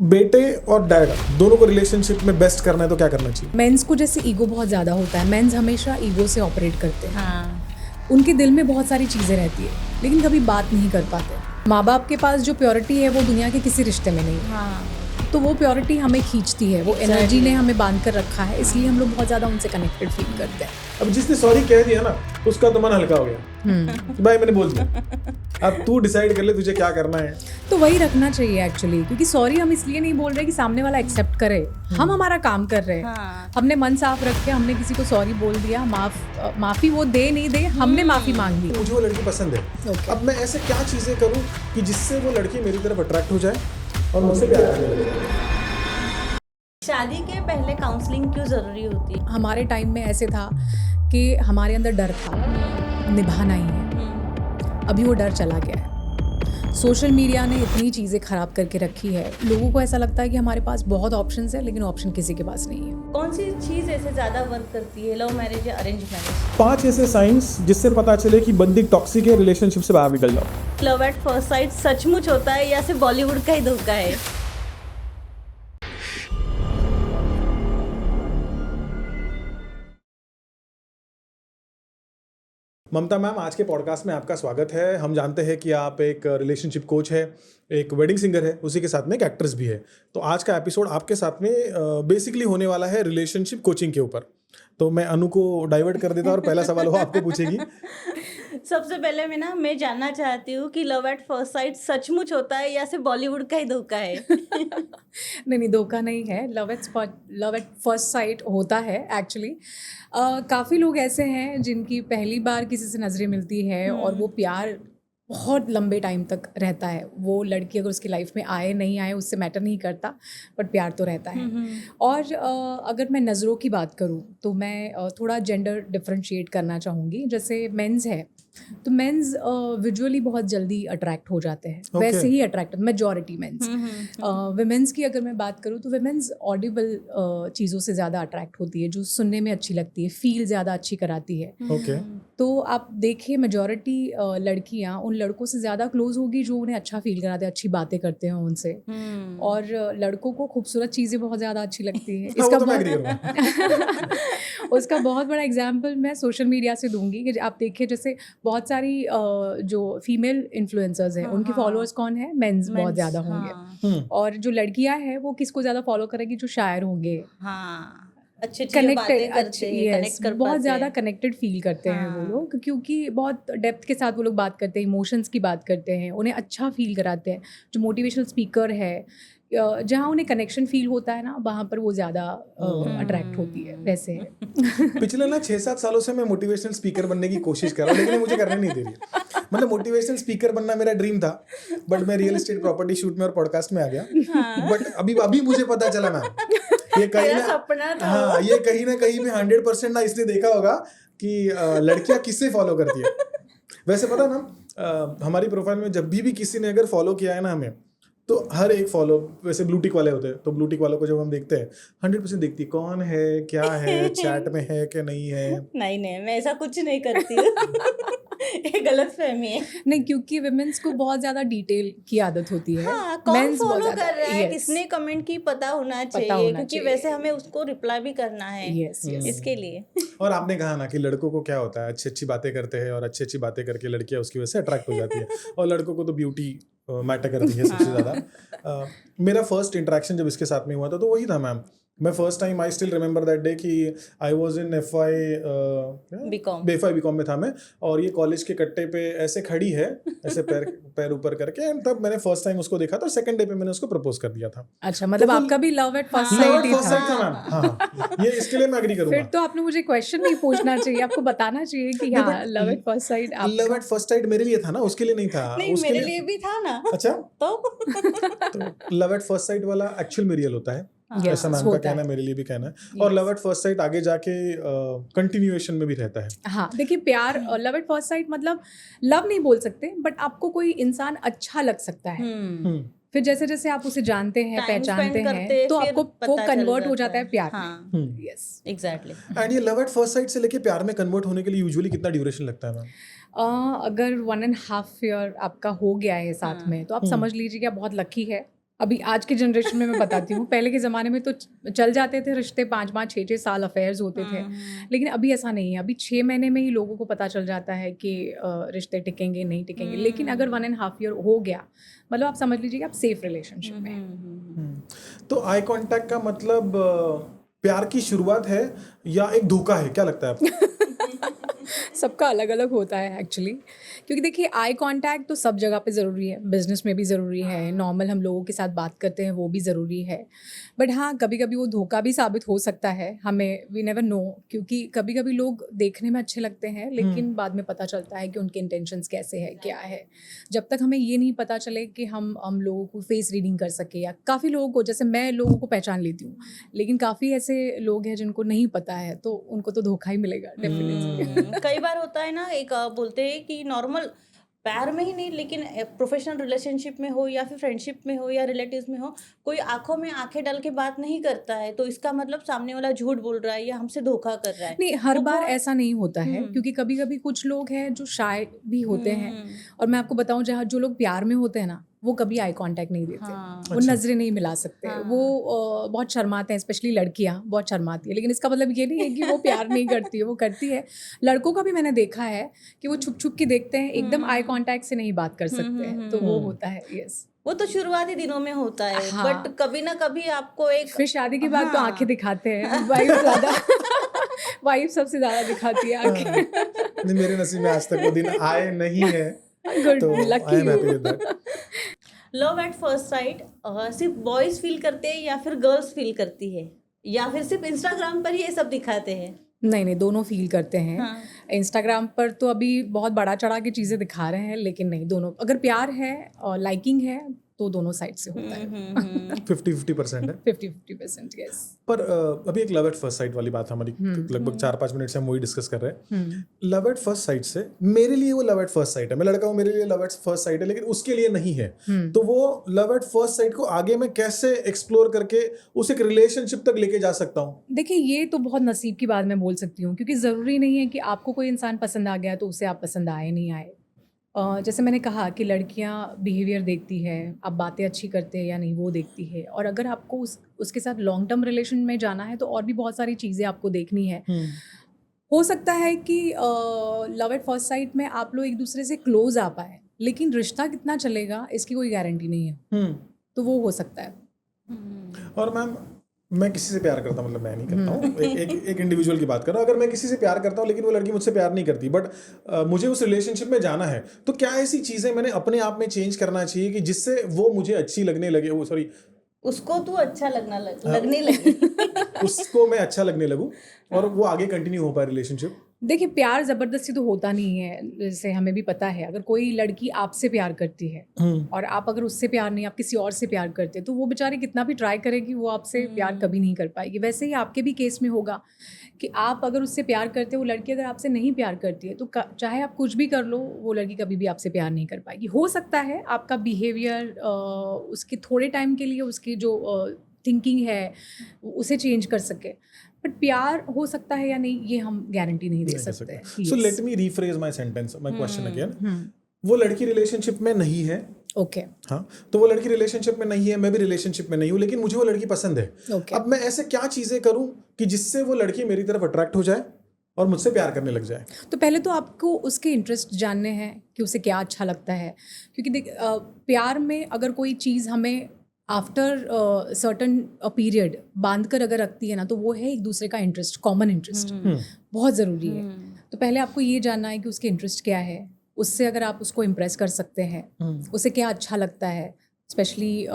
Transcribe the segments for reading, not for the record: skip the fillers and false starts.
बेटे और डैड दोनों को रिलेशनशिप में बेस्ट करना है तो क्या करना चाहिए? मेंस को जैसे ईगो बहुत ज़्यादा होता है, मेंस हमेशा ईगो से ऑपरेट करते हैं। हाँ। उनके दिल में बहुत सारी चीज़ें रहती है लेकिन कभी बात नहीं कर पाते। माँ बाप के पास जो प्योरिटी है वो दुनिया के किसी रिश्ते में नहीं है, हाँ। तो वो प्योरिटी हमें खींचती है, वो एनर्जी ने हमें बांध कर रखा है, इसलिए हम लोग बहुत ज़्यादा उनसे कनेक्टेड फील करते हैं। अब जिसने सॉरी कह दिया ना उसका तो मन हल्का हो गया कि भाई मैंने बोल दिया, अब तू डिसाइड कर ले तुझे क्या करना है। तो वही रखना चाहिए एक्चुअली, क्योंकि सॉरी हम इसलिए नहीं बोल रहे कि सामने वाला एक्सेप्ट करे, हम हमारा काम कर रहे हैं। हाँ। हमने मन साफ रख के हमने किसी को सॉरी बोल दिया, माफ़ी वो दे नहीं दे, हमने माफ़ी मांग ली। मुझे वो लड़की पसंद है, Okay. अब मैं ऐसे क्या चीज़ें करूँ कि जिससे वो लड़की मेरी तरफ अट्रैक्ट हो जाए और मुझसे प्यार करने लगे। शादी के पहले काउंसलिंग क्यों जरूरी होती है? हमारे टाइम में ऐसे था कि हमारे अंदर डर था, निभाना ही है। अभी वो डर चला गया है। सोशल मीडिया ने इतनी चीज़ें ख़राब करके रखी है, लोगों को ऐसा लगता है कि हमारे पास बहुत ऑप्शंस है लेकिन ऑप्शन किसी के पास नहीं है। कौन सी चीज ऐसे ज्यादा वर्क करती है, लव मैरिज या अरेंज मैरिज? 5 ऐसे साइंस जिससे पता चले कि बंदी टॉक्सिक है, रिलेशनशिप से बाहर निकल जाओ। लव एट फर्स्ट साइट सचमुच होता है या सिर्फ बॉलीवुड का ही धोखा है? ममता मैम, आज के पॉडकास्ट में आपका स्वागत है। हम जानते हैं कि आप एक रिलेशनशिप कोच है, एक वेडिंग सिंगर है, उसी के साथ में एक एक्ट्रेस भी है। तो आज का एपिसोड आपके साथ में बेसिकली होने वाला है रिलेशनशिप कोचिंग के ऊपर। तो मैं अनु को डाइवर्ट कर देता और पहला सवाल वो आपको पूछेगी। सबसे पहले मैं जानना चाहती हूँ कि लव एट फर्स्ट साइट सचमुच होता है या सिर्फ बॉलीवुड का ही धोखा है? नहीं, धोखा नहीं है। लव एट फर्स्ट साइट होता है एक्चुअली। काफ़ी लोग ऐसे हैं जिनकी पहली बार किसी से नज़रें मिलती है और वो प्यार बहुत लंबे टाइम तक रहता है। वो लड़की अगर उसकी लाइफ में आए नहीं आए उससे मैटर नहीं करता, बट प्यार तो रहता है। और अगर मैं नज़रों की बात करूँ तो मैं थोड़ा जेंडर डिफरेंशिएट करना चाहूँगी। जैसे मेंस है तो मेंस विजुअली बहुत जल्दी अट्रैक्ट हो जाते हैं, वैसे ही अट्रैक्ट मेजॉरिटी मेंस। विमेंस की अगर मैं बात करूँ तो विमेंस ऑडिबल चीज़ों से ज़्यादा अट्रैक्ट होती है, जो सुनने में अच्छी लगती है, फील ज़्यादा अच्छी कराती है। ओके। तो आप देखिए मेजॉरिटी लड़कियां उन लड़कों से ज़्यादा क्लोज होगी जो उन्हें अच्छा फील कराते हैं, अच्छी बातें करते हैं उनसे। और लड़कों को खूबसूरत चीज़ें बहुत ज़्यादा अच्छी लगती हैं। इसका वो तो मैं agree करूंगा। उसका बहुत बड़ा एग्जाम्पल मैं सोशल मीडिया से दूंगी कि आप देखिए जैसे बहुत सारी जो फीमेल इन्फ्लुएंसर्स हैं उनके फॉलोअर्स कौन है, मेंस बहुत ज़्यादा होंगे। और जो लड़कियां हैं वो किसको ज़्यादा फॉलो करेगी, जो शायर होंगे, हाँ, अच्छी कनेक्टेड, कनेक्ट कर बहुत पाते ज़्यादा हैं। कनेक्टेड फील करते हैं वो लोग, क्योंकि बहुत डेप्थ के साथ वो लोग बात करते हैं, इमोशंस की बात करते हैं, उन्हें अच्छा फील कराते हैं। जो मोटिवेशनल स्पीकर है, जहाँ उन्हें कनेक्शन फील होता है ना, वहाँ पर वो ज़्यादा अट्रैक्ट होती है। वैसे है। पिछले ना 6-7 सालों से मैं मोटिवेशनल स्पीकर बनने की कोशिश कर रहा हूँ, लेकिन ये मुझे करने नहीं दे रही है। मतलब मोटिवेशनल स्पीकर बनना मेरा ड्रीम था, बट मैं रियल एस्टेट प्रॉपर्टी शूट में और पॉडकास्ट में आ गया। बट अभी मुझे पता चला मैम, ये कहीं ना सपना था। हाँ, ये कहीं ना कहीं पे 100% ना इसने देखा होगा कि लड़कियां किससे फॉलो करती है। वैसे पता ना, हमारी प्रोफाइल में जब भी किसी ने अगर फॉलो किया है ना हमें, तो हर एक फॉलो, वैसे ब्लू टिक वाले होते हैं, तो ब्लू टिक वालों को जब हम देखते हैं 100% देखती है कौन है, क्या है, चैट में है कि नहीं है। नहीं, मैं ऐसा कुछ नहीं करती हूँ। ये गलत फहमी है। नहीं, क्योंकि विमेंस को बहुत ज़्यादा डिटेल की आदत होती है। हाँ, कौन मेंस बहुत फॉलो ज़्यादा- कर रहा है, Yes. किसने कमेंट की पता होना चाहिए, क्योंकि चाहिए। वैसे हमें उसको रिप्लाई भी करना है। Yes, yes. इसके लिए। और आपने कहा ना कि लड़कों को क्या होता है, अच्छी अच्छी बातें करते हैं और अच्छी अच्छी बातें करके लड़कियां उसकी वजह से अट्रैक्ट हो जाती है, और लड़कों को तो ब्यूटी मैटर करती है सबसे ज़्यादा। मेरा फर्स्ट इंटरेक्शन जब इसके साथ में हुआ था तो वही था मैम। मैं first time I still remember that day कि आई वाज इन बीकॉम में था मैं, और ये कॉलेज के कट्टे पे ऐसे खड़ी है, ऐसे पैर ऊपर करके, एंड तब मैंने फर्स्ट टाइम उसको देखा था। सेकंड डे पे मैंने उसको प्रपोज कर दिया था। अच्छा, मतलब तो आपका भी love at first love sight at ही फर्स्ट था। साइट था मैम। हाँ, ये इसके लिए मैं एग्री करूंगा। फिर तो आपने मुझे क्वेश्चन नहीं पूछना चाहिए, आपको बताना चाहिए कि हाँ, love at first site love at first site मेरे लिए था ना, उसके लिए नहीं था। नहीं, उसके मेरे लिए भी था ना। अच्छा, तो लव एट फर्स्ट साइट वाला एक्चुअल में रियल होता है, ऐसा मैम का होता कहना है, मेरे लिए भी कहना है। और लव एट फर्स्ट साइट आगे जाके कंटिन्यूएशन में भी रहता है। हाँ, देखिए प्यार, लव एट फर्स्ट साइट मतलब लव नहीं बोल सकते, बट आपको कोई इंसान अच्छा लग सकता है। फिर जैसे जैसे आप उसे जानते हैं, पहचानते हैं, तो आपको वो कन्वर्ट हो जाता है प्यार में। Yes, exactly. एंड ये लव एट फर्स्ट साइट से लेके प्यार में कन्वर्ट होने के लिए यूजुअली कितना ड्यूरेशन लगता है मैम? अगर 1.5 ईयर आपका हो गया है साथ में, तो आप समझ लीजिए कि आप बहुत लकी है। अभी आज के जनरेशन में मैं बताती हूँ, पहले के ज़माने में तो चल जाते थे रिश्ते, 5-5 6-6 साल अफेयर्स होते थे, लेकिन अभी ऐसा नहीं है। अभी 6 महीने में ही लोगों को पता चल जाता है कि रिश्ते टिकेंगे नहीं टिकेंगे। लेकिन अगर 1.5 ईयर हो गया, मतलब आप समझ लीजिए कि आप सेफ रिलेशनशिप में हैं। तो आई कांटेक्ट का मतलब प्यार की शुरुआत है या एक धोखा है, क्या लगता है आपको? सबका अलग अलग होता है एक्चुअली, क्योंकि देखिए आई कांटेक्ट तो सब जगह पे ज़रूरी है, बिजनेस में भी ज़रूरी है, नॉर्मल हम लोगों के साथ बात करते हैं वो भी ज़रूरी है। बट हाँ, कभी कभी वो धोखा भी साबित हो सकता है हमें, वी नेवर नो, क्योंकि कभी कभी लोग देखने में अच्छे लगते हैं लेकिन बाद में पता चलता है कि उनके इंटेंशंस कैसे है, क्या है। जब तक हमें ये नहीं पता चले कि हम लोगों को फेस रीडिंग कर सके, या काफ़ी लोगों को, जैसे मैं लोगों को पहचान लेती हूँ, लेकिन काफ़ी ऐसे लोग हैं जिनको नहीं पता है, तो उनको तो धोखा ही मिलेगा डेफिनेटली। कई बार होता है ना, एक बोलते हैं कि नॉर्मल प्यार में ही नहीं, लेकिन प्रोफेशनल रिलेशनशिप में हो या फिर फ्रेंडशिप में हो या रिलेटिव्स में हो, कोई आंखों में आंखें डाल के बात नहीं करता है, तो इसका मतलब सामने वाला झूठ बोल रहा है या हमसे धोखा कर रहा है। नहीं, हर वो बार बहुत- ऐसा नहीं होता है, क्योंकि कभी कभी कुछ लोग हैं जो शाय भी होते हैं, और मैं आपको बताऊं, जहाँ जो लोग प्यार में होते हैं ना, वो कभी आई कांटेक्ट नहीं देते, हाँ। वो नजरें नहीं मिला सकते, वो बहुत शर्माते हैं, स्पेशली लड़कियां बहुत शर्माती है। लेकिन इसका मतलब ये नहीं है कि वो प्यार नहीं करती है, वो करती है। लड़कों का भी मैंने देखा है कि वो छुप छुप के देखते हैं, एकदम आई कांटेक्ट से नहीं बात कर सकते हैं, तो वो होता है। यस, वो तो शुरुआती दिनों में होता है, हाँ। बट कभी ना कभी आपको एक फिर शादी के बाद तो हाँ। आंखें दिखाते हैं, वाइफ ज्यादा वाइफ सबसे ज्यादा दिखाती है आंखें। नहीं, मेरे नसीब में आज तक वो दिन आए नहीं है, गुड, तो I lucky am happy with that. Love at first sight सिर्फ बॉयज फील करते हैं या फिर गर्ल्स फील करती है, या फिर सिर्फ इंस्टाग्राम पर ही ये सब दिखाते हैं? नहीं नहीं, दोनों फील करते हैं। हाँ। इंस्टाग्राम पर तो अभी बहुत बड़ा चढ़ा के चीज़ें दिखा रहे हैं, लेकिन नहीं, दोनों, अगर प्यार है और लाइकिंग है तो दोनों साइड से होता है। 50-50% है। 50-50%, यस। पर अभी एक लव एट फर्स्ट साइट वाली बात हमारी लगभग 4-5 मिनट से हम वही डिस्कस कर रहे हैं। लव एट फर्स्ट साइट से मेरे लिए वो लव एट फर्स्ट साइट है, मैं लड़का हूँ, मेरे लिए लव एट फर्स्ट साइट है, लेकिन उसके लिए नहीं है। तो वो लव एट फर्स्ट साइट को आगे मैं कैसे एक्सप्लोर करके उस एक रिलेशनशिप तक लेके जा सकता हूँ? देखिए, ये तो बहुत नसीब की बात मैं बोल सकती हूँ, क्योंकि ज़रूरी नहीं है कि आपको कोई इंसान पसंद आ गया तो उसे आप पसंद आए नहीं आए। जैसे मैंने कहा कि लड़कियाँ बिहेवियर देखती है, आप बातें अच्छी करते हैं या नहीं वो देखती है, और अगर आपको उसके साथ लॉन्ग टर्म रिलेशन में जाना है तो और भी बहुत सारी चीज़ें आपको देखनी है। हो सकता है कि लव एट फर्स्ट साइट में आप लोग एक दूसरे से क्लोज आ पाए, लेकिन रिश्ता कितना चलेगा इसकी कोई गारंटी नहीं है, तो वो हो सकता है। और मैम, मैं किसी से प्यार करता हूँ, मतलब मैं नहीं करता हूँ, एक इंडिविजुअल की बात कर रहा हूँ। अगर मैं किसी से प्यार करता हूँ लेकिन वो लड़की मुझसे प्यार नहीं करती, बट मुझे उस रिलेशनशिप में जाना है, तो क्या ऐसी चीज़ें मैंने अपने आप में चेंज करना चाहिए कि जिससे वो मुझे अच्छी लगने लगे, वो सॉरी उसको तू अच्छा लगने लगे। उसको मैं अच्छा लगने लगूँ और वो आगे कंटिन्यू हो पाए रिलेशनशिप? देखिए, प्यार ज़बरदस्ती तो होता नहीं है, जैसे हमें भी पता है। अगर कोई लड़की आपसे प्यार करती है और आप अगर उससे प्यार नहीं, आप किसी और से प्यार करते हैं, तो वो बेचारी कितना भी ट्राई करेगी, वो आपसे प्यार कभी नहीं कर पाएगी। वैसे ही आपके भी केस में होगा कि आप अगर उससे प्यार करते हो, वो लड़की अगर आपसे नहीं प्यार करती है, तो चाहे आप कुछ भी कर लो, वो लड़की कभी भी आपसे प्यार नहीं कर पाएगी। हो सकता है आपका बिहेवियर उसके थोड़े टाइम के लिए उसकी जो थिंकिंग है उसे चेंज कर सके, बट प्यार हो सकता है या नहीं ये हम गारंटी नहीं दे सकते। So let me rephrase my sentence, my question again. वो लड़की रिलेशनशिप में नहीं है, ओके, हाँ, तो वो लड़की रिलेशनशिप में नहीं है, मैं भी रिलेशनशिप में नहीं हूँ, लेकिन मुझे वो लड़की पसंद है। ओके। अब मैं ऐसे क्या चीजें करूँ कि जिससे वो लड़की मेरी तरफ अट्रैक्ट हो जाए और मुझसे प्यार करने लग जाए? तो पहले तो आपको उसके इंटरेस्ट जानने हैं कि उसे क्या अच्छा लगता है, क्योंकि देख प्यार में अगर कोई चीज़ हमें आफ्टर सर्टन पीरियड बांध कर अगर रखती है ना, तो वो है एक दूसरे का इंटरेस्ट, कॉमन इंटरेस्ट बहुत ज़रूरी है। तो पहले आपको ये जानना है कि उसके इंटरेस्ट क्या है, उससे अगर आप उसको इम्प्रेस कर सकते हैं, उसे क्या अच्छा लगता है। स्पेशली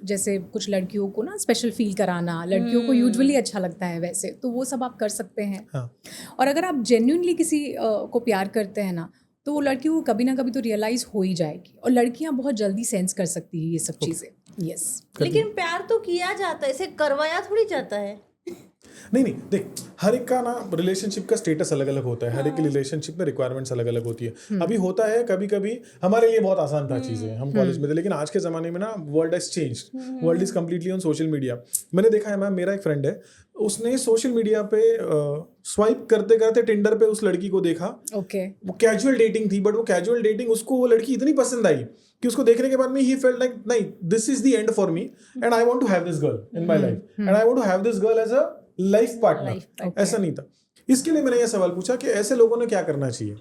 जैसे कुछ लड़कियों को ना स्पेशल फील कराना, लड़कियों को यूजुअली अच्छा लगता है वैसे, तो वो सब आप कर सकते हैं। हाँ। और अगर आप जेन्युइनली किसी को प्यार करते हैं ना, तो वो लड़की को कभी ना कभी तो रियलाइज़ हो ही जाएगी, और लड़कियां बहुत जल्दी सेंस कर सकती है ये सब चीज़ें। यस, लेकिन प्यार तो किया जाता है, इसे करवाया थोड़ी जाता है। नहीं, देख, हर एक का ना रिलेशनशिप का स्टेटस अलग अलग होता है, हर एक की रिलेशनशिप में रिक्वायरमेंट्स अलग अलग होती है। अभी होता है कभी कभी हमारे लिए बहुत आसान था चीज़ें, हम कॉलेज में थे, लेकिन आज के ज़माने में ना world has changed, world is completely on social media. मैंने देखा है मैम, मेरा एक फ्रेंड है, उसने सोशल मीडिया पे स्वाइप करते करते टिंडर पे उस लड़की को देखा। ओके वो कैजुअल डेटिंग थी, बट वो कैजुअल डेटिंग उसको वो लड़की इतनी पसंद आई कि उसको देखने के बाद में ही फेल्ट लाइक नहीं, this is the end for me and I want to have this girl in my life and I want to have this girl as a life partner. ऐसा नहीं था। इसके लिए मैंने ये सवाल पूछा कि ऐसे लोगों ने क्या करना चाहिए।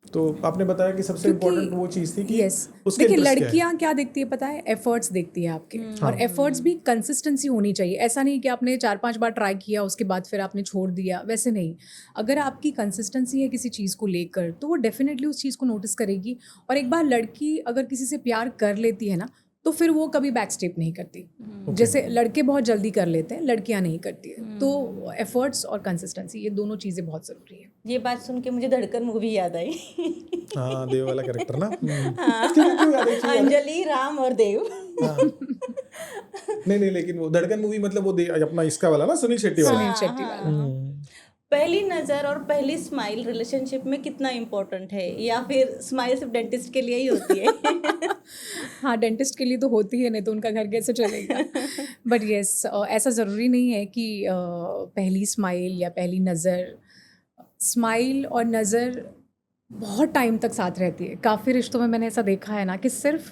तो आपने बताया कि सबसे इम्पोर्टेंट वो चीज़ थी कि यस, उसके देखिए interest क्या है। लड़कियां क्या देखती है पता है, एफर्ट्स देखती है आपके, और एफर्ट्स भी कंसिस्टेंसी होनी चाहिए। ऐसा नहीं कि आपने 4-5 बार ट्राई किया उसके बाद फिर आपने छोड़ दिया, वैसे नहीं। अगर आपकी कंसिस्टेंसी है किसी चीज़ को लेकर तो वो डेफिनेटली उस चीज़ को नोटिस करेगी। और एक बार लड़की अगर किसी से प्यार कर लेती है ना तो फिर वो कभी बैक स्टेप नहीं करती। जैसे लड़के बहुत जल्दी कर लेते हैं, लड़कियां नहीं करती है। तो एफर्ट्स और कंसिस्टेंसी ये दोनों चीज़ें बहुत ज़रूरी है। ये बात सुन के मुझे धड़कन मूवी याद आई। हाँ, देव वाला कैरेक्टर ना। क्यों याद है, क्यों याद है? अंजलि, राम और देव। हाँ। नहीं, लेकिन वो धड़कन मूवी मतलब वो अपना इसका वाला ना, सुनील शेट्टी वाला। सुनील शेट्टी वाला। पहली नजर और पहली स्माइल रिलेशनशिप में कितना इम्पोर्टेंट है, या फिर स्माइल सिर्फ डेंटिस्ट के लिए ही होती है? हाँ, डेंटिस्ट के लिए तो होती है, नहीं तो उनका घर कैसे चलेगा। बट येस, ऐसा ज़रूरी नहीं है कि पहली स्माइल या पहली नज़र। स्माइल और नज़र बहुत टाइम तक साथ रहती है। काफ़ी रिश्तों में मैंने ऐसा देखा है ना कि सिर्फ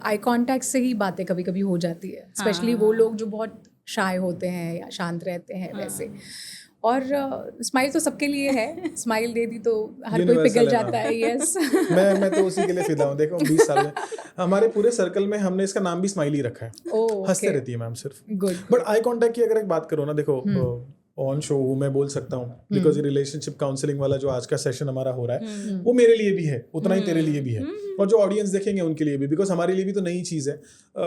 आई कांटेक्ट से ही बातें कभी कभी हो जाती है, स्पेशली वो लोग जो बहुत शाय होते हैं या शांत रहते हैं वैसे। और स्माइल तो सबके लिए है, स्माइल दे दी तो हर कोई पिघल जाता है। यस मैं तो उसी के लिए फिदा हूँ। देखो 20 साल में हमारे पूरे सर्कल में हमने इसका नाम भी स्माइली रखा है। हंसते रहती है मैम सिर्फ। गुड। बट आई कांटेक्ट की अगर एक बात करो ना, देखो ऑन शो हूँ मैं बोल सकता हूँ, बिकॉज ये रिलेशनशिप काउंसलिंग वाला जो आज का सेशन हमारा हो रहा है वो मेरे लिए भी है, उतना ही तेरे लिए भी है, और जो ऑडियंस देखेंगे उनके लिए भी, बिकॉज हमारे लिए भी तो नई चीज़ है।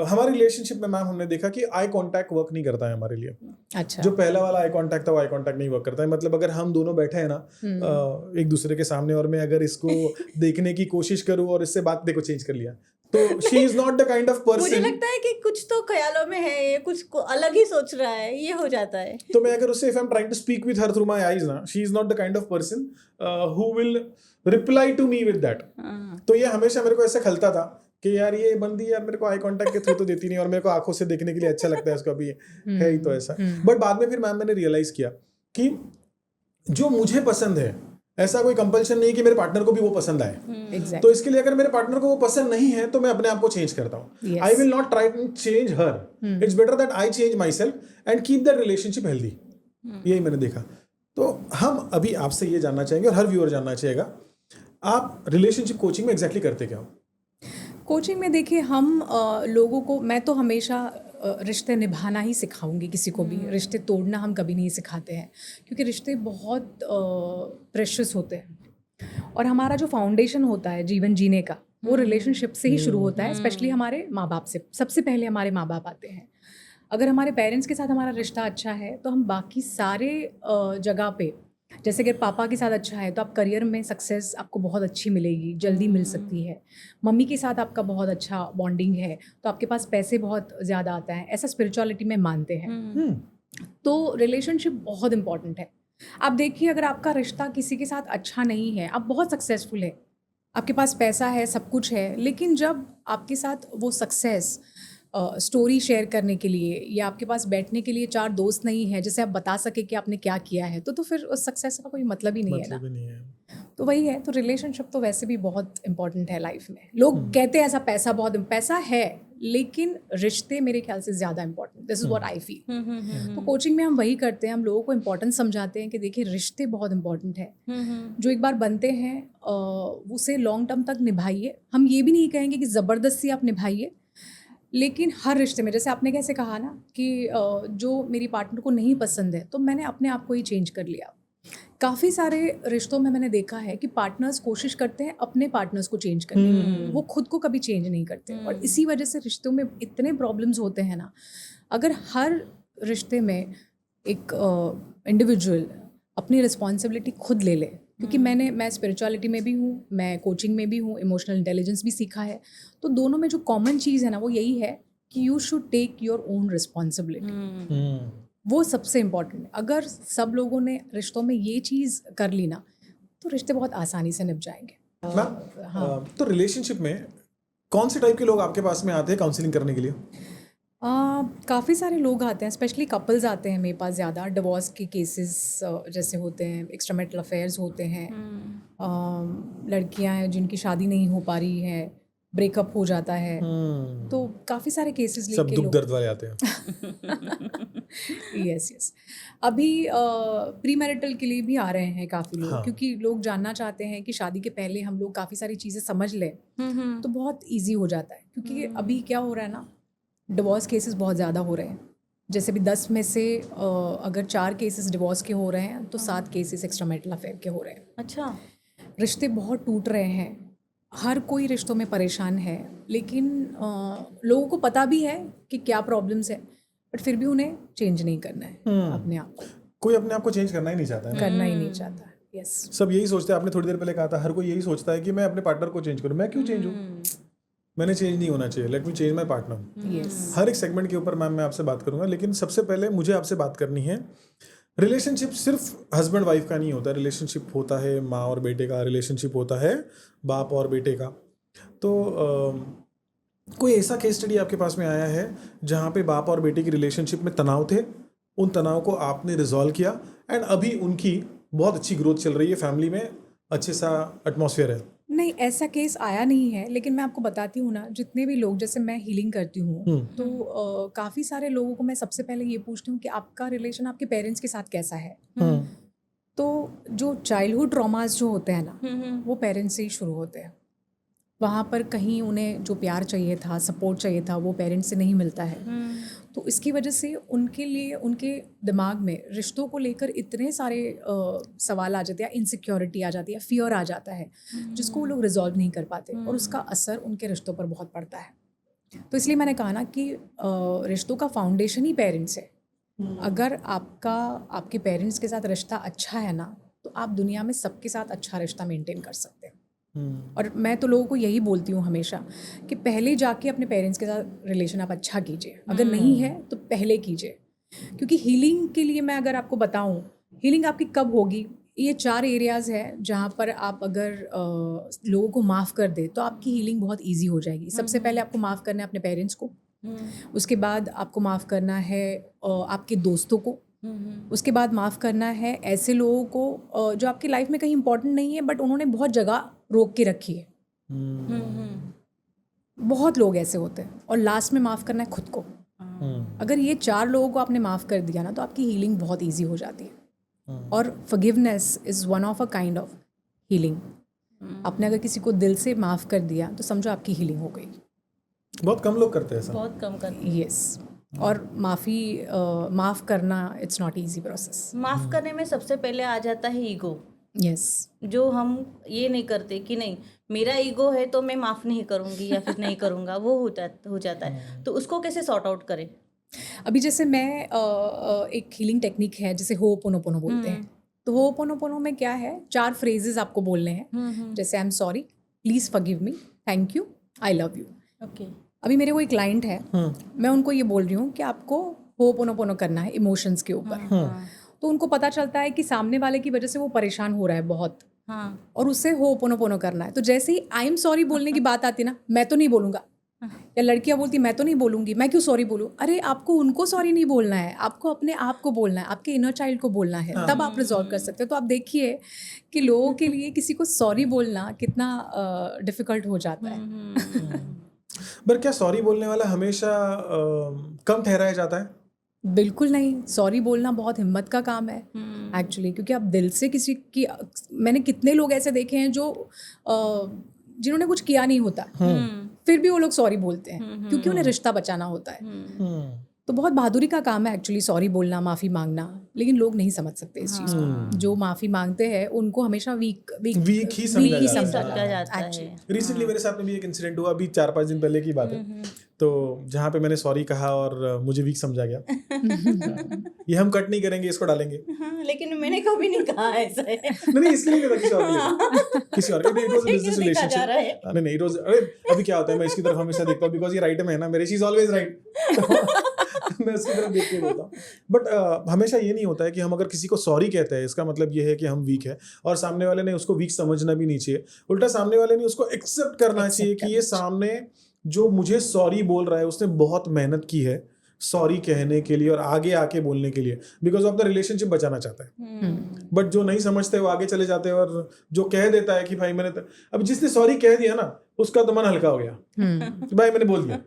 हमारे रिलेशनशिप में मैम हमने देखा कि आई कांटेक्ट वर्क नहीं करता है हमारे लिए। अच्छा। जो पहला वाला आई कांटेक्ट था वो आई कांटेक्ट नहीं वर्क करता है। मतलब अगर हम दोनों बैठे हैं ना एक दूसरे के सामने और मैं अगर इसको देखने की कोशिश करूँ और इससे बात देखो चेंज कर लिया, तो she is not the kind of person. मुझे लगता है कि कुछ तो ख्यालों में है, ये कुछ अलग ही सोच रहा है, ये हो जाता है। तो मैं अगर उससे if I'm trying to speak with her through my eyes ना, she is not the kind of person who will reply to me with that। तो ये हमेशा मेरे को ऐसा खलता था कि यार ये बंदी यार मेरे को आई कांटेक्ट के थ्रू तो देती नहीं, और मेरे को आंखों से देखने के लिए अच्छा लगता है उसका भी है ही तो ऐसा। बट बाद में फिर मैम मैंने रियलाइज किया कि जो मुझे पसंद है ऐसा कोई कंपल्शन नहीं कि मेरे पार्टनर को भी वो पसंद आए। Exactly. तो इसके लिए अगर मेरे पार्टनर को वो पसंद नहीं है तो मैं अपने आप को चेंज करता हूँ। I will not try to change her, it's better that I change myself and keep that relationship healthy. यही मैंने देखा। तो हम अभी आपसे ये जानना चाहेंगे और हर व्यूअर जानना चाहेगा, आप रिलेशनशिप कोचिंग में एग्जैक्टली करते क्या हो? कोचिंग में देखिए हम लोगों को, मैं तो हमेशा रिश्ते निभाना ही सिखाऊंगी किसी को भी। रिश्ते तोड़ना हम कभी नहीं सिखाते हैं, क्योंकि रिश्ते बहुत प्रेशियस होते हैं और हमारा जो फाउंडेशन होता है जीवन जीने का वो रिलेशनशिप से ही शुरू होता है, स्पेशली हमारे माँ बाप से। सबसे पहले हमारे माँ बाप आते हैं। अगर हमारे पेरेंट्स के साथ हमारा रिश्ता अच्छा है तो हम बाकी सारे जगह पे, जैसे अगर पापा के साथ अच्छा है तो आप करियर में सक्सेस आपको बहुत अच्छी मिलेगी, जल्दी मिल सकती है। मम्मी के साथ आपका बहुत अच्छा बॉन्डिंग है तो आपके पास पैसे बहुत ज़्यादा आता है, ऐसा स्पिरिचुअलिटी में मानते हैं। तो रिलेशनशिप बहुत इंपॉर्टेंट है। आप देखिए अगर आपका रिश्ता किसी के साथ अच्छा नहीं है, आप बहुत सक्सेसफुल है, आपके पास पैसा है, सब कुछ है, लेकिन जब आपके साथ वो सक्सेस स्टोरी शेयर करने के लिए या आपके पास बैठने के लिए 4 दोस्त नहीं है जिसे आप बता सके कि आपने क्या किया है, तो फिर उस सक्सेस का कोई मतलब ही नहीं है ना। नहीं है। तो वही है। तो रिलेशनशिप तो वैसे भी बहुत इंपॉर्टेंट है लाइफ में। लोग कहते हैं ऐसा पैसा बहुत, पैसा है लेकिन रिश्ते मेरे ख्याल से ज़्यादा important. This is what I feel. तो कोचिंग में हम वही करते हैं, हम लोगों को इंपॉर्टेंस समझाते हैं कि देखिए रिश्ते बहुत इंपॉर्टेंट है। जो एक बार बनते हैं उसे लॉन्ग टर्म तक निभाइए। हम ये भी नहीं कहेंगे कि ज़बरदस्ती आप निभाइए, लेकिन हर रिश्ते में, जैसे आपने कैसे कहा ना कि जो मेरी पार्टनर को नहीं पसंद है तो मैंने अपने आप को ही चेंज कर लिया। काफ़ी सारे रिश्तों में मैंने देखा है कि पार्टनर्स कोशिश करते हैं अपने पार्टनर्स को चेंज करने की, वो खुद को कभी चेंज नहीं करते, और इसी वजह से रिश्तों में इतने प्रॉब्लम्स होते हैं ना। अगर हर रिश्ते में एक इंडिविजुअल अपनी रिस्पॉन्सिबिलिटी खुद ले ले, क्योंकि मैं स्पिरिचुअलिटी में भी हूँ, मैं कोचिंग में भी हूँ, इमोशनल इंटेलिजेंस भी सीखा है, तो दोनों में जो कॉमन चीज़ है ना वो यही है कि you should take your own responsibility. वो सबसे इम्पॉर्टेंट है। अगर सब लोगों ने रिश्तों में ये चीज़ कर ली ना तो रिश्ते बहुत आसानी से निभ जाएंगे। तो रिलेशनशिप में कौन से टाइप के लोग आपके पास में आते हैं काउंसलिंग करने के लिए? काफ़ी सारे लोग आते हैं, स्पेशली कपल्स आते हैं मेरे पास ज़्यादा। डिवोर्स के केसेस जैसे होते हैं, एक्स्ट्रामैरिटल अफेयर्स होते हैं, लड़कियां हैं जिनकी शादी नहीं हो पा रही है, ब्रेकअप हो जाता है, तो काफ़ी सारे केसेस सब लेके दुख लोग दर्द वाले आते हैं। Yes yes. अभी प्री मैरिटल के लिए भी आ रहे हैं काफ़ी लोग, हाँ। क्योंकि लोग जानना चाहते हैं कि शादी के पहले हम लोग काफ़ी सारी चीज़ें समझ लें तो बहुत इजी हो जाता है। क्योंकि अभी क्या हो रहा है ना, डिवोर्स केसेस बहुत ज़्यादा हो रहे हैं। जैसे भी 10 में से अगर 4 केसेस डिवोर्स के हो रहे हैं तो 7 केसेस एक्स्ट्रामैरिटल अफेयर के हो रहे हैं। अच्छा। रिश्ते बहुत टूट रहे हैं, हर कोई रिश्तों में परेशान है, लेकिन लोगों को पता भी है कि क्या प्रॉब्लम्स है, बट फिर भी उन्हें चेंज नहीं करना है अपने आप को, कोई अपने आप को चेंज करना ही नहीं चाहता है ना। करना ही नहीं चाहता। यस, सब यही सोचते हैं, आपने थोड़ी देर पहले कहा था, हर कोई यही सोचता है कि मैं अपने पार्टनर को चेंज करूं। मैं क्यों चेंज हूं? मैंने चेंज नहीं होना चाहिए, let me change my partner. Yes. हर एक सेगमेंट के ऊपर मैम मैं आपसे बात करूंगा, लेकिन सबसे पहले मुझे आपसे बात करनी है, रिलेशनशिप सिर्फ हस्बैंड वाइफ का नहीं होता, रिलेशनशिप होता है माँ और बेटे का, रिलेशनशिप होता है बाप और बेटे का। तो कोई ऐसा केस स्टडी आपके पास में आया है जहाँ पे बाप और बेटे की रिलेशनशिप में तनाव थे, उन तनाव को आपने रिजॉल्व किया एंड अभी उनकी बहुत अच्छी ग्रोथ चल रही है, फैमिली में अच्छे सा एटमॉस्फेयर है? नहीं, ऐसा केस आया नहीं है, लेकिन मैं आपको बताती हूँ ना, जितने भी लोग, जैसे मैं हीलिंग करती हूँ तो काफ़ी सारे लोगों को मैं सबसे पहले ये पूछती हूँ कि आपका रिलेशन आपके पेरेंट्स के साथ कैसा है। तो जो चाइल्डहुड ट्रॉमास जो होते हैं ना, वो पेरेंट्स से ही शुरू होते हैं। वहाँ पर कहीं उन्हें जो प्यार चाहिए था, सपोर्ट चाहिए था, वो पेरेंट्स से नहीं मिलता है। तो इसकी वजह से उनके लिए, उनके दिमाग में रिश्तों को लेकर इतने सारे सवाल आ जाते हैं, इनसिक्योरिटी आ जाती है, फियर आ जाता है, जिसको वो लोग रिजॉल्व नहीं कर पाते, और उसका असर उनके रिश्तों पर बहुत पड़ता है। तो इसलिए मैंने कहा ना कि रिश्तों का फाउंडेशन ही पेरेंट्स है। अगर आपके पेरेंट्स के साथ रिश्ता अच्छा है ना, तो आप दुनिया में सबके साथ अच्छा रिश्ता मेंटेन कर सकते हैं। और मैं तो लोगों को यही बोलती हूँ हमेशा कि पहले जाके अपने पेरेंट्स के साथ रिलेशन आप अच्छा कीजिए, अगर नहीं है तो पहले कीजिए। क्योंकि हीलिंग के लिए मैं अगर आपको बताऊँ, हीलिंग आपकी कब होगी, ये 4 एरियाज़ है जहाँ पर आप अगर लोगों को माफ़ कर दे तो आपकी हीलिंग बहुत ईजी हो जाएगी। सबसे पहले आपको माफ़ करना है अपने पेरेंट्स को, उसके बाद आपको माफ़ करना है आपके दोस्तों को, उसके बाद माफ़ करना है ऐसे लोगों को जो आपकी लाइफ में कहीं इंपॉर्टेंट नहीं है बट उन्होंने बहुत जगह रोक के रखी है। बहुत लोग ऐसे होते हैं। और लास्ट में माफ़ करना है खुद को। अगर ये 4 लोगों को आपने माफ़ कर दिया ना, तो आपकी हीलिंग बहुत ईजी हो जाती है। और forgiveness is one of a kind of healing. आपने अगर किसी को दिल से माफ़ कर दिया तो समझो आपकी हीलिंग हो गई। बहुत कम लोग करते हैं ऐसा। बहुत कम करते हैं। यस। और माफ़ करना इट्स नॉट ईजी प्रोसेस। माफ करने में सबसे पहले आ जाता है ईगो। यस। जो हम ये नहीं करते कि नहीं मेरा ईगो है तो मैं माफ नहीं करूंगी या फिर नहीं करूंगा, वो हो जाता है। तो उसको कैसे सॉर्ट आउट करें? अभी जैसे मैं एक हीलिंग टेक्निक है जिसे होपोनोपोनो बोलते हैं। तो होपोनोपोनो में क्या है, 4 फ्रेजेस आपको बोलने हैं, जैसे I am sorry, please forgive me, thank you, I love you. Okay. अभी मेरे कोई क्लाइंट है, मैं उनको ये बोल रही हूँ कि आपको होपोनोपोनो करना है इमोशंस के ऊपर। तो उनको पता चलता है कि सामने वाले की वजह से वो परेशान हो रहा है बहुत, और उससे होपोनोपोनो करना है। तो जैसे ही आई एम सॉरी बोलने की बात आती है ना, मैं तो नहीं बोलूँगा, या लड़कियां बोलती मैं तो नहीं बोलूँगी, मैं क्यों सॉरी बोलूँ। अरे आपको उनको सॉरी नहीं बोलना है, आपको अपने आप को बोलना है, आपके इनर चाइल्ड को बोलना है, तब आप रिजॉल्व कर सकते हो। तो आप देखिए कि लोगों के लिए किसी को सॉरी बोलना कितना डिफिकल्ट हो जाता है। पर क्या सॉरी बोलने वाला हमेशा कम ठहराया जाता है? बिल्कुल नहीं, सॉरी बोलना बहुत हिम्मत का काम है एक्चुअली। क्योंकि आप दिल से किसी की, मैंने कितने लोग ऐसे देखे हैं जो जिन्होंने कुछ किया नहीं होता, फिर भी वो लोग सॉरी बोलते हैं क्योंकि उन्हें रिश्ता बचाना होता है। तो बहुत बहादुरी का काम है एक्चुअली सॉरी बोलना, माफ़ी मांगना। लेकिन लोग नहीं समझ सकते इस चीज़ को। जो माफ़ी मांगते हैं उनको हमेशा वीक ही समझा जाता है। रिसेंटली मेरे साथ में भी एक इंसिडेंट हुआ, अभी 4-5 दिन पहले की बात है। तो जहाँ पे मैंने सॉरी कहा और मुझे वीक समझा गया। ये हम कट नहीं करेंगे, इसको डालेंगे। लेकिन मैंने कभी नहीं कहा ऐसा है। नहीं, इसलिए नहीं था, किसी और के लिए। It was a business relationship. नहीं, इट वाज, अरे अभी क्या होता है, मैं इसकी तरफ हमेशा देखता हूँ बिकॉज ये राइट में है ना मेरे, शी इज ऑलवेज राइट। मैं उसकी तरफ देख के बोलता हूँ। बट हमेशा ये नहीं होता है कि हम अगर किसी को सॉरी कहते हैं इसका मतलब ये है कि हम वीक है, और सामने वाले ने उसको वीक समझना भी नहीं चाहिए। उल्टा सामने वाले ने उसको एक्सेप्ट करना चाहिए कि ये सामने जो मुझे सॉरी बोल रहा है उसने बहुत मेहनत की है, सॉरी कहने के लिए और आगे आके बोलने के लिए, बिकॉज ऑफ द रिलेशनशिप बचाना चाहता है। बट जो नहीं समझते वो आगे चले जाते हैं, और जो कह देता है कि भाई मैंने अब जिसने सॉरी कह दिया ना उसका तो मन हल्का हो गया कि भाई मैंने बोल दिया,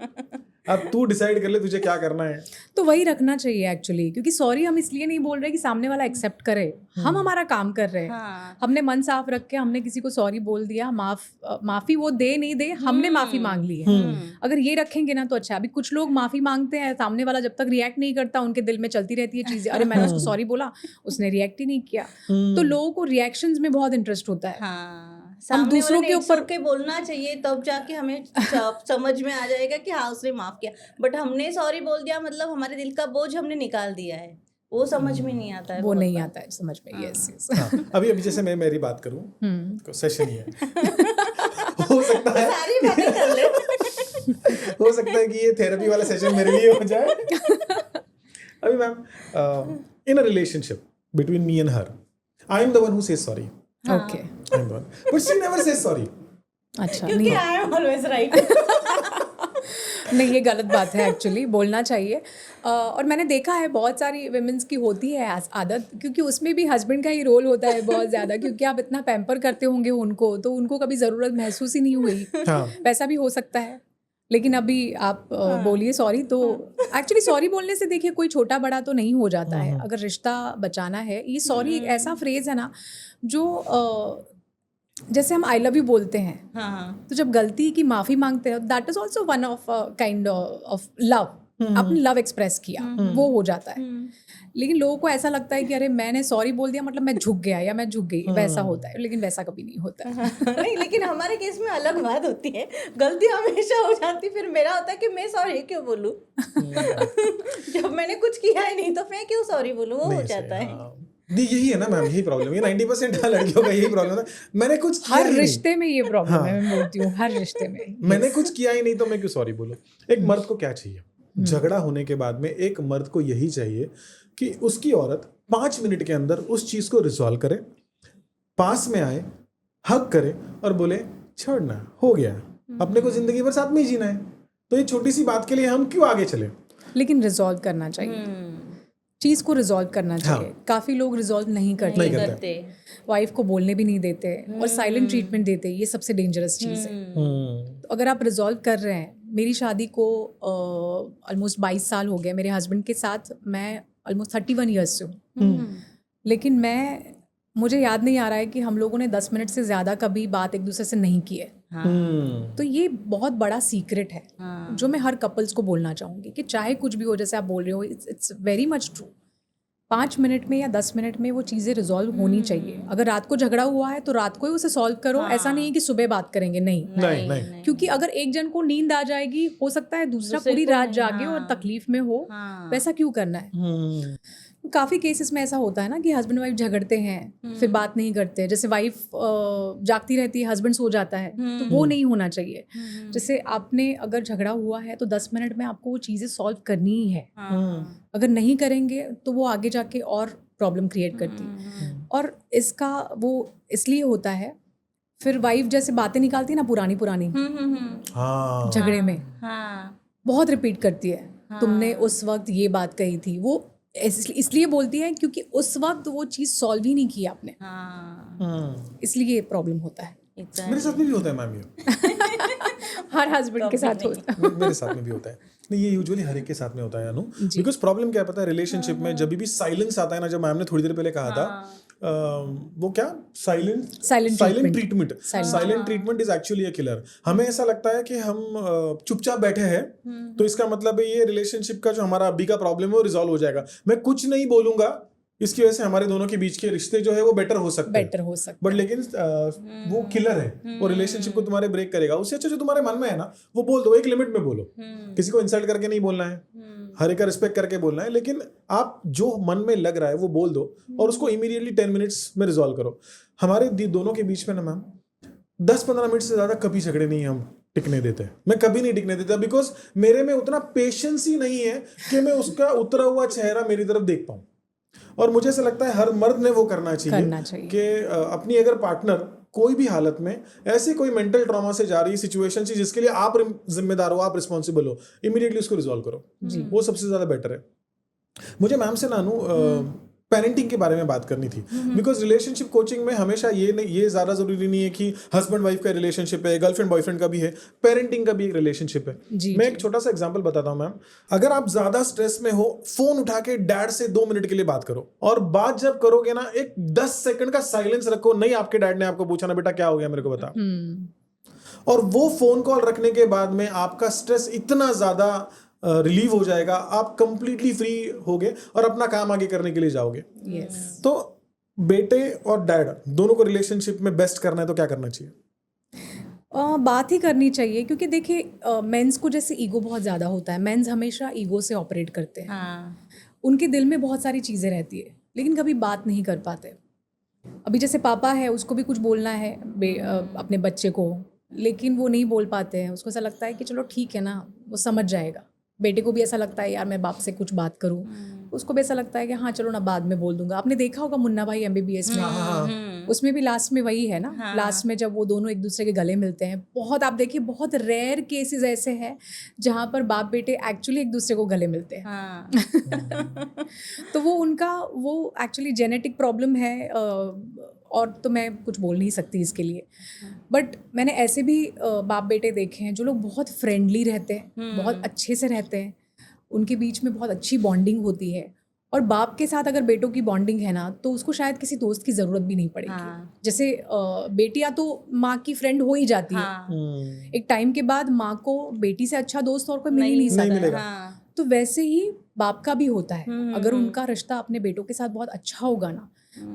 अब तू डिसाइड कर ले तुझे क्या करना है। तो वही रखना चाहिए एक्चुअली, क्योंकि सॉरी हम इसलिए नहीं बोल रहे कि सामने वाला एक्सेप्ट करे, हम हमारा काम कर रहे हैं। हाँ। हमने मन साफ रख के हमने किसी को सॉरी बोल दिया, माफी वो दे नहीं दे, हमने माफी मांग ली है। अगर ये रखेंगे ना तो अच्छा। अभी कुछ लोग माफी मांगते हैं, सामने वाला जब तक रिएक्ट नहीं करता उनके दिल में चलती रहती है चीजें, अरे मैंने उसको सॉरी बोला, उसने रिएक्ट ही नहीं किया। तो लोगों को रिएक्शंस में बहुत इंटरेस्ट होता है। हाँ, हम दूसरों के ऊपर के बोलना चाहिए, तब जाके हमें समझ में आ जाएगा कि हाँ उसने माफ किया। बट हमने सॉरी बोल दिया मतलब हमारे दिल का बोझ हमने निकाल दिया है, वो समझ में नहीं आता है। वो बहुत नहीं बार। आता है समझ में। Yes yes. हाँ, अभी जैसे मैं मेरी बात करूं, सेशन ही है हो सकता है सारी बातें कर ले। हो सकता है कि ये थेरेपी वाला सेशन मेरे लिए हो जाए। अभी ma'am, in a relationship between me and her, I am the one who says sorry, okay. I am the one, but she never says sorry. अच्छा, क्योंकि नहीं आई एम ऑलवेज राइट। नहीं, ये गलत बात है एक्चुअली, बोलना चाहिए। और मैंने देखा है बहुत सारी वुमेन्स की होती है आदत, क्योंकि उसमें भी हस्बैंड का ही रोल होता है बहुत ज़्यादा, क्योंकि आप इतना पैम्पर करते होंगे उनको, तो उनको कभी ज़रूरत महसूस ही नहीं हुई। हाँ, वैसा भी हो सकता है। लेकिन अभी आप बोलिए सॉरी, तो एक्चुअली सॉरी बोलने से देखिए कोई छोटा बड़ा तो नहीं हो जाता है। अगर रिश्ता बचाना है, ये सॉरी एक ऐसा फ्रेज है ना जो जैसे हम आई लव यू बोलते हैं, हाँ, तो जब गलती की माफी मांगते हैं, that is also one of kind of love, अपनी लव एक्सप्रेस किया, वो हो जाता है। लेकिन लोगों को ऐसा लगता है कि अरे मैंने सॉरी बोल दिया मतलब मैं झुक गया या मैं झुक गई, वैसा होता है। लेकिन वैसा कभी नहीं होता है। नहीं, लेकिन हमारे केस में अलग बात होती है, गलती हमेशा हो जाती, फिर मेरा होता है कि मैं सॉरी क्यों बोलूं। जब मैंने कुछ किया ही नहीं तो मैं क्यों सॉरी बोलूं, वो हो जाता है। नहीं, यही है ना मैम, यही प्रॉब्लम है। 90% लड़कियों का यही प्रॉब्लम है, मैंने कुछ किया हर ही नहीं। रिश्ते में ये प्रॉब्लम है, मैं बोलती हूँ हर रिश्ते में। मैंने कुछ किया ही नहीं तो मैं क्यों सॉरी बोलूं। एक मर्द को क्या चाहिए? झगड़ा होने के बाद में एक मर्द को यही चाहिए कि उसकी औरत 5 मिनट के अंदर उस चीज को रिजॉल्व करे, पास में आए, हक करे और बोले छोड़ना, हो गया, अपने को जिंदगी भर साथ में ही जीना है। तो ये छोटी सी बात के लिए हम क्यों आगे चले? लेकिन रिजॉल्व करना चाहिए, चीज को रिजॉल्व करना चाहिए। काफी लोग रिजॉल्व नहीं करते, वाइफ को बोलने भी नहीं देते और साइलेंट ट्रीटमेंट देते। ये सबसे डेंजरस चीज है। तो अगर आप रिजॉल्व कर रहे हैं, मेरी शादी को ऑलमोस्ट 22 साल हो गए, मेरे हस्बैंड के साथ मैं ऑलमोस्ट 31 ईयर्स से हूँ। लेकिन मुझे याद नहीं आ रहा है कि हम लोगों ने 10 मिनट से ज़्यादा कभी बात एक दूसरे से नहीं की है। तो ये बहुत बड़ा सीक्रेट है जो मैं हर कपल्स को बोलना चाहूँगी कि चाहे कुछ भी हो, जैसे आप बोल रहे हो, it's very much true. 5 minute में या 10 मिनट में वो चीज़ें रिजॉल्व होनी चाहिए। अगर रात को झगड़ा हुआ है तो रात को ही उसे सॉल्व करो। ऐसा नहीं है कि सुबह बात करेंगे, नहीं। क्योंकि अगर एक जन को नींद आ जाएगी, हो सकता है दूसरा पूरी रात जागे और तकलीफ में हो। वैसा क्यों करना है? काफ़ी केसेस में ऐसा होता है ना कि हस्बैंड वाइफ झगड़ते हैं, फिर बात नहीं करते। जैसे वाइफ जागती रहती है, हस्बैंड सो जाता है, तो वो नहीं होना चाहिए। जैसे आपने अगर झगड़ा हुआ है तो 10 मिनट में आपको वो चीज़ें सॉल्व करनी ही है। अगर नहीं करेंगे तो वो आगे जाके और प्रॉब्लम क्रिएट करती है। और इसका वो इसलिए होता है, फिर वाइफ जैसे बातें निकालती है ना पुरानी झगड़े में, बहुत रिपीट करती है, तुमने उस वक्त ये बात कही थी। वो इसलिए बोलती है क्योंकि उस वक्त वो चीज़ सॉल्व ही नहीं की आपने, इसलिए प्रॉब्लम होता है। मेरे साथ में भी होता है मैम ये। हर हस्बैंड के साथ होता है। मेरे साथ में भी होता है। नहीं, ये यूजुअली हर एक के साथ में होता है अनु। बिकॉज प्रॉब्लम क्या है पता है, रिलेशनशिप में जब भी साइलेंस आता है ना, जब मैम ने थोड़ी देर पहले कहा था, वो क्या silent treatment is actually a killer. हमें ऐसा लगता है कि हम चुपचाप बैठे हैं तो इसका मतलब है ये रिलेशनशिप का जो हमारा अभी का प्रॉब्लम है वो रिजॉल्व हो जाएगा। मैं कुछ नहीं बोलूंगा, इसकी वजह से हमारे दोनों के बीच के रिश्ते जो है वो बेटर हो सकते हैं। बट लेकिन वो किलर है, वो रिलेशनशिप को तुम्हारे ब्रेक करेगा। उससे अच्छा जो तुम्हारे मन में है ना वो बोल दो, एक लिमिट में बोलो। किसी को इंसल्ट करके नहीं बोलना है, हर एक का रिस्पेक्ट करके बोलना है, लेकिन आप जो मन में लग रहा है वो बोल दो और उसको इमीडिएटली 10 मिनट्स में रिजॉल्व करो। हमारे दोनों के बीच में ना मैम 10-15 मिनट से ज़्यादा कभी झगड़े नहीं हम टिकने देते। मैं कभी नहीं टिकने देता, बिकॉज मेरे में उतना पेशेंस ही नहीं है कि मैं उसका उतरा हुआ चेहरा मेरी तरफ देख पाऊँ। और मुझे ऐसा लगता है हर मर्द ने वो करना चाहिए कि अपनी अगर पार्टनर कोई भी हालत में ऐसे कोई मेंटल ट्रॉमा से जा रही सिचुएशन से जिसके लिए आप जिम्मेदार हो, आप रिस्पॉन्सिबल हो, इमीडिएटली उसको रिजॉल्व करो, वो सबसे ज्यादा बेटर है। मुझे मैम से नानू पेरेंटिंग के बारे में बात करनी थी, बिकॉज रिलेशनशिप कोचिंग में हमेशा ये ज्यादा जरूरी नहीं है कि हस्बैंड वाइफ का रिलेशनशिप है, गर्लफ्रेंड बॉयफ्रेंड का भी है, पेरेंटिंग का भी एक रिलेशनशिप है। मैं एक छोटा सा एग्जांपल बताता हूँ मैम। अगर आप ज्यादा स्ट्रेस में हो, फोन उठा के डैड से 2 मिनट के लिए बात करो, और बात जब करोगे ना, एक 10 सेकंड का साइलेंस रखो। नहीं आपके डैड ने आपको पूछा ना बेटा क्या हो गया मेरे को बता, और वो फोन कॉल रखने के बाद में आपका स्ट्रेस इतना ज्यादा रिलीव हो जाएगा, आप कंप्लीटली फ्री होगे और अपना काम आगे करने के लिए जाओगे। तो बेटे और डैड दोनों को रिलेशनशिप में बेस्ट करना है तो क्या करना चाहिए? बात ही करनी चाहिए, क्योंकि देखिए मेंस को जैसे ईगो बहुत ज़्यादा होता है, मेंस हमेशा ईगो से ऑपरेट करते हैं। उनके दिल में बहुत सारी चीज़ें रहती है, लेकिन कभी बात नहीं कर पाते। अभी जैसे पापा है, उसको भी कुछ बोलना है अपने बच्चे को, लेकिन वो नहीं बोल पाते हैं। उसको ऐसा लगता है कि चलो ठीक है ना, वो समझ जाएगा। बेटे को भी ऐसा लगता है यार मैं बाप से कुछ बात करूं, उसको भी ऐसा लगता है कि हाँ चलो ना बाद में बोल दूंगा। आपने देखा होगा मुन्ना भाई MBBS में, उसमें भी लास्ट में वही है ना, लास्ट में जब वो दोनों एक दूसरे के गले मिलते हैं, बहुत आप देखिए बहुत रेयर केसेस ऐसे हैं जहाँ पर बाप बेटे एक्चुअली एक दूसरे को गले मिलते हैं। तो वो उनका वो एक्चुअली जेनेटिक प्रॉब्लम है, और तो मैं कुछ बोल नहीं सकती इसके लिए। बट मैंने ऐसे भी बाप बेटे देखे हैं जो लोग बहुत फ्रेंडली रहते हैं, बहुत अच्छे से रहते हैं, उनके बीच में बहुत अच्छी बॉन्डिंग होती है। और बाप के साथ अगर बेटों की बॉन्डिंग है ना, तो उसको शायद किसी दोस्त की ज़रूरत भी नहीं पड़ेगी। जैसे बेटियां तो माँ की फ्रेंड हो ही जाती है, एक टाइम के बाद माँ को बेटी से अच्छा दोस्त और कोई मिल ही नहीं सकता। तो वैसे ही बाप का भी होता है। अगर उनका रिश्ता अपने बेटों के साथ बहुत अच्छा होगा ना,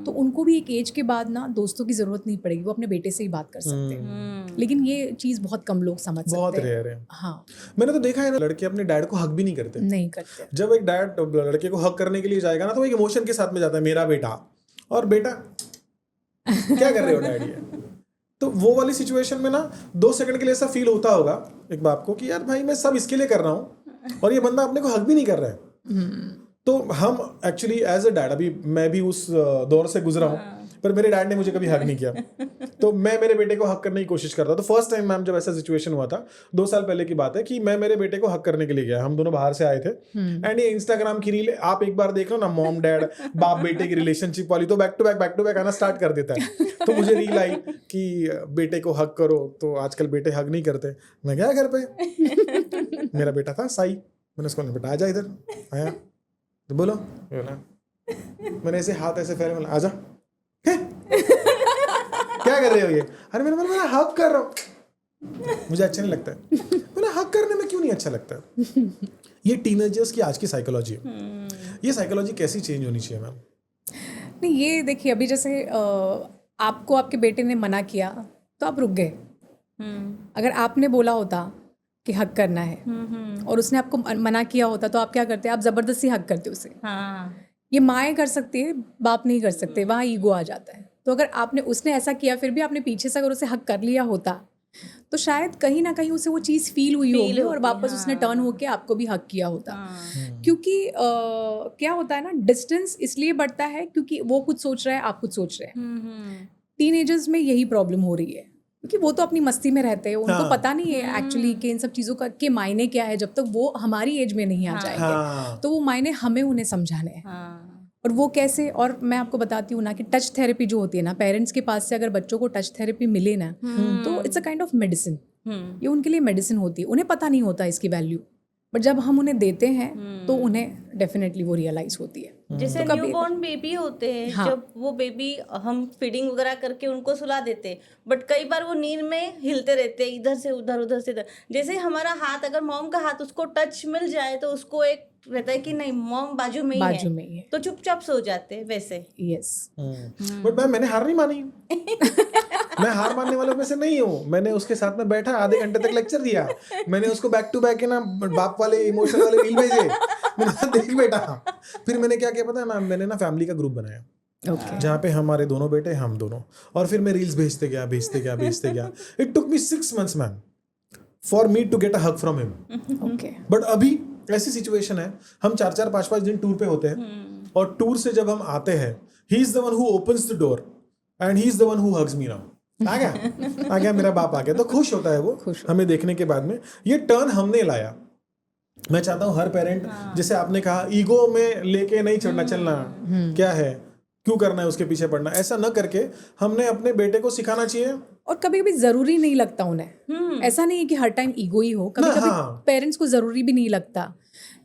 तो उनको भी एक एज के बाद ना दोस्तों की जरूरत नहीं पड़ेगी, वो अपने बेटे से ही बात कर सकते हैं। लेकिन ये चीज बहुत कम लोग समझ सकते हैं, बहुत रेयर है। हाँ, मैंने तो देखा है ना, लड़के अपने डैड को हक भी नहीं करते। नहीं करते। जब एक डैड लड़के को हक करने के लिए जाएगा ना, तो एक इमोशन के साथ में जाता है, मेरा बेटा, और बेटा क्या कर रहे हो डैडी है। तो वो वाली सिचुएशन में ना 2 सेकंड के लिए ऐसा फील होता होगा एक बाप को कि यार भाई मैं सब इसके लिए कर रहा हूँ और ये बंदा अपने को हक भी नहीं कर रहा है। तो हम एक्चुअली एज अ डैड, अभी मैं भी उस दौर से गुजरा हूँ, पर मेरे डैड ने मुझे कभी हक नहीं किया। तो मैं मेरे बेटे को हक करने की कोशिश करता। तो फर्स्ट टाइम मैम जब ऐसा सिचुएशन हुआ था, 2 साल पहले की बात है, कि मैं मेरे बेटे को हक करने के लिए गया। हम दोनों बाहर से आए थे, एंड ये इंस्टाग्राम की रील आप एक बार देख लो ना, मॉम डैड बाप बेटे की रिलेशनशिप वाली, तो बैक टू बैक आना स्टार्ट कर देता है। तो मुझे रील आई कि बेटे को हक करो, तो आजकल बेटे हक नहीं करते। मैं गया घर पे, मेरा बेटा था साई, मैंने उसको बेटा आ जा इधर, आया तो बोलो, मैंने ऐसे हाथ ऐसे फेरे, बोला आजा, क्या कर रहे हो ये? अरे मैं हक कर रहा हूँ, मुझे अच्छा नहीं लगता है। मैंने हक करने में क्यों नहीं अच्छा लगता है? ये टीनेजर्स की आज की साइकोलॉजी है। ये साइकोलॉजी कैसी चेंज होनी चाहिए मैम? नहीं, ये देखिए अभी जैसे आपको आपके बेटे ने मना किया तो आप रुक गए। अगर आपने बोला होता कि हक करना है और उसने आपको मना किया होता, तो आप क्या करते? आप जबरदस्ती हक करते उसे। ये माएँ कर सकती है, बाप नहीं कर सकते, वहाँ ईगो आ जाता है। तो अगर उसने ऐसा किया, फिर भी आपने पीछे से अगर उसे हक कर लिया होता, तो शायद कहीं ना कहीं उसे वो चीज़ फील हुई होगी और वापस उसने टर्न होके आपको भी हक किया होता। क्योंकि क्या होता है ना, डिस्टेंस इसलिए बढ़ता है क्योंकि वो कुछ सोच रहा है, आप कुछ सोच रहे हैं। टीनेजर्स में यही प्रॉब्लम हो रही है, क्योंकि वो तो अपनी मस्ती में रहते हैं, उनको पता नहीं है एक्चुअली कि इन सब चीज़ों का के मायने क्या है, जब तक वो हमारी एज में नहीं आ जाएंगे। तो वो मायने हमें उन्हें समझाने हैं। और वो कैसे, और मैं आपको बताती हूँ ना कि टच थेरेपी जो होती है ना, पेरेंट्स के पास से अगर बच्चों को टच थेरेपी मिले ना, तो it's a kind of medicine. ये उनके लिए मेडिसिन होती है। उन्हें पता नहीं होता इसकी वैल्यू, बट जब हम उन्हें देते हैं तो उन्हें डेफिनेटली वो रियलाइज होती है। जैसे न्यूबॉर्न बेबी होते हैं, जब वो बेबी हम फीडिंग वगैरह करके उनको सुला देते, बट कई बार वो नींद में हिलते रहते, इधर से उधर, उधर से इधर। जैसे हमारा हाथ, अगर मॉम का हाथ उसको टच मिल जाए तो उसको एक रहता है कि नहीं मॉम बाजू में ही है, तो चुपचाप सो जाते हैं वैसे। यस, बट मैंने हार नहीं मानी। मैं हार मानने वालों में से नहीं हूँ। मैंने उसके साथ में बैठा, आधे घंटे तक लेक्चर दिया। मैंने उसको बैक टू बैक ना बाप वाले इमोशन वाले रील भेजे, मैंने देख बेटा। फिर मैंने क्या किया पता है मैम, मैंने ना फैमिली का ग्रुप बनाया, जहाँ पे हमारे दोनों बेटे, हम दोनों, और फिर मैं रील्स भेजते गया। It took me 6 months ma'am for me to get a hug from him. But अभी ऐसी सिचुएशन है, हम 4-4, 5-5 दिन टूर पे होते हैं, और टूर से जब हम आते हैं, he is the one who opens the door and he is the one who hugs me now. आ गया मेरा बाप आ गया, तो खुश होता है वो हमें देखने के बाद में। ये टर्न हमने लाया। मैं चाहता हूँ हर पेरेंट, जैसे आपने कहा, ईगो में लेके नहीं चलना, क्या है, क्यों करना है, उसके पीछे पड़ना, ऐसा न करके हमने अपने बेटे को सिखाना चाहिए। और कभी कभी जरूरी नहीं लगता उन्हें, ऐसा नहीं है कि हर टाइम ईगो ही हो, कभी कभी पेरेंट्स को जरूरी भी नहीं लगता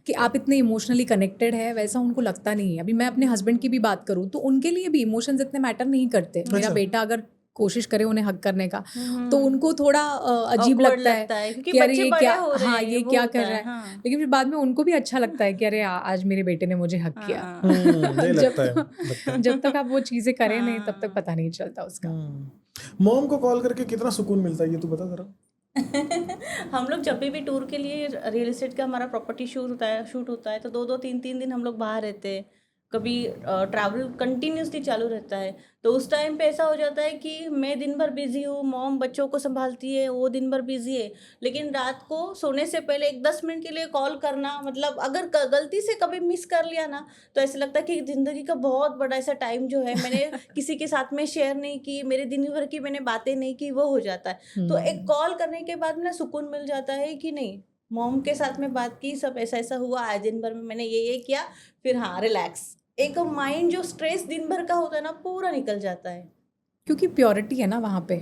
कि आप इतने इमोशनली कनेक्टेड है, वैसा उनको लगता नहीं है। अभी मैं अपने हस्बैंड की भी बात करूँ तो उनके लिए भी इमोशंस इतने मैटर नहीं करते। मेरा बेटा अगर कोशिश करे उन्हें हक करने का तो उनको थोड़ा अजीब लगता है कि अरे ये क्या, हाँ ये क्या कर रहा है, लेकिन फिर बाद में उनको भी अच्छा लगता है कि अरे आज मेरे बेटे ने मुझे हक किया। जब तक आप वो चीजें करें नहीं तब तक पता नहीं चलता उसका। मॉम को कॉल करके कितना सुकून मिलता है, ये तू बता जरा। हम लोग जब भी टूर के लिए, रियल एस्टेट का हमारा प्रॉपर्टी शूट होता है तो 2-2 3-3 दिन हम लोग बाहर रहते हैं, कभी ट्रैवल कंटिन्यूसली चालू रहता है। तो उस टाइम पे ऐसा हो जाता है कि मैं दिन भर बिजी हूँ, मॉम बच्चों को संभालती है, वो दिन भर बिजी है, लेकिन रात को सोने से पहले एक 10 मिनट के लिए कॉल करना, मतलब अगर गलती से कभी मिस कर लिया ना तो ऐसा लगता है कि ज़िंदगी का बहुत बड़ा ऐसा टाइम जो है मैंने किसी के साथ में शेयर नहीं की, मेरे दिन भर की मैंने बातें नहीं की, वो हो जाता है। तो एक कॉल करने के बाद ना सुकून मिल जाता है कि नहीं, मॉम के साथ में बात की, सब ऐसा ऐसा हुआ, आज दिन भर में मैंने ये किया, फिर हाँ रिलैक्स, एक माइंड जो स्ट्रेस दिन भर का होता है ना पूरा निकल जाता है। क्योंकि प्योरिटी है ना वहाँ पे।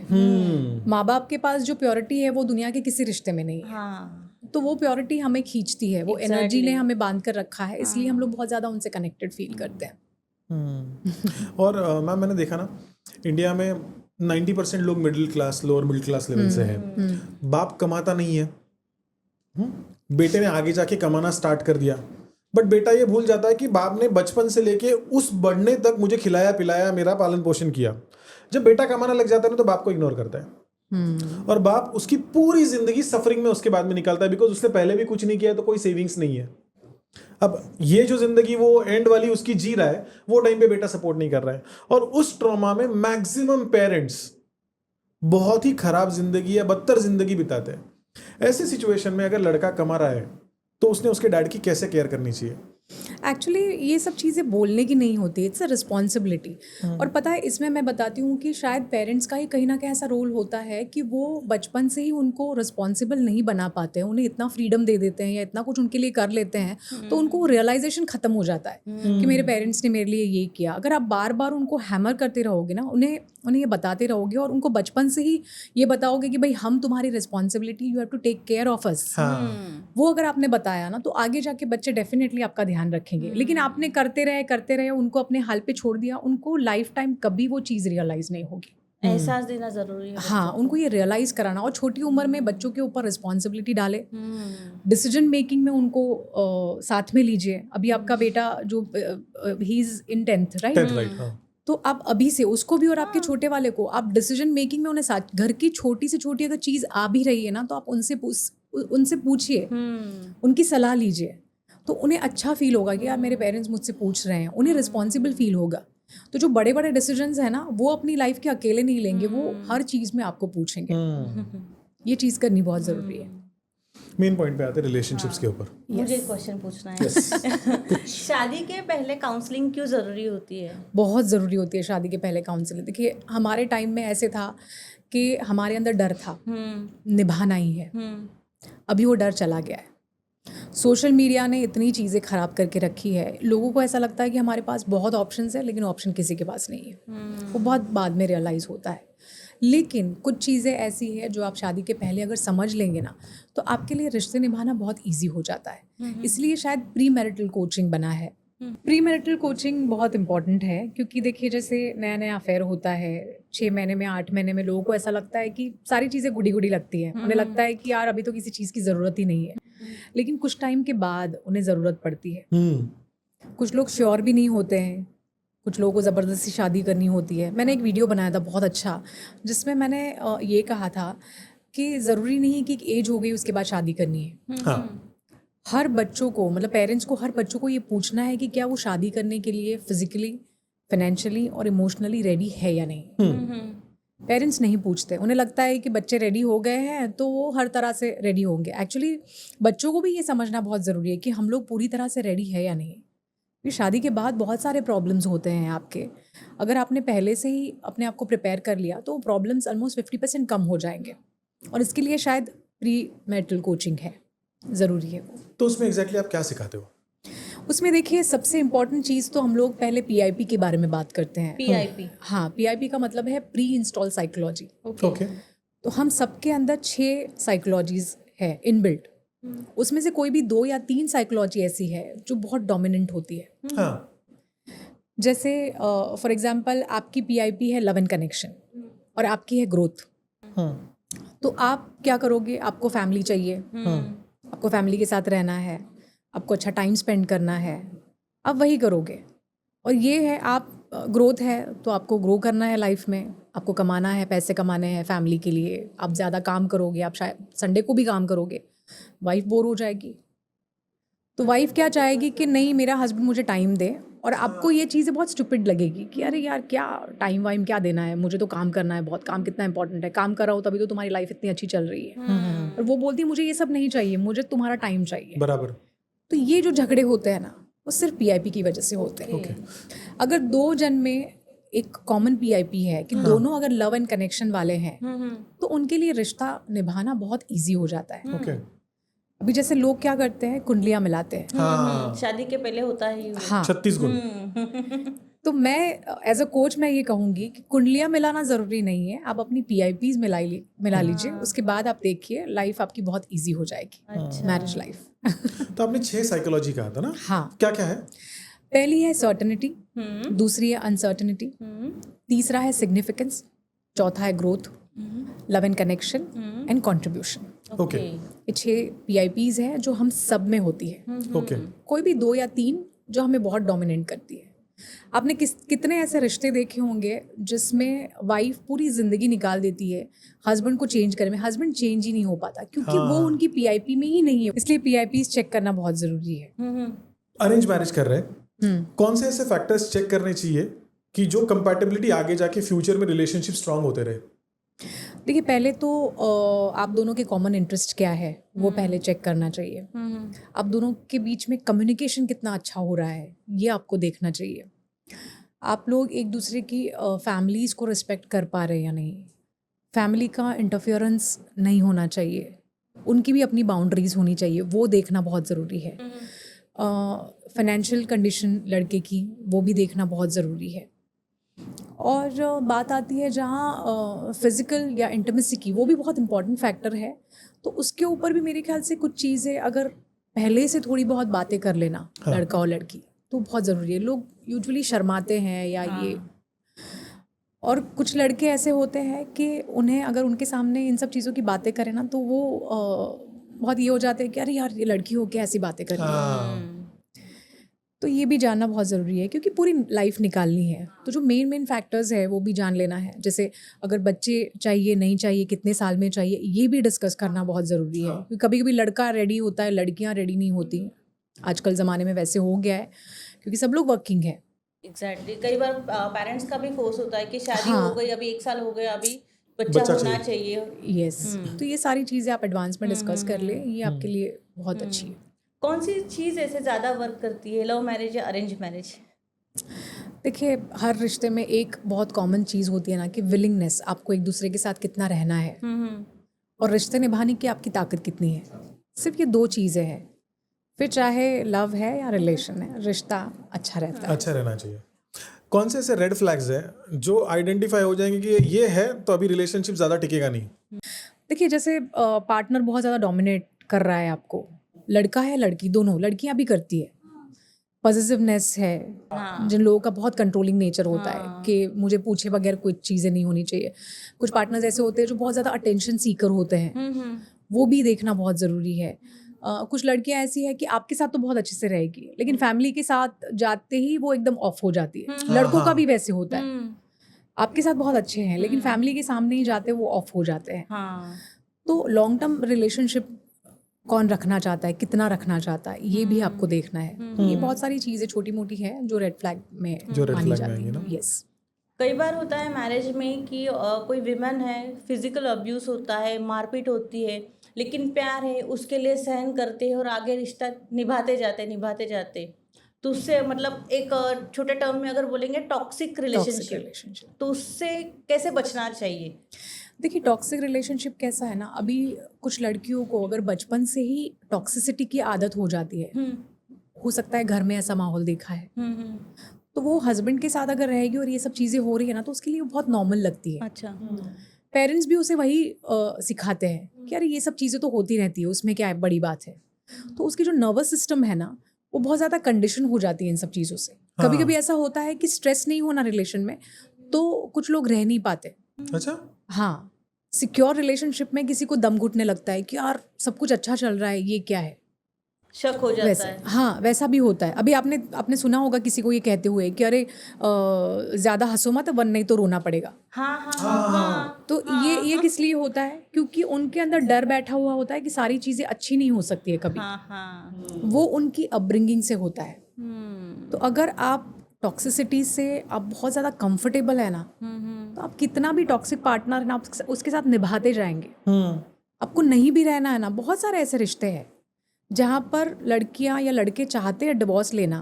माँ बाप के पास जो प्योरिटी है वो दुनिया के किसी रिश्ते में नहीं है। हाँ। तो वो प्योरिटी हमें खींचती है, वो एनर्जी ने हमें बांध कर रखा है, इसलिए हम लोग बहुत ज़्यादा उनसे कनेक्टेड फील करते हैं। और मैम मैंने देखा ना, इंडिया में 90% लोग middle class, lower middle class level से हैं। बाप कमाता नहीं है, बेटे ने आगे जाके कमाना स्टार्ट कर दिया, बट बेटा ये भूल जाता है कि बाप ने बचपन से लेके उस बढ़ने तक मुझे खिलाया पिलाया, मेरा पालन पोषण किया। जब बेटा कमाना लग जाता है ना तो बाप को इग्नोर करता है, और बाप उसकी पूरी जिंदगी सफरिंग में उसके बाद में निकालता है, बिकॉज उसने पहले भी कुछ नहीं किया, तो कोई सेविंग्स नहीं है। अब ये जो जिंदगी वो एंड वाली उसकी जी रहा है, वो टाइम पे बेटा सपोर्ट नहीं कर रहा है, और उस ट्रॉमा में मैक्सिमम पेरेंट्स बहुत ही खराब जिंदगी या बदतर जिंदगी बिताते हैं। ऐसी सिचुएशन में अगर लड़का कमा रहा है तो उसने उसके डैड की कैसे केयर करनी चाहिए? एक्चुअली ये सब चीज़ें बोलने की नहीं होती, इट्स अ रिस्पॉन्सिबिलिटी। और पता है इसमें मैं बताती हूँ कि शायद पेरेंट्स का ही कहीं ना कहीं ऐसा रोल होता है कि वो बचपन से ही उनको रिस्पॉन्सिबल नहीं बना पाते हैं, उन्हें इतना फ्रीडम दे देते हैं या इतना कुछ उनके लिए कर लेते हैं, तो उनको रियलाइजेशन ख़त्म हो जाता है कि मेरे पेरेंट्स ने मेरे लिए ये किया। अगर आप बार बार उनको हैमर करते रहोगे ना, उन्हें ये बताते रहोगे और उनको बचपन से ही ये बताओगे कि भाई हम तुम्हारी responsibility, you have to take care of us, वो अगर आपने बताया ना तो आगे जाके बच्चे डेफिनेटली आपका ध्यान रखेंगे। लेकिन आपने करते रहे उनको अपने हाल पे छोड़ दिया, उनको लाइफ टाइम कभी वो चीज़ रियलाइज नहीं होगी। एहसास देना जरूरी है। हाँ, उनको ये रियलाइज कराना, और छोटी उम्र में बच्चों के ऊपर रिस्पॉन्सिबिलिटी डाले, डिसीजन मेकिंग में उनको साथ में लीजिए। अभी आपका बेटा जो he is in 10th right, तो आप अभी से उसको भी और आपके छोटे वाले को आप डिसीजन मेकिंग में उन्हें साथ, घर की छोटी से छोटी अगर चीज़ आ भी रही है ना तो आप उनसे पूछिए, उनकी सलाह लीजिए, तो उन्हें अच्छा फील होगा कि यार मेरे पेरेंट्स मुझसे पूछ रहे हैं, उन्हें रिस्पॉन्सिबल फील होगा। तो जो बड़े बड़े डिसीजंस है ना वो अपनी लाइफ के अकेले नहीं लेंगे, वो हर चीज़ में आपको पूछेंगे। ये चीज़ करनी बहुत ज़रूरी है। मेन पॉइंट पे आते हैं रिलेशनशिप्स के ऊपर। मुझे एक क्वेश्चन पूछना है। शादी के पहले काउंसलिंग क्यों ज़रूरी होती है? बहुत ज़रूरी होती है शादी के पहले काउंसलिंग। देखिए हमारे टाइम में ऐसे था कि हमारे अंदर डर था, निभाना ही है। अभी वो डर चला गया है। सोशल मीडिया ने इतनी चीज़ें ख़राब करके रखी है, लोगों को ऐसा लगता है कि हमारे पास बहुत ऑप्शंस है, लेकिन ऑप्शन किसी के पास नहीं है। वो बहुत बाद में रियलाइज़ होता है। लेकिन कुछ चीज़ें ऐसी है जो आप शादी के पहले अगर समझ लेंगे ना तो आपके लिए रिश्ते निभाना बहुत ईजी हो जाता है। इसलिए शायद प्री मैरिटल कोचिंग बना है। प्री मैरिटल कोचिंग बहुत इंपॉर्टेंट है, क्योंकि देखिए जैसे नया नया अफेयर होता है, 6 महीने में 8 महीने में लोगों को ऐसा लगता है कि सारी चीज़ें गुडी गुडी लगती हैं। उन्हें लगता है कि यार अभी तो किसी चीज़ की ज़रूरत ही नहीं है, लेकिन कुछ टाइम के बाद उन्हें ज़रूरत पड़ती है। कुछ लोग श्योर भी नहीं होते हैं, कुछ लोगों को ज़बरदस्ती शादी करनी होती है। मैंने एक वीडियो बनाया था बहुत अच्छा, जिसमें मैंने ये कहा था कि ज़रूरी नहीं कि एक एज हो गई उसके बाद शादी करनी है। हर बच्चों को, मतलब पेरेंट्स को, हर बच्चों को ये पूछना है कि क्या वो शादी करने के लिए फिजिकली, फाइनेंशियली और इमोशनली रेडी है या नहीं। पेरेंट्स नहीं पूछते, उन्हें लगता है कि बच्चे रेडी हो गए हैं तो वो हर तरह से रेडी होंगे। एक्चुअली बच्चों को भी ये समझना बहुत ज़रूरी है कि हम लोग पूरी तरह से रेडी है या नहीं। कि शादी के बाद बहुत सारे प्रॉब्लम्स होते हैं आपके। अगर आपने पहले से ही अपने आप को प्रिपेयर कर लिया तो प्रॉब्लम्स ऑलमोस्ट 50% कम हो जाएंगे, और इसके लिए शायद प्री मैरिटल कोचिंग है, ज़रूरी है वो। तो उसमें एग्जैक्टली आप क्या सिखाते हो? उसमें देखिए, सबसे इम्पॉर्टेंट चीज़ तो हम लोग पहले पीआईपी के बारे में बात करते हैं। PIP। हाँ, पीआईपी का मतलब है प्री इंस्टॉल साइकोलॉजी। ओके। तो हम सबके अंदर 6 साइकोलॉजीज है इनबिल्ट। उसमें से कोई भी 2 या 3 साइकोलॉजी ऐसी है जो बहुत डोमिनेंट होती है। हाँ। जैसे फॉर एग्जांपल आपकी पीआईपी है लव एंड कनेक्शन और आपकी है ग्रोथ। तो आप क्या करोगे? आपको फैमिली चाहिए, आपको फैमिली के साथ रहना है, आपको अच्छा टाइम स्पेंड करना है, आप वही करोगे। और ये है, आप ग्रोथ है तो आपको ग्रो करना है लाइफ में, आपको कमाना है, पैसे कमाने हैं फैमिली के लिए। आप ज़्यादा काम करोगे, आप शायद संडे को भी काम करोगे, वाइफ बोर हो जाएगी। तो वाइफ क्या चाहेगी कि नहीं, मेरा हस्बैंड मुझे टाइम दे, और आपको ये चीज़ें बहुत स्टूपिड लगेगी कि अरे यार क्या टाइम वाइम क्या देना है, मुझे तो काम करना है, बहुत काम कितना इंपॉर्टेंट है, काम कर रहा हो तभी तो तुम्हारी लाइफ इतनी अच्छी चल रही है। और वो बोलती है मुझे ये सब नहीं चाहिए, मुझे तुम्हारा टाइम चाहिए। बराबर। तो ये जो झगड़े होते हैं ना, वो सिर्फ पीआईपी की वजह से होते हैं। अगर 2 जन में एक कॉमन पीआईपी है कि दोनों अगर लव एंड कनेक्शन वाले हैं तो उनके लिए रिश्ता निभाना बहुत इजी हो जाता है। ओके। अभी जैसे लोग क्या करते हैं, कुंडलियां मिलाते हैं। हाँ। शादी के पहले होता है वो। हाँ, 36 गुण। तो मैं एज अ कोच मैं ये कहूँगी कि कुंडलियां मिलाना ज़रूरी नहीं है, आप अपनी पीआईपीज मिला लीजिए, उसके बाद आप देखिए लाइफ आपकी बहुत ईजी हो जाएगी, मैरिज लाइफ। तो आपने 6 साइकोलॉजी कहा था ना? हाँ, क्या क्या है? पहली है सर्टेनिटी, दूसरी है अनसर्टेनिटी, तीसरा है सिग्निफिकेंस, चौथा है growth, love and connection and contribution. Okay. ये 6 पीआईपीज हैं जो हम सब में होती है। ओके। कोई भी 2 या 3 जो हमें बहुत डोमिनेट करती है। आपने कितने ऐसे रिश्ते देखे होंगे जिसमें वाइफ पूरी जिंदगी निकाल देती है हस्बैंड को चेंज करने में, हस्बैंड चेंज ही नहीं हो पाता क्योंकि वो उनकी पीआईपी में ही नहीं है। इसलिए पीआईपीज चेक करना बहुत ज़रूरी है। अरेंज मैरिज कर रहे हैं, कौन से ऐसे फैक्टर्स चेक करने चाहिए कि जो कंपैटिबिलिटी आगे जाके फ्यूचर में रिलेशनशिप स्ट्रांग होते रहे? देखिए, पहले तो आप दोनों के कॉमन इंटरेस्ट क्या है वो पहले चेक करना चाहिए। आप दोनों के बीच में कम्युनिकेशन कितना अच्छा हो रहा है ये आपको देखना चाहिए। आप लोग एक दूसरे की फैमिलीज़ को रिस्पेक्ट कर पा रहे हैं या नहीं, फैमिली का इंटरफेरेंस नहीं होना चाहिए, उनकी भी अपनी बाउंड्रीज़ होनी चाहिए, वो देखना बहुत ज़रूरी है। फाइनेंशियल कंडीशन लड़के की वो भी देखना बहुत ज़रूरी है। और बात आती है जहाँ फिज़िकल या इंटीमेसी की, वो भी बहुत इम्पॉर्टेंट फैक्टर है। तो उसके ऊपर भी मेरे ख्याल से कुछ चीज़ें अगर पहले से थोड़ी बहुत बातें कर लेना, लड़का और लड़की, तो बहुत ज़रूरी है। लोग यूजुअली शर्माते हैं या ये, और कुछ लड़के ऐसे होते हैं कि उन्हें अगर उनके सामने इन सब चीज़ों की बातें करें ना तो वो बहुत ये हो जाते हैं कि अरे यार ये लड़की हो के ऐसी बातें कर रही है। तो ये भी जानना बहुत ज़रूरी है क्योंकि पूरी लाइफ निकालनी है। तो जो मेन फैक्टर्स है वो भी जान लेना है। जैसे अगर बच्चे चाहिए नहीं चाहिए, कितने साल में चाहिए, ये भी डिस्कस करना बहुत ज़रूरी है। क्योंकि कभी कभी लड़का रेडी होता है, लड़कियां रेडी नहीं होती। आजकल ज़माने में वैसे हो गया है क्योंकि सब लोग वर्किंग है। एग्जैक्टली। कई बार पेरेंट्स का भी फोर्स होता है कि शादी हाँ। हो गई, अभी 1 साल हो गया, अभी बच्चा होना चाहिए। यस, तो ये सारी चीज़ें आप एडवांस में डिस्कस कर लें, ये आपके लिए बहुत अच्छी है। कौन सी चीज़ ऐसे ज़्यादा वर्क करती है, लव मैरिज या अरेंज मैरिज? देखिए, हर रिश्ते में एक बहुत कॉमन चीज़ होती है ना कि विलिंगनेस, आपको एक दूसरे के साथ कितना रहना है और रिश्ते निभाने की आपकी ताकत कितनी है। सिर्फ ये 2 चीज़ें हैं, फिर चाहे लव है या रिलेशन है, रिश्ता अच्छा रहता है। अच्छा रहना चाहिए। कौन से ऐसे रेड फ्लैग्स हैं जो आइडेंटिफाई हो जाएंगे कि ये है तो अभी रिलेशनशिप ज़्यादा टिकेगा नहीं? देखिए, जैसे पार्टनर बहुत ज़्यादा डोमिनेट कर रहा है आपको, लड़का है लड़की, दोनों लड़कियां भी करती है। पॉजिटिवनेस है, जिन लोगों का बहुत कंट्रोलिंग नेचर होता है कि मुझे पूछे बगैर कोई चीज़ें नहीं होनी चाहिए। कुछ पार्टनर्स ऐसे होते हैं जो बहुत ज़्यादा अटेंशन सीकर होते हैं, वो भी देखना बहुत ज़रूरी है। कुछ लड़कियां ऐसी है कि आपके साथ तो बहुत अच्छे से रहेगी लेकिन फैमिली के साथ जाते ही वो एकदम ऑफ हो जाती है। लड़कों का भी वैसे होता है, आपके साथ बहुत अच्छे हैं लेकिन फैमिली के सामने ही जाते वो ऑफ हो जाते हैं। तो लॉन्ग टर्म रिलेशनशिप कौन रखना चाहता है, कितना रखना चाहता है, ये भी आपको देखना है। ये बहुत सारी चीज़ें छोटी मोटी है जो रेड फ्लैग में मानी जाती है। यस, कई बार होता है मैरिज में कि कोई विमेन है, फिजिकल अब्यूज़ होता है, मारपीट होती है, लेकिन प्यार है, उसके लिए सहन करते हैं और आगे रिश्ता निभाते जाते। तो उससे मतलब एक छोटे टर्म में अगर बोलेंगे टॉक्सिक टॉक्सिक रिलेशनशिप, रिलेशनशिप। तो उससे कैसे बचना चाहिए? देखिए टॉक्सिक रिलेशनशिप कैसा है ना, अभी कुछ लड़कियों को अगर बचपन से ही टॉक्सिसिटी की आदत हो जाती है, हो सकता है घर में ऐसा माहौल देखा है, तो वो हस्बैंड के साथ अगर रहेगी और ये सब चीज़ें हो रही है ना, तो उसके लिए वो बहुत नॉर्मल लगती है। अच्छा। पेरेंट्स भी उसे वही सिखाते हैं कि अरे ये सब चीज़ें तो होती रहती है, उसमें क्या है, बड़ी बात है। तो उसकी जो नर्वस सिस्टम है ना, वो बहुत ज़्यादा कंडीशन हो जाती है इन सब चीज़ों से। कभी कभी ऐसा होता है कि स्ट्रेस नहीं होना रिलेशन में, तो कुछ लोग रह नहीं पाते। अच्छा, हाँ, सिक्योर रिलेशनशिप में किसी को दम घुटने लगता है कि यार सब कुछ अच्छा चल रहा है, ये क्या है, शक हो जाता वैसे। है। हाँ, वैसा भी होता है। अभी आपने सुना होगा किसी को ये कहते हुए कि अरे ज़्यादा हंसो मत वन नहीं तो रोना पड़ेगा। हाँ हाँ हाँ हाँ। तो ये किस लिए होता है? क्योंकि उनके अंदर डर बैठा हुआ होता है कि सारी चीज़ें अच्छी नहीं हो सकती है कभी। हाँ हाँ। वो उनकी अपब्रिंगिंग से होता है। हम्म तो अगर आप टॉक्सिसिटी से आप बहुत ज़्यादा कंफर्टेबल है ना, तो आप कितना भी टॉक्सिक पार्टनर है ना, आप उसके साथ निभाते जाएंगे। आपको नहीं भी रहना है ना, बहुत सारे ऐसे रिश्ते हैं जहाँ पर लड़कियाँ या लड़के चाहते हैं डिवोर्स लेना,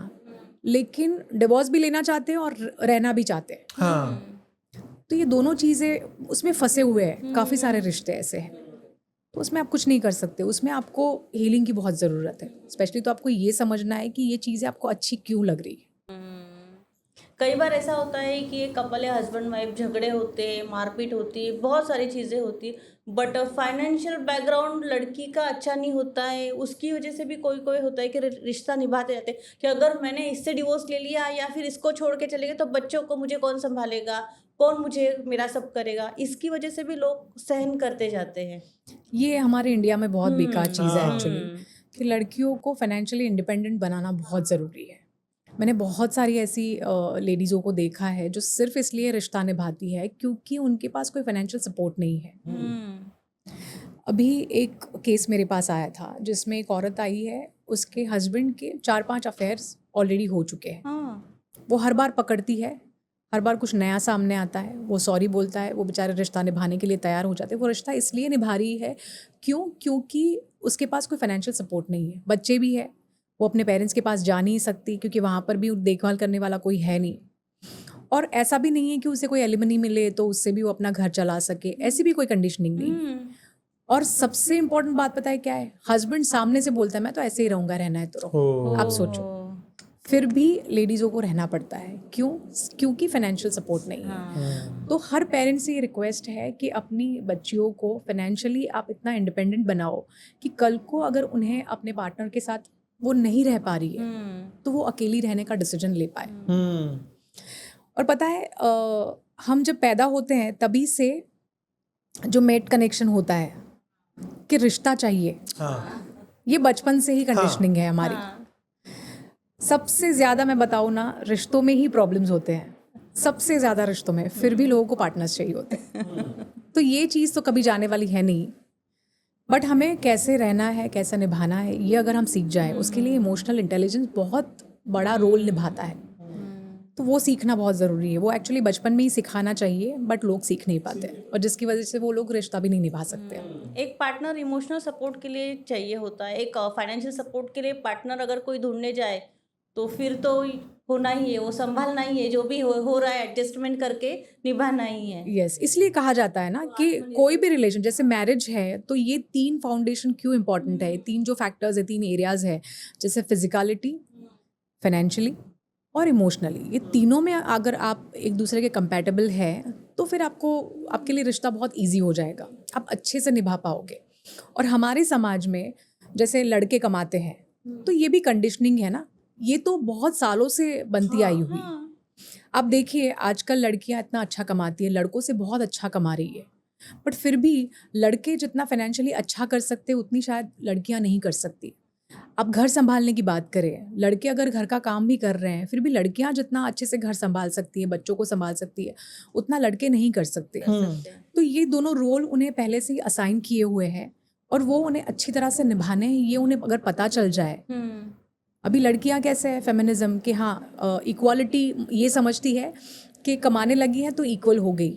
लेकिन डिवोर्स भी लेना चाहते हैं और रहना भी चाहते हैं। हाँ, तो ये दोनों चीज़ें उसमें फंसे हुए हैं, काफ़ी सारे रिश्ते ऐसे हैं। तो उसमें आप कुछ नहीं कर सकते, उसमें आपको हीलिंग की बहुत ज़रूरत है। स्पेशली तो आपको ये समझना है कि ये चीज़ें आपको अच्छी क्यों लग रही है। कई बार ऐसा होता है कि ये कपल या हस्बैंड वाइफ झगड़े होते हैं, मारपीट होती है, बहुत सारी चीज़ें होती है, बट फाइनेंशियल बैकग्राउंड लड़की का अच्छा नहीं होता है, उसकी वजह से भी कोई कोई होता है कि रिश्ता निभाते रहते हैं कि अगर मैंने इससे डिवोर्स ले लिया या फिर इसको छोड़ के चले गए तो बच्चों को मुझे कौन संभालेगा, कौन मुझे मेरा सब करेगा, इसकी वजह से भी लोग सहन करते जाते हैं। ये हमारे इंडिया में बहुत बेकार चीज़ है हाँ। एक्चुअली, कि लड़कियों को फाइनेंशियली इंडिपेंडेंट बनाना बहुत ज़रूरी है। मैंने बहुत सारी ऐसी लेडीज़ों को देखा है जो सिर्फ इसलिए रिश्ता निभाती है क्योंकि उनके पास कोई फाइनेंशियल सपोर्ट नहीं है। अभी एक केस मेरे पास आया था जिसमें एक औरत आई है, उसके हस्बैंड के 4-5 अफेयर्स ऑलरेडी हो चुके हैं। वो हर बार पकड़ती है, हर बार कुछ नया सामने आता है, वो सॉरी बोलता है, वो बेचारे रिश्ता निभाने के लिए तैयार हो जाते हैं। वो रिश्ता इसलिए निभा रही है क्योंकि उसके पास कोई फाइनेंशियल सपोर्ट नहीं है, बच्चे भी है, वो अपने पेरेंट्स के पास जा नहीं सकती क्योंकि वहाँ पर भी देखभाल करने वाला कोई है नहीं। और ऐसा भी नहीं है कि उसे कोई एलिमनी मिले तो उससे भी वो अपना घर चला सके, ऐसी भी कोई कंडीशनिंग नहीं। और सबसे इम्पोर्टेंट बात पता है क्या है? हस्बैंड सामने से बोलता है मैं तो ऐसे ही रहूँगा, रहना है तो रहो। आप सोचो, फिर भी लेडीज़ों को रहना पड़ता है। क्यों? क्योंकि फाइनेंशियल सपोर्ट नहीं है। तो हर पेरेंट्स से ये रिक्वेस्ट है कि अपनी बच्चियों को फाइनेंशियली आप इतना इंडिपेंडेंट बनाओ कि कल को अगर उन्हें अपने पार्टनर के साथ वो नहीं रह पा रही है तो वो अकेली रहने का डिसीजन ले पाए। और पता है हम जब पैदा होते हैं तभी से जो मेट कनेक्शन होता है कि रिश्ता चाहिए, ये बचपन से ही कंडीशनिंग है हमारी। सबसे ज़्यादा मैं बताऊँ ना, रिश्तों में ही प्रॉब्लम्स होते हैं, सबसे ज़्यादा रिश्तों में, फिर भी लोगों को पार्टनर्स चाहिए होते हैं। तो ये चीज़ तो कभी जाने वाली है नहीं, बट हमें कैसे रहना है, कैसे निभाना है, ये अगर हम सीख जाएं, उसके लिए इमोशनल इंटेलिजेंस बहुत बड़ा रोल निभाता है। तो वो सीखना बहुत ज़रूरी है। वो एक्चुअली बचपन में ही सिखाना चाहिए, बट लोग सीख नहीं पाते हैं और जिसकी वजह से वो लोग रिश्ता भी नहीं निभा सकते। एक पार्टनर इमोशनल सपोर्ट के लिए चाहिए होता है, एक फाइनेंशियल सपोर्ट के लिए पार्टनर अगर कोई ढूंढने जाए तो फिर तो होना ही है, वो संभालना ही है, जो भी हो रहा है एडजस्टमेंट करके निभाना ही है। यस, इसलिए कहा जाता है ना कि कोई भी रिलेशन, जैसे मैरिज है तो ये 3 फाउंडेशन क्यों इंपॉर्टेंट है, 3 जो फैक्टर्स है, 3 एरियाज है, जैसे फिजिकलिटी, फाइनेंशियली और इमोशनली। ये तीनों में अगर आप एक दूसरे के कंपैटिबल हैं तो फिर आपके लिए रिश्ता बहुत ईजी हो जाएगा, आप अच्छे से निभा पाओगे। और हमारे समाज में जैसे लड़के कमाते हैं तो ये भी कंडीशनिंग है ना, ये तो बहुत सालों से बनती आई हुई। आप देखिए आजकल लड़कियां इतना अच्छा कमाती है, लड़कों से बहुत अच्छा कमा रही है, बट फिर भी लड़के जितना फाइनेंशियली अच्छा कर सकते हैं उतनी शायद लड़कियां नहीं कर सकती। आप घर संभालने की बात करें, लड़के अगर घर का काम भी कर रहे हैं फिर भी लड़कियां जितना अच्छे से घर संभाल सकती है, बच्चों को संभाल सकती है, उतना लड़के नहीं कर सकते। तो ये दोनों रोल उन्हें पहले से ही असाइन किए हुए हैं और वो उन्हें अच्छी तरह से निभाने हैं। ये उन्हें अगर पता चल जाए, अभी लड़कियां कैसे है फेमिनिज्म कि हाँ इक्वालिटी ये समझती है कि कमाने लगी है तो इक्वल हो गई।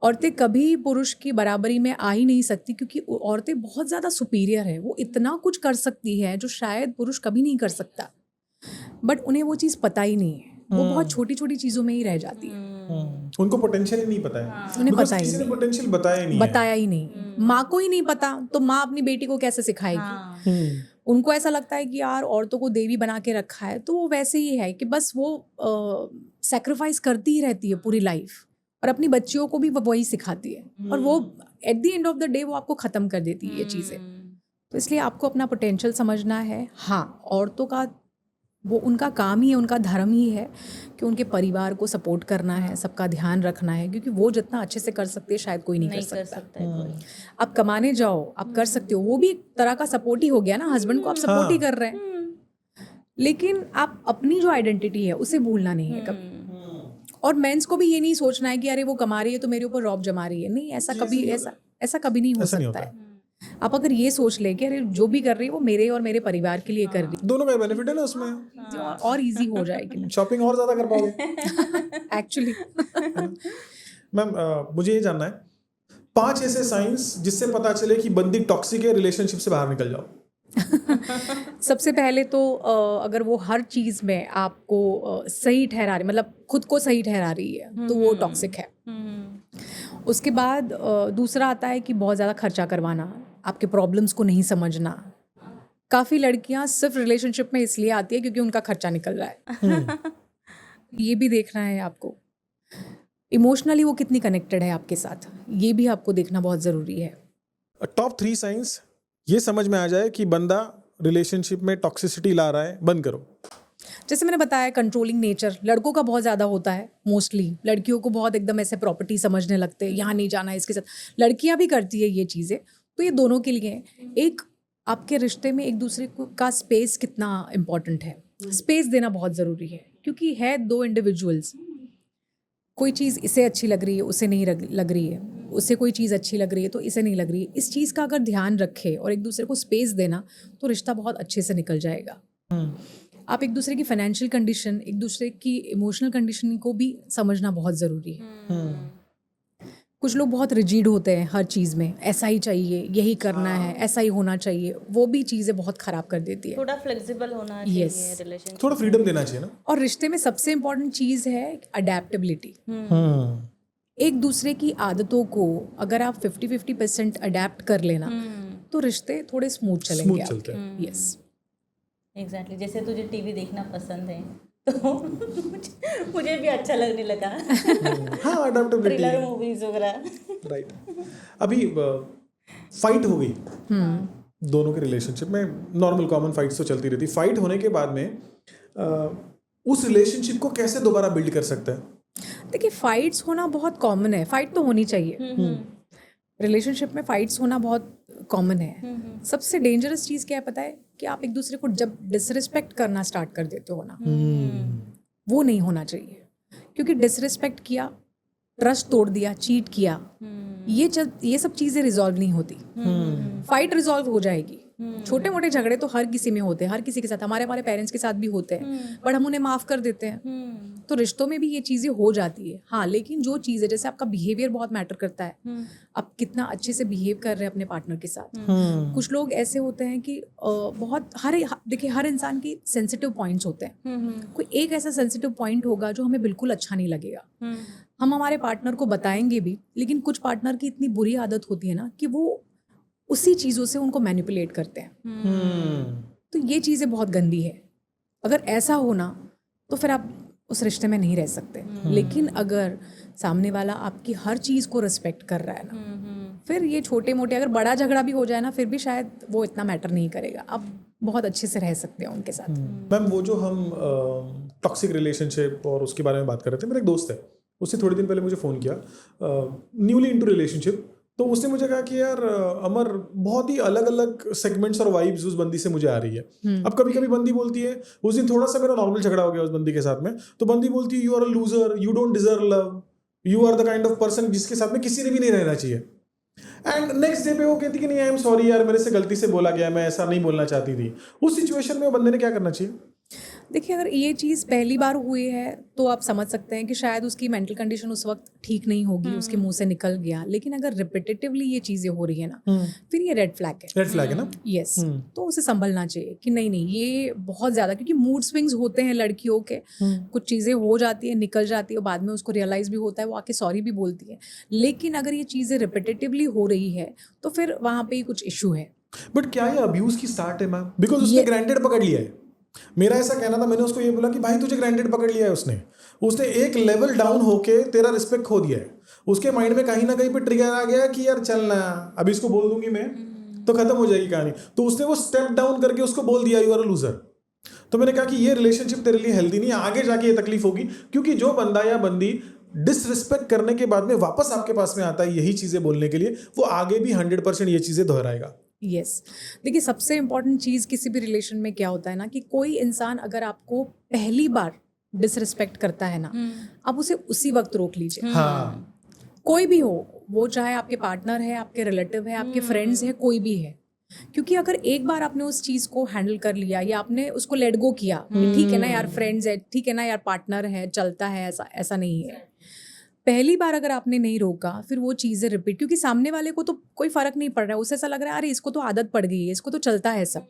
औरतें कभी पुरुष की बराबरी में आ ही नहीं सकती क्योंकि औरतें बहुत ज़्यादा सुपीरियर है, वो इतना कुछ कर सकती है जो शायद पुरुष कभी नहीं कर सकता। बट उन्हें वो चीज़ पता ही नहीं है, वो बहुत छोटी छोटी चीज़ों में ही रह जाती है, उनको पोटेंशियल ही नहीं पता है, उन्हें Because पता ही किसी ने नहीं, पोटेंशियल बताया ही नहीं है। बताया ही नहीं। माँ को ही नहीं पता तो माँ अपनी बेटी को कैसे सिखाएगी? हाँ उनको ऐसा लगता है कि यार औरतों को देवी बना के रखा है, तो वो वैसे ही है कि बस वो सेक्रीफाइस करती ही रहती है पूरी लाइफ, और अपनी बच्चियों को भी वो वही सिखाती है, और वो at the end of the day वो आपको ख़त्म कर देती है ये चीज़ें। तो इसलिए आपको अपना पोटेंशियल समझना है। हाँ, औरतों का वो उनका काम ही है, उनका धर्म ही है कि उनके परिवार को सपोर्ट करना है, सबका ध्यान रखना है, क्योंकि वो जितना अच्छे से कर सकती है शायद कोई नहीं कर नहीं कर सकता। सकता है कोई। आप कमाने जाओ, आप कर सकते हो, वो भी एक तरह का सपोर्ट ही हो गया ना, हस्बैंड को आप सपोर्ट ही कर रहे हैं, लेकिन आप अपनी जो आइडेंटिटी है उसे भूलना नहीं है कभी। और मेंस को भी ये नहीं सोचना है कि अरे वो कमा रही है तो मेरे ऊपर रौब जमा रही है, नहीं, ऐसा कभी नहीं हो ऐसा नहीं सकता होता। है। आप अगर ये सोच ले कि अरे जो भी कर रही है वो मेरे और मेरे परिवार के लिए कर रही दोनों का बेनिफिट है ना उसमें, है, और इजी हो जाएगी शॉपिंग और ज्यादा कर पाओगे। एक्चुअली। मैम मुझे ये जानना है 5 ऐसे साइंस जिससे पता चले कि बंदी टॉक्सिक है, रिलेशनशिप से बाहर निकल जाओ। सबसे पहले तो अगर वो हर चीज़ में आपको सही ठहरा रही, मतलब खुद को सही ठहरा रही है, तो वो टॉक्सिक है। उसके बाद दूसरा आता है कि बहुत ज़्यादा खर्चा करवाना, आपके प्रॉब्लम्स को नहीं समझना। काफ़ी लड़कियां सिर्फ रिलेशनशिप में इसलिए आती है क्योंकि उनका खर्चा निकल रहा है। ये भी देखना है आपको, इमोशनली वो कितनी कनेक्टेड है आपके साथ, ये भी आपको देखना बहुत ज़रूरी है। टॉप 3 साइंस ये समझ में आ जाए कि बंदा रिलेशनशिप में टॉक्सिसिटी ला रहा है, बंद करो। जैसे मैंने बताया, कंट्रोलिंग नेचर लड़कों का बहुत ज़्यादा होता है मोस्टली, लड़कियों को बहुत एकदम ऐसे प्रॉपर्टी समझने लगते हैं, यहाँ नहीं जाना है इसके साथ, लड़कियाँ भी करती है ये चीज़ें, तो ये दोनों के लिए है। एक आपके रिश्ते में एक दूसरे का स्पेस कितना इम्पॉर्टेंट है, स्पेस देना बहुत ज़रूरी है, क्योंकि है 2 इंडिविजुअल्स, कोई चीज़ इसे अच्छी लग रही है उसे नहीं लग रही है, उसे कोई चीज़ अच्छी लग रही है तो इसे नहीं लग रही है। इस चीज़ का अगर ध्यान रखे और एक दूसरे को स्पेस देना, तो रिश्ता बहुत अच्छे से निकल जाएगा। आप एक दूसरे की फाइनेंशियल कंडीशन, एक दूसरे की इमोशनल कंडीशन को भी समझना बहुत ज़रूरी है। कुछ लोग बहुत रिजिड होते हैं हर चीज़ में, ऐसा ही चाहिए, यही करना है, ऐसा ही होना चाहिए, वो भी चीज़ें बहुत ख़राब कर देती है। थोड़ा फ्लेक्सिबल होना चाहिए Yes. रिलेशनशिप। थोड़ा फ्रीडम देना चाहिए ना। और रिश्ते में सबसे इम्पोर्टेंट चीज़ है अडेप्टेबिलिटी। एक दूसरे की आदतों को अगर आप 50-50% अडेप्ट कर लेना, तो रिश्ते थोड़े स्मूथ चलेंगे चलते आपके। Yes, exactly. जैसे तुझे टीवी देखना पसंद है तो मुझे भी अच्छा लगने लगा। हाँ, अडेप्टेबिलिटी, थ्रिलर मूवीज वगैरह। राइट। अभी फाइट हो गई दोनों के रिलेशनशिप में, नॉर्मल कॉमन फाइट्स तो चलती रहती, फाइट होने के बाद में उस रिलेशनशिप को कैसे दोबारा बिल्ड कर सकते हैं? देखिए फाइट्स होना बहुत कॉमन है, फाइट तो होनी चाहिए, रिलेशनशिप में फाइट्स होना बहुत कॉमन है। सबसे डेंजरस चीज़ क्या है पता है, कि आप एक दूसरे को जब डिसरिस्पेक्ट करना स्टार्ट कर देते हो ना, वो नहीं होना चाहिए, क्योंकि डिसरिस्पेक्ट किया, ट्रस्ट तोड़ दिया, चीट किया, ये सब चीज़ें रिजॉल्व नहीं होती। फाइट रिजॉल्व हो जाएगी, छोटे मोटे झगड़े तो हर किसी में होते हैं, हर किसी के साथ, हमारे पेरेंट्स के साथ भी होते हैं, बट हम उन्हें माफ़ कर देते हैं। तो रिश्तों में भी ये चीज़ें हो जाती है। हाँ, लेकिन जो चीज़ है, जैसे आपका बिहेवियर बहुत मैटर करता है, आप कितना अच्छे से बिहेव कर रहे हैं अपने पार्टनर के साथ। कुछ लोग ऐसे होते हैं कि देखिए हर इंसान की सेंसिटिव पॉइंट्स होते हैं, कोई एक ऐसा सेंसिटिव पॉइंट होगा जो हमें बिल्कुल अच्छा नहीं लगेगा, हम हमारे पार्टनर को बताएंगे भी, लेकिन कुछ पार्टनर की इतनी बुरी आदत होती है ना कि वो उसी चीज़ों से उनको मैनिपुलेट करते हैं। तो ये चीज़ें बहुत गंदी है। अगर ऐसा होना तो फिर आप उस रिश्ते में नहीं रह सकते। लेकिन अगर सामने वाला आपकी हर चीज़ को रिस्पेक्ट कर रहा है ना, फिर ये छोटे मोटे, अगर बड़ा झगड़ा भी हो जाए ना, फिर भी शायद वो इतना मैटर नहीं करेगा, आप बहुत अच्छे से रह सकते हैं उनके साथ। मैम, वो जो हम टॉक्सिक रिलेशनशिप और उसके बारे में बात कर रहे थे, मेरा एक दोस्त है, उसने थोड़े दिन पहले मुझे फ़ोन किया, न्यूली इनटू रिलेशनशिप, तो उसने मुझे कहा कि यार अमर, बहुत ही अलग अलग सेगमेंट्स और वाइब्स उस बंदी से मुझे आ रही है। अब कभी कभी बंदी बोलती है, उस दिन थोड़ा सा मेरा नॉर्मल झगड़ा हो गया उस बंदी के साथ में, तो बंदी बोलती है you are a loser, you don't deserve love, you are the kind of person जिसके साथ में किसी ने भी नहीं रहना चाहिए। एंड नेक्स्ट डे पे वो कहती कि नहीं, आई एम सॉरी यार, मेरे से गलती से बोला गया, मैं ऐसा नहीं बोलना चाहती थी। उस सिचुएशन में वो बंदे ने क्या करना चाहिए? देखिए, अगर ये चीज़ पहली बार हुई है तो आप समझ सकते हैं कि शायद उसकी मेंटल कंडीशन उस वक्त ठीक नहीं होगी, उसके मुंह से निकल गया। लेकिन अगर रिपीटेटिवली ये चीज़ें हो रही है ना, फिर ये रेड फ्लैग है। रेड फ्लैग है ना। यस, तो उसे संभलना चाहिए कि नहीं नहीं, ये बहुत ज़्यादा, क्योंकि मूड स्विंग्स होते हैं लड़कियों के, कुछ चीज़ें हो जाती है, निकल जाती है, बाद में उसको रियलाइज़ भी होता है, वो आके सॉरी भी बोलती है। लेकिन अगर ये चीज़ें रिपीटेटिवली हो रही है तो फिर वहाँ पे ही कुछ इशू है। बट क्या ये अब्यूज की स्टार्ट है मैम? बिकॉज उसने ग्रांटेड पकड़ लिया है। मेरा ऐसा कहना था, मैंने उसको ये बोला कि भाई तुझे ग्रांटेड पकड़ लिया है उसने एक लेवल डाउन होके तेरा रिस्पेक्ट खो दिया है। उसके माइंड में कहीं ना कहीं पे ट्रिगर आ गया कि यार चल ना, अभी इसको बोल दूंगी मैं तो खत्म हो जाएगी कहानी। तो उसने वो स्टेप डाउन करके उसको बोल दिया यू आर अ लूजर। तो मैंने कहा कि ये रिलेशनशिप तेरे लिए हेल्दी नहीं है, आगे जाके ये तकलीफ होगी। क्योंकि जो बंदा या बंदी डिसरिस्पेक्ट करने के बाद में वापस आपके पास में आता है यही चीजें बोलने के लिए, वो आगे भी 100% ये चीजें दोहराएगा। यस, देखिए सबसे इम्पोर्टेंट चीज़ किसी भी रिलेशन में क्या होता है ना, कि कोई इंसान अगर आपको पहली बार डिसरिस्पेक्ट करता है ना, आप उसे उसी वक्त रोक लीजिए। हाँ, कोई भी हो, वो चाहे आपके पार्टनर है, आपके रिलेटिव है, आपके फ्रेंड्स है, कोई भी है। क्योंकि अगर एक बार आपने उस चीज़ को हैंडल कर लिया या आपने उसको लेट गो किया कि ठीक है ना यार, फ्रेंड्स है, ठीक है ना यार, पार्टनर है, चलता है, ऐसा नहीं है। पहली बार अगर आपने नहीं रोका, फिर वो चीज़ें रिपीट, क्योंकि सामने वाले को तो कोई फर्क नहीं पड़ रहा है, उसे ऐसा लग रहा है अरे इसको तो आदत पड़ गई है, इसको तो चलता है सब,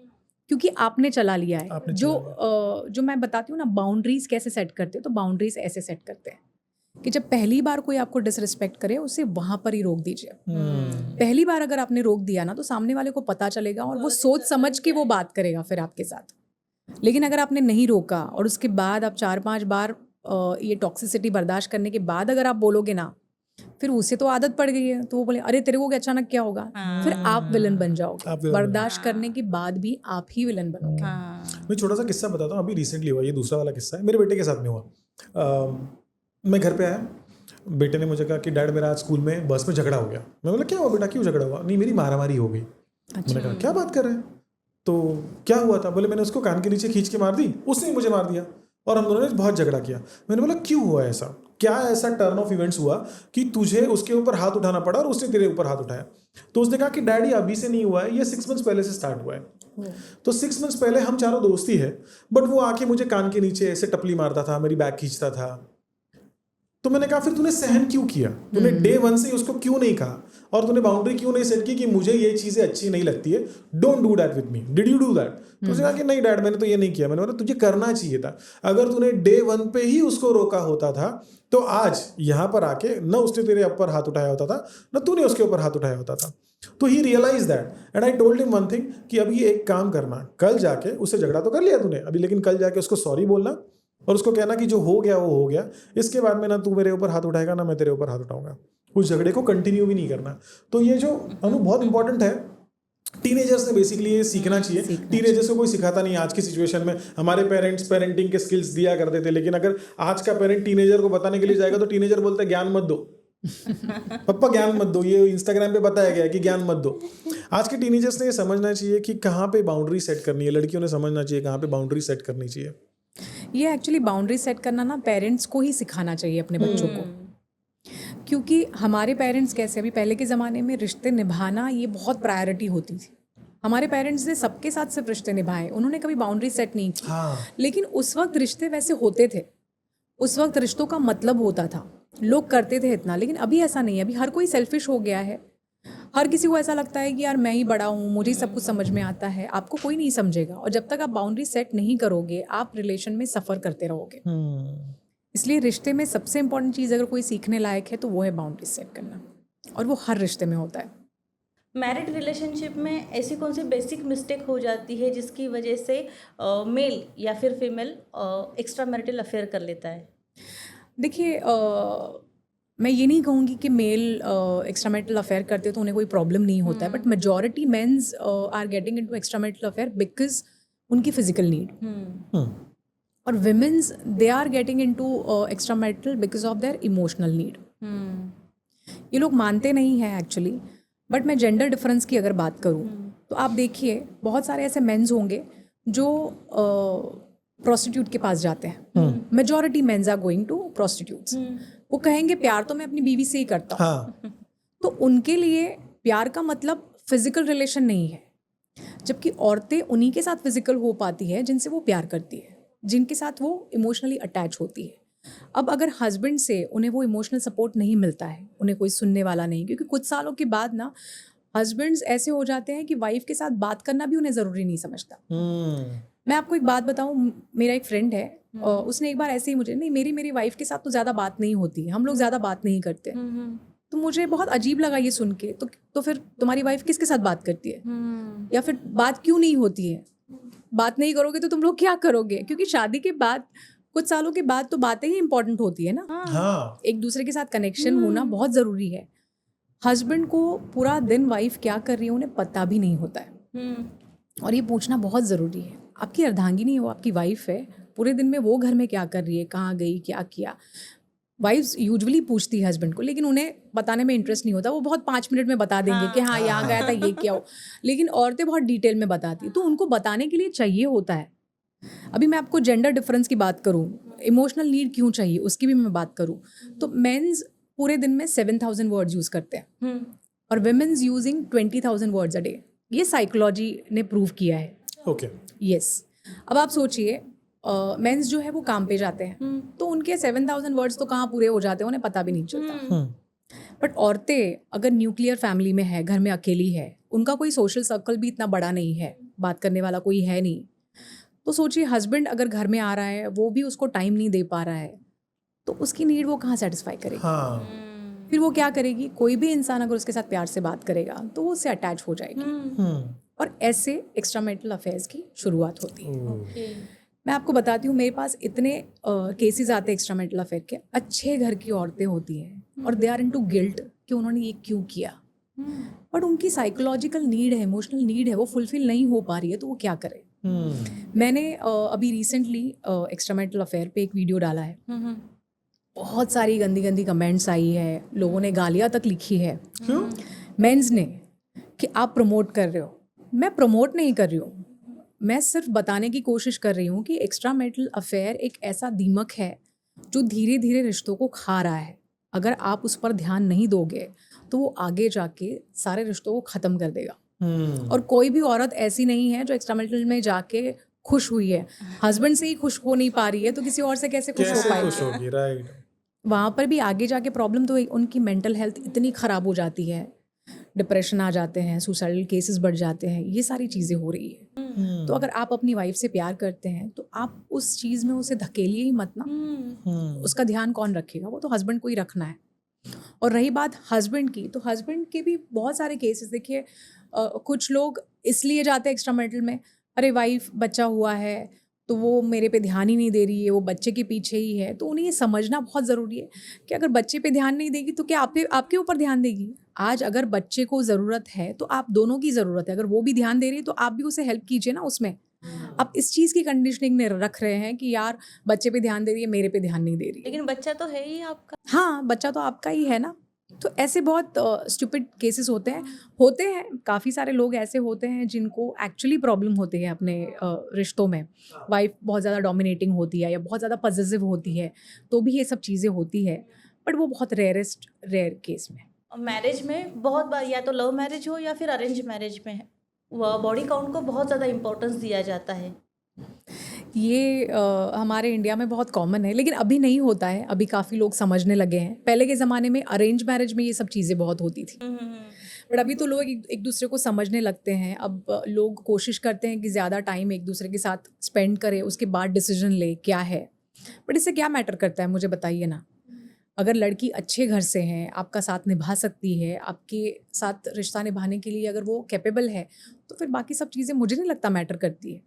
क्योंकि आपने चला लिया है। आपने जो मैं बताती हूँ ना, बाउंड्रीज कैसे सेट करते हैं, तो बाउंड्रीज ऐसे सेट करते हैं कि जब पहली बार कोई आपको डिसरिस्पेक्ट करे, उसे वहां पर ही रोक दीजिए। पहली बार अगर आपने रोक दिया ना, तो सामने वाले को पता चलेगा और वो सोच समझ के वो बात करेगा फिर आपके साथ। लेकिन अगर आपने नहीं रोका और उसके बाद आप 4-5 बार ये टॉक्सिसिटी बर्दाश्त करने के बाद अगर आप बोलोगे ना, फिर उसे तो आदत पड़ गई है, तो वो बोले अरे तेरे को क्या अचानक क्या होगा, फिर आप विलन बन जाओगे। बर्दाश्त करने के बाद भी आप ही विलन बनोगे। मैं छोटा सा किस्सा बताता हूँ, अभी रिसेंटली हुआ, ये दूसरा वाला किस्सा है, मेरे बेटे के साथ में हुआ। मैं घर पे आया, बेटे ने मुझे कहा कि डैड मेरा आज स्कूल में बस में झगड़ा हो गया। मैं बोला क्या हुआ बेटा, क्यों झगड़ा हुआ? नहीं मेरी मारामारी हो गई। मैंने कहा क्या बात कर रहे हैं, तो क्या हुआ था? बोले मैंने उसको कान के नीचे खींच के मार दी, उसने मुझे मार दिया और हम दोनों ने बहुत झगड़ा किया। मैंने बोला क्यों हुआ ऐसा, क्या ऐसा टर्न ऑफ इवेंट्स हुआ कि तुझे उसके ऊपर हाथ उठाना पड़ा और उसने तेरे ऊपर हाथ उठाया? तो उसने कहा कि डैडी अभी से नहीं हुआ है, ये 6 मंथ्स पहले से स्टार्ट हुआ है। तो 6 मंथ्स पहले हम चारों दोस्ती है, बट वो आके मुझे कान के नीचे ऐसे टपली मारता था, मेरी बैग खींचता था। तो मैंने कहा फिर तूने सहन क्यों किया, तूने डे 1 से उसको क्यों नहीं कहा और तूने बाउंड्री क्यों नहीं सेट की कि मुझे ये चीजें अच्छी नहीं लगती है, don't do that with me, did you do that? तो उसने कहा कि नहीं डैड मैंने तो ये नहीं किया। मैंने बोला तुझे करना चाहिए था, अगर तूने डे 1 पे ही उसको रोका होता था तो आज यहाँ पर आके न उसने तेरे ऊपर हाथ उठाया होता था न तूने उसके ऊपर हाथ उठाया होता था। तो he realise that and I told him one thing कि अभी एक काम करना, कल जाके उससे झगड़ा तो कर लिया तूने अभी, लेकिन कल जाके उसको सॉरी बोलना और उसको कहना कि जो हो गया वो हो गया, इसके बाद में ना तू मेरे ऊपर हाथ उठाएगा ना मैं तेरे ऊपर हाथ उठाऊंगा। उस झगड़े को कंटिन्यू भी नहीं करना। तो ये जो अनु बहुत इंपॉर्टेंट है, टीनेजर्स ने बेसिकली ये सीखना चाहिए। टीनेजर्स को कोई सिखाता नहीं। आज की सिचुएशन में हमारे पेरेंट्स पेरेंटिंग के स्किल्स दिया करते थे, लेकिन अगर आज का पेरेंट टीनेजर को बताने के लिए जाएगा तो टीनेजर बोलता है ज्ञान मत दो पप्पा, ज्ञान मत दो, ये इंस्टाग्राम पे बताया गया है कि ज्ञान मत दो। आज के टीनेजर्स ने ये समझना चाहिए कि कहाँ पे बाउंड्री सेट करनी है, लड़कियों ने समझना चाहिए कहाँ पे बाउंड्री सेट करनी चाहिए। ये एक्चुअली बाउंड्री सेट करना ना पेरेंट्स को ही सिखाना चाहिए अपने बच्चों को, क्योंकि हमारे पेरेंट्स कैसे, अभी पहले के ज़माने में रिश्ते निभाना ये बहुत प्रायोरिटी होती थी। हमारे पेरेंट्स ने सबके साथ सिर्फ रिश्ते निभाए, उन्होंने कभी बाउंड्री सेट नहीं की। लेकिन उस वक्त रिश्ते वैसे होते थे, उस वक्त रिश्तों का मतलब होता था, लोग करते थे इतना। लेकिन अभी ऐसा नहीं है, अभी हर कोई सेल्फिश हो गया है। हर किसी को ऐसा लगता है कि यार मैं ही बड़ा हूँ, मुझे ही सब कुछ समझ में आता है, आपको कोई नहीं समझेगा। और जब तक आप बाउंड्री सेट नहीं करोगे, आप रिलेशन में सफ़र करते रहोगे। इसलिए रिश्ते में सबसे इंपॉर्टेंट चीज़ अगर कोई सीखने लायक है तो वो है बाउंड्री सेट करना, और वो हर रिश्ते में होता है। मैरिड रिलेशनशिप में ऐसी कौन सी बेसिक मिस्टेक हो जाती है जिसकी वजह से मेल या फिर फीमेल एक्स्ट्रा मैरिटल अफेयर कर लेता है? देखिए, मैं ये नहीं कहूँगी कि मेल एक्स्ट्रा मैरिटल अफेयर करते तो उन्हें कोई प्रॉब्लम नहीं होता है, but majority mens are getting into extra marital affair because उनकी फिजिकल नीड, और womens they are getting into extra marital because of their emotional need. ये लोग मानते नहीं हैं एक्चुअली, बट मैं जेंडर डिफरेंस की अगर बात करूँ तो आप देखिए बहुत सारे ऐसे मेंस होंगे जो प्रोस्टिट्यूट के पास जाते हैं। Majority mens are going to prostitutes. वो कहेंगे प्यार तो मैं अपनी बीवी से ही करता हूँ, तो उनके लिए प्यार का मतलब फिजिकल रिलेशन नहीं है, जबकि औरतें उन्हीं के साथ फिजिकल हो पाती है जिनसे वो प्यार करती है। जिनके साथ वो इमोशनली अटैच होती है। अब अगर हस्बैंड से उन्हें वो इमोशनल सपोर्ट नहीं मिलता है, उन्हें कोई सुनने वाला नहीं, क्योंकि कुछ सालों के बाद ना हस्बैंड्स ऐसे हो जाते हैं कि वाइफ के साथ बात करना भी उन्हें ज़रूरी नहीं समझता। मैं आपको एक बात बताऊं, मेरा एक फ्रेंड है, उसने एक बार ऐसे ही मुझे, नहीं मेरी वाइफ के साथ तो ज़्यादा बात नहीं होती, हम लोग ज़्यादा बात नहीं करते। तो मुझे बहुत अजीब लगा ये सुन के। तो फिर तुम्हारी वाइफ किसके साथ बात करती है, या फिर बात क्यों नहीं होती है? बात नहीं करोगे तो तुम लोग क्या करोगे? क्योंकि शादी के बाद कुछ सालों के बाद तो बातें ही इंपॉर्टेंट होती है ना। हाँ, एक दूसरे के साथ कनेक्शन होना बहुत ज़रूरी है। हस्बैंड को पूरा दिन वाइफ क्या कर रही है उन्हें पता भी नहीं होता है, और ये पूछना बहुत ज़रूरी है। आपकी अर्धांगिनी हो, आपकी वाइफ है, पूरे दिन में वो घर में क्या कर रही है, कहाँ गई, क्या किया। वाइफ्स यूजुअली पूछती है हस्बैंड को, लेकिन उन्हें बताने में इंटरेस्ट नहीं होता। वो बहुत 5 मिनट में बता देंगे कि हाँ यहाँ गया था, ये किया हो। लेकिन औरतें बहुत डिटेल में बताती, तो उनको बताने के लिए चाहिए होता है। अभी मैं आपको जेंडर डिफरेंस की बात करूँ, इमोशनल नीड क्यों चाहिए उसकी भी मैं बात करूँ, तो मेंस पूरे दिन में 7,000 वर्ड्स यूज़ करते हैं और womens using 20,000 words a day. ये साइकोलॉजी ने प्रूव किया है। ओके। यस। अब आप सोचिए, मेंस जो है वो काम पे जाते हैं, तो उनके 7,000 वर्ड्स तो कहाँ पूरे हो जाते हैं उन्हें पता भी नहीं चलता। बट औरतें अगर न्यूक्लियर फैमिली में है, घर में अकेली है, उनका कोई सोशल सर्कल भी इतना बड़ा नहीं है, बात करने वाला कोई है नहीं, तो सोचिए हस्बैंड अगर घर में आ रहा है, वो भी उसको टाइम नहीं दे पा रहा है, तो उसकी नीड वो कहाँ सेटिस्फाई करेगी? हाँ। फिर वो क्या करेगी? कोई भी इंसान अगर उसके साथ प्यार से बात करेगा तो वो उससे अटैच हो जाएगी, और ऐसे एक्स्ट्रा मैरिटल अफेयर्स की शुरुआत होती है। मैं आपको बताती हूँ, मेरे पास इतने केसेस आते हैं एक्स्ट्रा मैरिटल अफेयर के। अच्छे घर की औरतें होती हैं और दे आर इनटू गिल्ट कि उन्होंने ये क्यों किया, बट उनकी साइकोलॉजिकल नीड है, इमोशनल नीड है, वो फुलफिल नहीं हो पा रही है, तो वो क्या करे? मैंने अभी रिसेंटली एक्स्ट्रा मैरिटल अफेयर पे एक वीडियो डाला है। बहुत सारी गंदी गंदी कमेंट्स आई है, लोगों ने गालियाँ तक लिखी है मेंस ने कि आप प्रमोट कर रहे हो। मैं प्रमोट नहीं कर रही हूँ, मैं सिर्फ बताने की कोशिश कर रही हूँ कि एक्स्ट्रा मैरिटल अफेयर एक ऐसा दीमक है जो धीरे धीरे रिश्तों को खा रहा है। अगर आप उस पर ध्यान नहीं दोगे तो वो आगे जाके सारे रिश्तों को ख़त्म कर देगा। और कोई भी औरत ऐसी नहीं है जो एक्स्ट्रा मैरिटल में जाके खुश हुई है। हस्बैंड से ही खुश हो नहीं पा रही है तो किसी और से कैसे खुश हो कैसे पाएगी? खुश होगी? राइट। वहाँ पर भी आगे जाके प्रॉब्लम तो उनकी मेंटल हेल्थ इतनी ख़राब हो जाती है, डिप्रेशन आ जाते हैं, सुसाइडल केसेस बढ़ जाते हैं, ये सारी चीज़ें हो रही है। तो अगर आप अपनी वाइफ से प्यार करते हैं तो आप उस चीज़ में उसे धकेलिए ही मत ना। उसका ध्यान कौन रखेगा? वो तो हस्बैंड को ही रखना है। और रही बात हस्बैंड की, तो हस्बैंड के भी बहुत सारे केसेस देखिए। कुछ लोग इसलिए जाते हैं एक्स्ट्रा मैरिटल में, अरे वाइफ बच्चा हुआ है तो वो मेरे पे ध्यान ही नहीं दे रही है, वो बच्चे के पीछे ही है। तो उन्हें ये समझना बहुत ज़रूरी है कि अगर बच्चे पे ध्यान नहीं देगी तो क्या आपके ऊपर ध्यान देगी? आज अगर बच्चे को ज़रूरत है तो आप दोनों की ज़रूरत है। अगर वो भी ध्यान दे रही है तो आप भी उसे हेल्प कीजिए ना उसमें। आप इस चीज़ की कंडीशनिंग में रख रहे हैं कि यार बच्चे पे ध्यान दे रही है, मेरे पे ध्यान नहीं दे रही है। लेकिन बच्चा तो है ही आपका। हाँ, बच्चा तो आपका ही है ना। तो ऐसे बहुत स्टूपिड केसेस होते हैं काफ़ी सारे लोग ऐसे होते हैं जिनको एक्चुअली प्रॉब्लम होती है अपने रिश्तों में। वाइफ बहुत ज़्यादा डोमिनेटिंग होती है या बहुत ज़्यादा पॉसेसिव होती है, तो भी ये सब चीज़ें होती है, बट वो बहुत रेयर केस में। मैरिज में बहुत बार या तो लव मैरिज हो या फिर अरेंज मैरिज में बॉडी काउंट को बहुत ज़्यादा इम्पोर्टेंस दिया जाता है। ये हमारे इंडिया में बहुत कॉमन है, लेकिन अभी नहीं होता है। अभी काफ़ी लोग समझने लगे हैं। पहले के ज़माने में अरेंज मैरिज में ये सब चीज़ें बहुत होती थी, बट अभी तो लोग एक दूसरे को समझने लगते हैं। अब लोग कोशिश करते हैं कि ज़्यादा टाइम एक दूसरे के साथ स्पेंड करें, उसके बाद डिसीजन ले क्या है। बट इससे क्या मैटर करता है मुझे बताइए ना। अगर लड़की अच्छे घर से है, आपका साथ निभा सकती है, आपके साथ रिश्ता निभाने के लिए अगर वो कैपेबल है, तो फिर बाकी सब चीज़ें मुझे नहीं लगता मैटर करती है।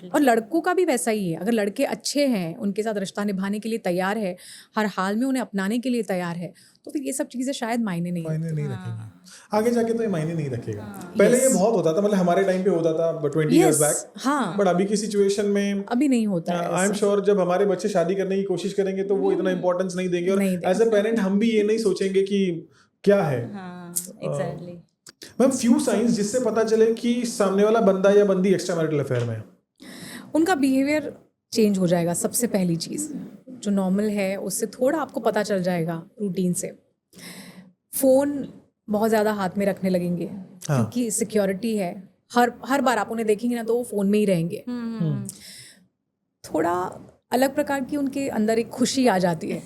और लड़कों का भी वैसा ही है। अगर लड़के अच्छे हैं, उनके साथ रिश्ता निभाने के लिए तैयार है, हर हाल में उन्हें अपनाने के लिए तैयार है, तो फिर ये सब चीज़ें शायद मायने नहीं रखेंगी। आगे जाके तो ये मायने नहीं रखेगा। पहले ये बहुत होता था, मतलब हमारे टाइम पे होता था 20 years बैक। हाँ, बट अभी की सिचुएशन में अभी नहीं होता है। आई एम श्योर जब हमारे बच्चे शादी करने की कोशिश करेंगे तो वो इतना इंपॉर्टेंस नहीं देंगे, और नहीं एज अ पेरेंट हम भी ये नहीं सोचेंगे कि क्या है। एग्जैक्टली। मैम, फ्यू साइंस जिससे पता चले कि सामने वाला बंदा या बंदी एक्स्ट्रा मैरिटल अफेयर में है। उनका बिहेवियर चेंज हो जाएगा। सबसे पहली चीज़ जो नॉर्मल है उससे थोड़ा आपको पता चल जाएगा रूटीन से। फ़ोन बहुत ज़्यादा हाथ में रखने लगेंगे, क्योंकि सिक्योरिटी है। हर बार आप उन्हें देखेंगे ना तो वो फ़ोन में ही रहेंगे। थोड़ा अलग प्रकार की उनके अंदर एक खुशी आ जाती है,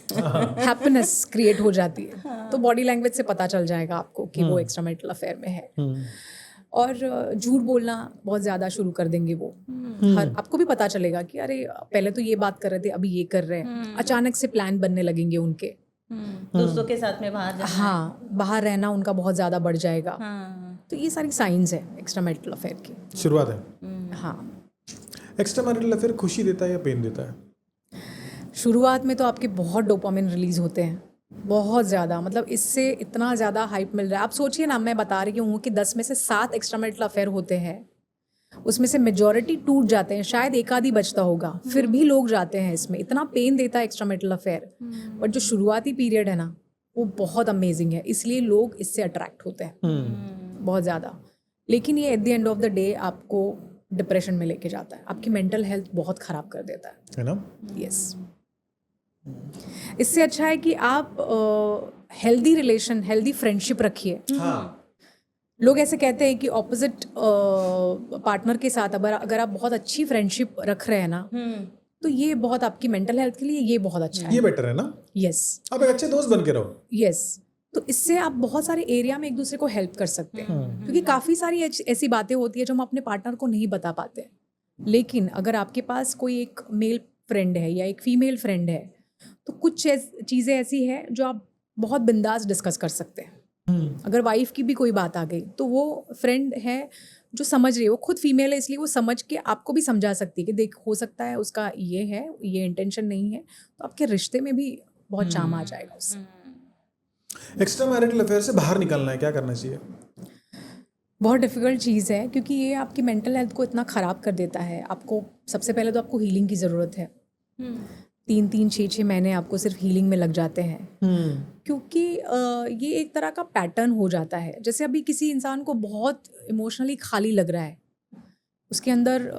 हैप्पीनेस क्रिएट हो जाती है। तो बॉडी लैंग्वेज से पता चल जाएगा आपको कि वो एक्स्ट्रा मैरिटल अफेयर में है। और झूठ बोलना बहुत ज़्यादा शुरू कर देंगे वो। हर आपको भी पता चलेगा कि अरे पहले तो ये बात कर रहे थे, अभी ये कर रहे हैं। अचानक से प्लान बनने लगेंगे उनके। दोस्तों के साथ में बाहर जाना। हाँ, बाहर रहना उनका बहुत ज़्यादा बढ़ जाएगा। हाँ। तो ये सारी साइंस है एक्स्ट्रा मैरिटल अफेयर की। शुरुआत है। हाँ, एक्स्ट्रा मैरिटल अफेयर खुशी देता है या पेन देता है? शुरुआत में तो आपके बहुत डोपामिन रिलीज होते हैं, बहुत ज़्यादा। मतलब इससे इतना ज़्यादा हाइप मिल रहा है। आप सोचिए ना, मैं बता रही हूँ कि 10 में से 7 एक्स्ट्रा मैरिटल अफेयर होते हैं, उसमें से मेजॉरिटी टूट जाते हैं, शायद एक आधी बचता होगा, फिर भी लोग जाते हैं इसमें। इतना पेन देता है एक्स्ट्रा मैरिटल अफेयर। बट जो शुरुआती पीरियड है ना, वो बहुत अमेजिंग है, इसलिए लोग इससे अट्रैक्ट होते हैं बहुत ज़्यादा। लेकिन ये at the end of the day आपको डिप्रेशन में लेके जाता है, आपकी मेंटल हेल्थ बहुत ख़राब कर देता है ना? यस। इससे अच्छा है कि आप हेल्दी रिलेशन, हेल्दी फ्रेंडशिप रखिए। हाँ। लोग ऐसे कहते हैं कि ऑपोजिट पार्टनर के साथ अगर आप बहुत अच्छी फ्रेंडशिप रख रहे हैं ना, तो ये बहुत आपकी मेंटल हेल्थ के लिए ये बहुत अच्छा है। ये बेटर है ना? यस। आप एक अच्छे दोस्त बन के रहो। यस। तो इससे आप बहुत सारे एरिया में एक दूसरे को हेल्प कर सकते हैं, क्योंकि काफ़ी सारी ऐसी बातें होती है जो हम अपने पार्टनर को नहीं बता पाते। लेकिन अगर आपके पास कोई एक मेल फ्रेंड है या एक फीमेल फ्रेंड है, तो कुछ चीज़ें ऐसी हैं जो आप बहुत बिंदास डिस्कस कर सकते हैं। अगर वाइफ की भी कोई बात आ गई, तो वो फ्रेंड है जो समझ रही है, वो खुद फीमेल है इसलिए वो समझ के आपको भी समझा सकती है कि देख, हो सकता है उसका ये है, ये इंटेंशन नहीं है, तो आपके रिश्ते में भी बहुत चाम आ जाएगा उससे। एक्स्ट्रा मैरिटल अफेयर से बाहर निकलना है, क्या करना चाहिए? बहुत डिफ़िकल्ट चीज़ है, क्योंकि ये आपकी मेंटल हेल्थ को इतना ख़राब कर देता है। आपको सबसे पहले तो आपको हीलिंग की ज़रूरत है। 3-3, 6-6 महीने आपको सिर्फ हीलिंग में लग जाते हैं, क्योंकि ये एक तरह का पैटर्न हो जाता है। जैसे अभी किसी इंसान को बहुत इमोशनली खाली लग रहा है, उसके अंदर